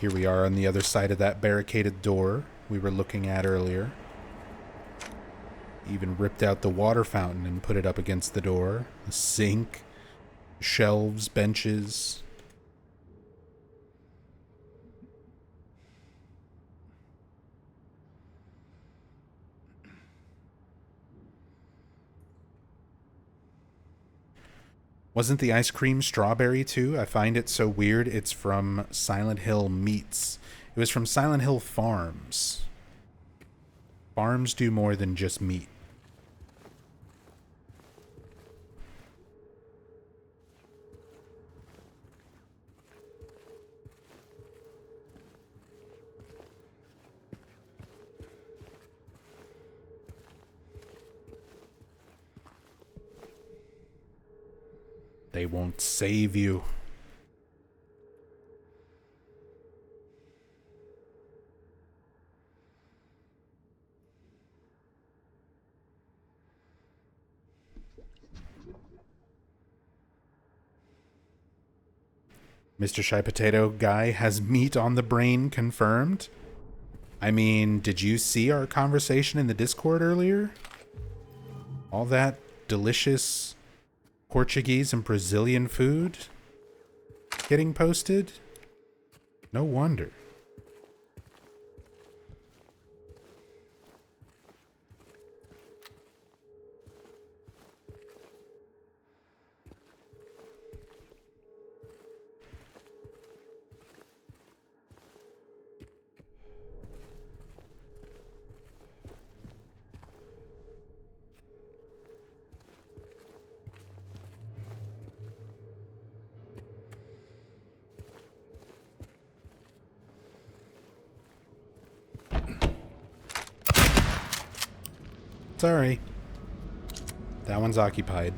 Here we are on the other side of that barricaded door we were looking at earlier. Even ripped out the water fountain and put it up against the door. The sink, shelves, benches. Wasn't the ice cream strawberry too? I find it so weird. It's from Silent Hill Meats. It was from Silent Hill Farms. Farms do more than just meat. They won't save you. Mr. Shy Potato Guy has meat on the brain confirmed. I mean, did you see our conversation in the Discord earlier? All that delicious Portuguese and Brazilian food getting posted? No wonder. Sorry. That one's occupied.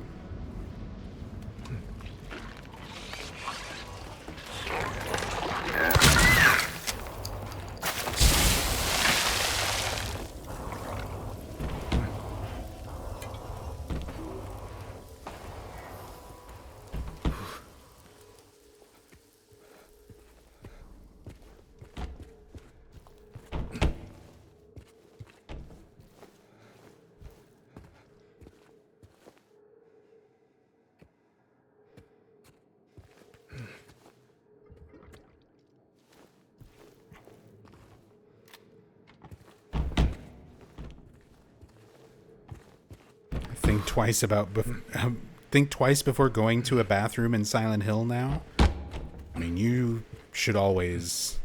Think twice before going to a bathroom in Silent Hill now. I mean, you should always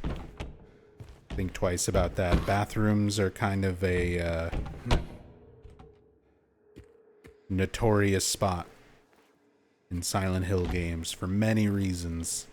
think twice about that. Bathrooms are kind of a notorious spot in Silent Hill games for many reasons.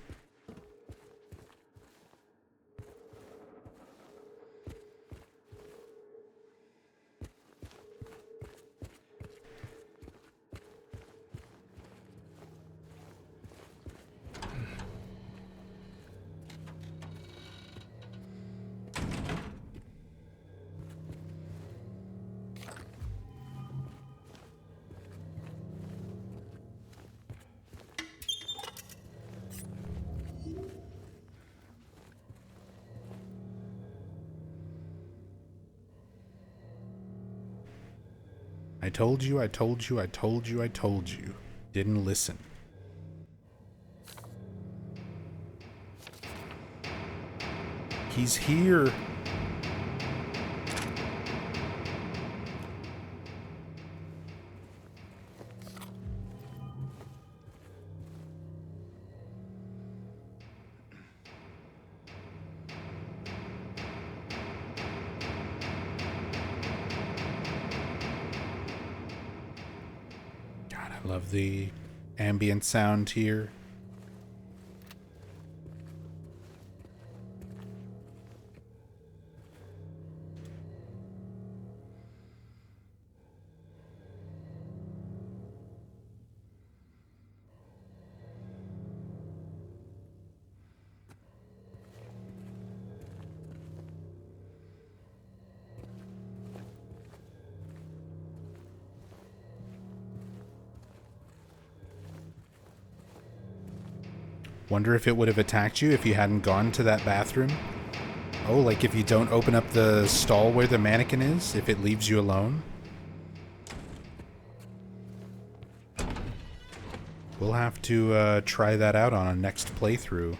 I told you, I told you, I told you, I told you. Didn't listen. He's here. Love the ambient sound here. Wonder if it would have attacked you if you hadn't gone to that bathroom. Oh, like if you don't open up the stall where the mannequin is, if it leaves you alone. We'll have to try that out on a next playthrough.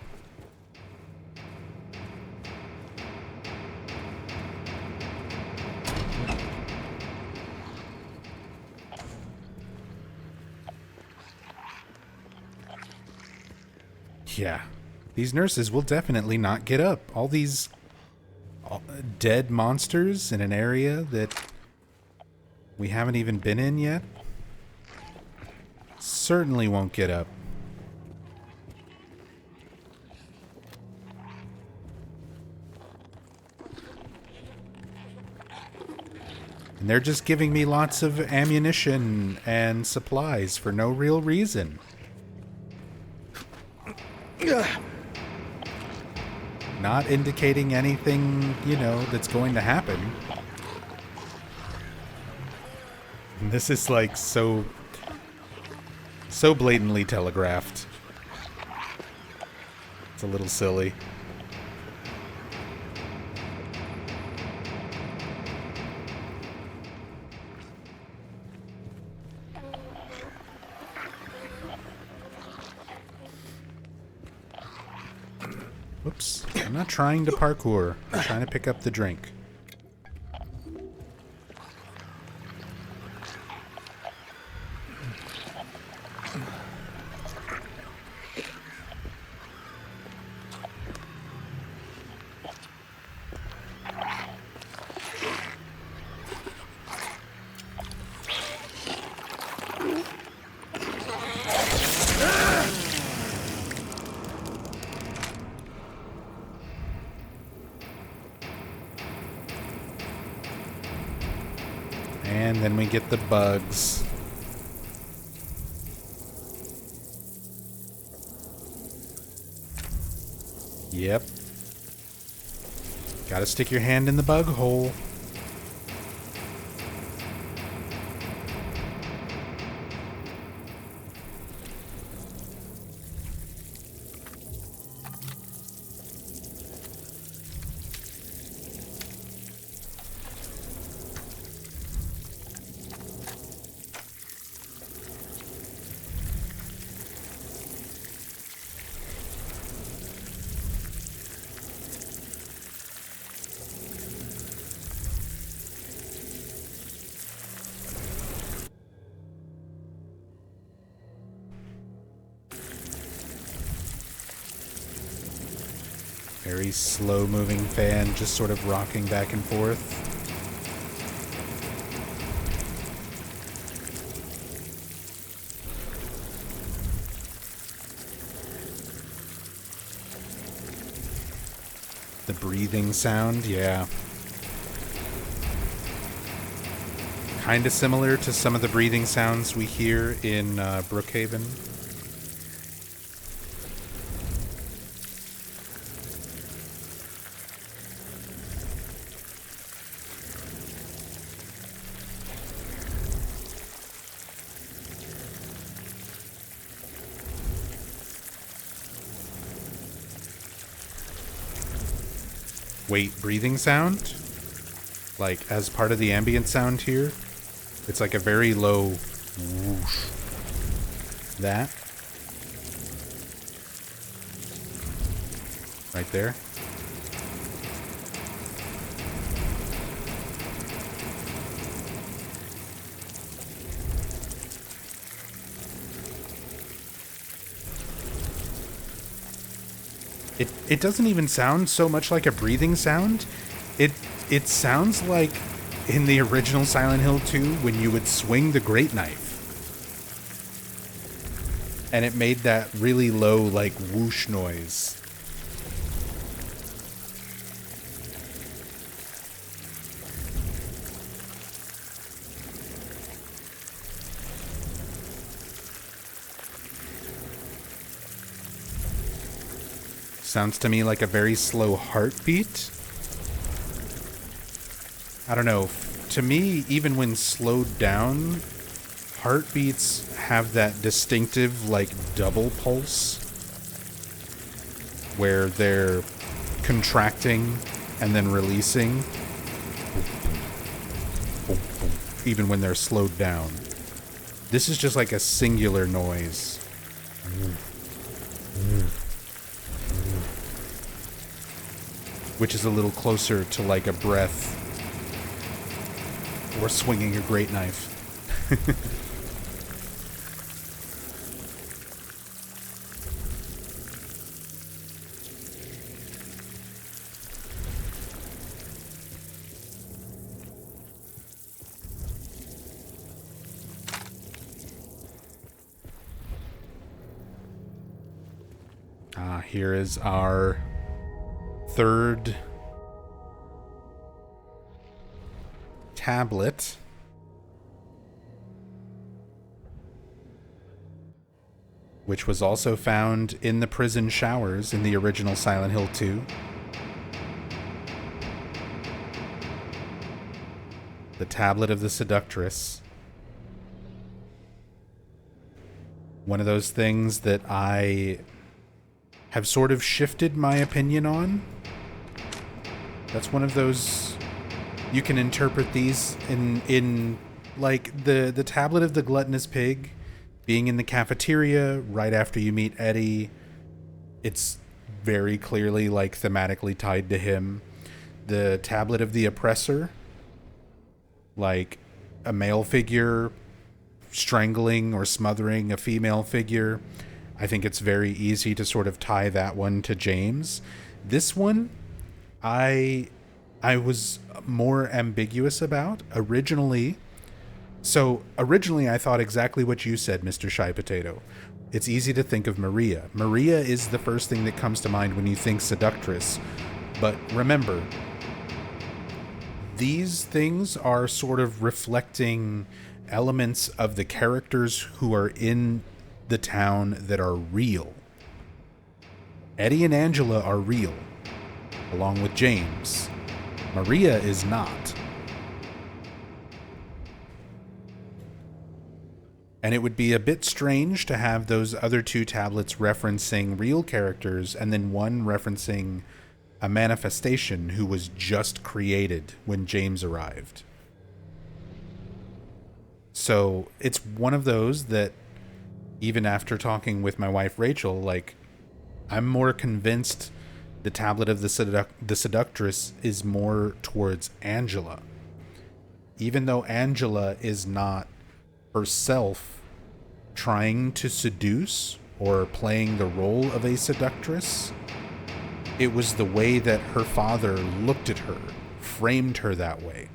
Yeah, these nurses will definitely not get up. All these dead monsters in an area that we haven't even been in yet certainly won't get up. And they're just giving me lots of ammunition and supplies for no real reason. Not indicating anything, you know, that's going to happen. And this is like so blatantly telegraphed. It's a little silly. Whoops. I'm not trying to parkour. I'm trying to pick up the drink. And then we get the bugs. Yep. Gotta stick your hand in the bug hole. Very slow-moving fan, just sort of rocking back and forth. The breathing sound, yeah. Kinda similar to some of the breathing sounds we hear in Brookhaven. Wait, breathing sound? Like, as part of the ambient sound here? It's like a very low whoosh. That? Right there? It doesn't even sound so much like a breathing sound. It sounds like in the original Silent Hill 2 when you would swing the great knife. And it made that really low, like, whoosh noise. Sounds to me like a very slow heartbeat. I don't know. To me, even when slowed down, heartbeats have that distinctive, like, double pulse. where they're contracting and then releasing, even when they're slowed down. This is just like a singular noise. Which is a little closer to like a breath or swinging a great knife. Here is our third tablet. Which was also found in the prison showers in the original Silent Hill 2. The Tablet of the Seductress. One of those things that I have sort of shifted my opinion on. That's one of those, you can interpret these in like the Tablet of the Gluttonous Pig being in the cafeteria right after you meet Eddie. It's very clearly like thematically tied to him. The Tablet of the Oppressor, like a male figure strangling or smothering a female figure. I think it's very easy to sort of tie that one to James. This one, I was more ambiguous about originally. So originally I thought exactly what you said, Mr. Shy Potato. It's easy to think of Maria. Maria is the first thing that comes to mind when you think seductress. But remember, these things are sort of reflecting elements of the characters who are in the town that are real. Eddie and Angela are real, along with James. Maria is not. And it would be a bit strange to have those other two tablets referencing real characters and then one referencing a manifestation who was just created when James arrived. So it's one of those that, even after talking with my wife Rachel, like, I'm more convinced the Tablet of the Seductress is more towards Angela. Even though Angela is not herself trying to seduce or playing the role of a seductress, it was the way that her father looked at her, framed her that way.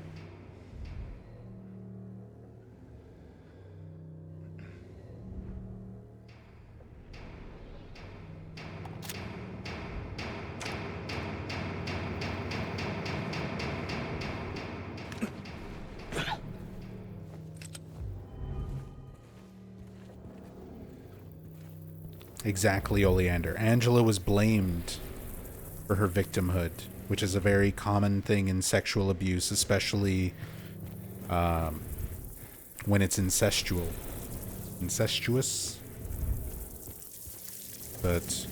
Exactly, Oleander. Angela was blamed for her victimhood, which is a very common thing in sexual abuse, especially when it's incestuous. But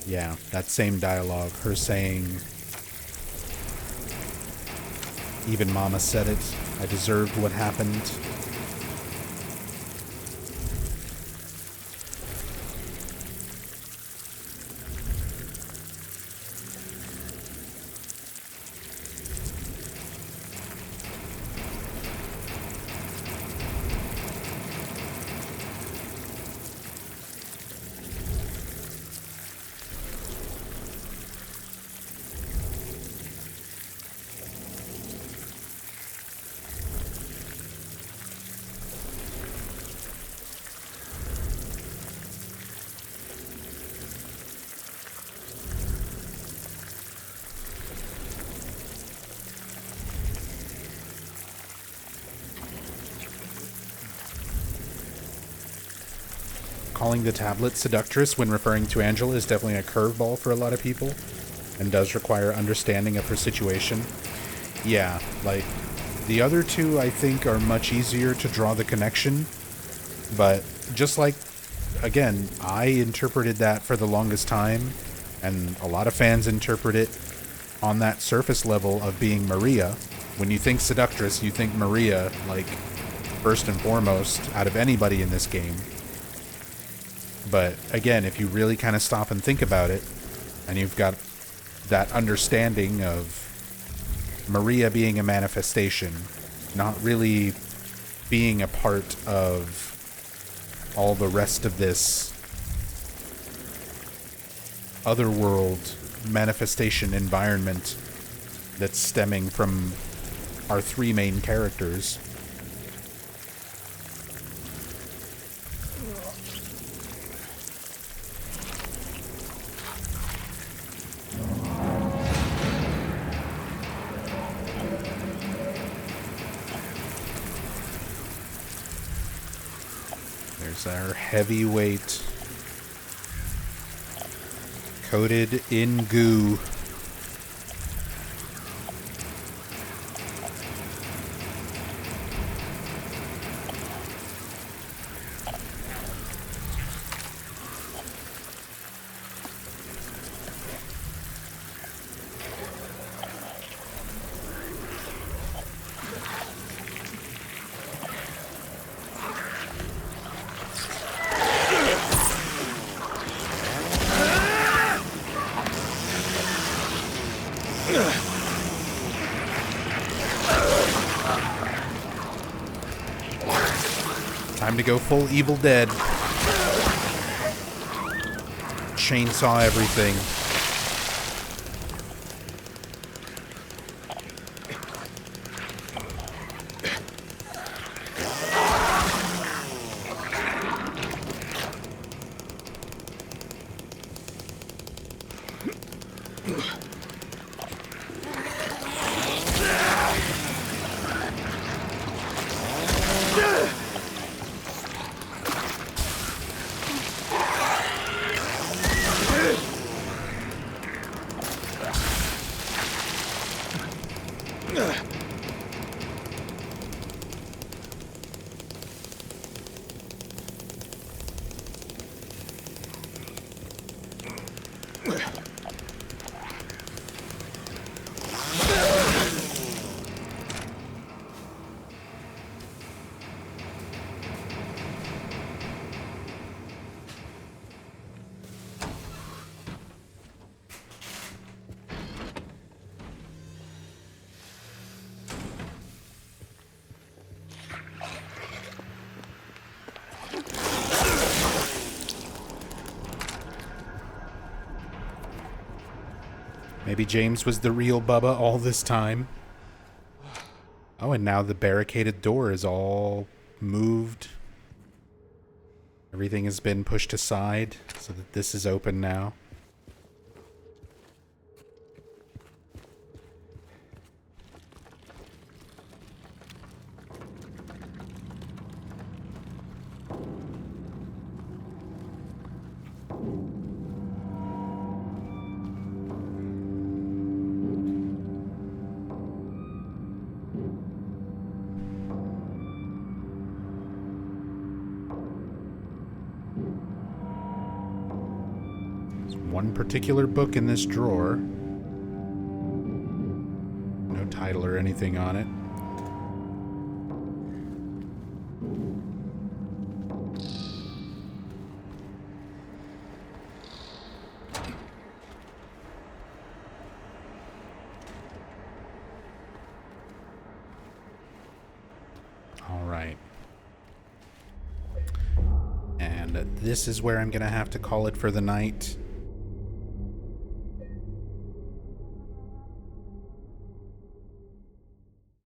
yeah, that same dialogue, her saying, "Even Mama said it. I deserved what happened." Calling the tablet seductress when referring to Angela is definitely a curveball for a lot of people and does require understanding of her situation. Yeah, like, The other two, I think, are much easier to draw the connection. But just like, again, I interpreted that for the longest time, and a lot of fans interpret it on that surface level of being Maria. When you think Seductress, you think Maria, like, first and foremost, out of anybody in this game. But again, if you really kind of stop and think about it, and you've got that understanding of Maria being a manifestation, not really being a part of all the rest of this otherworld manifestation environment that's stemming from our three main characters. There's our heavyweight coated in goo. Time to go full Evil Dead. Chainsaw everything. Maybe James was the real Bubba all this time. Oh, and now the barricaded door is all moved. Everything has been pushed aside so that this is open now. One particular book in this drawer. No title or anything on it. All right. And this is where I'm going to have to call it for the night.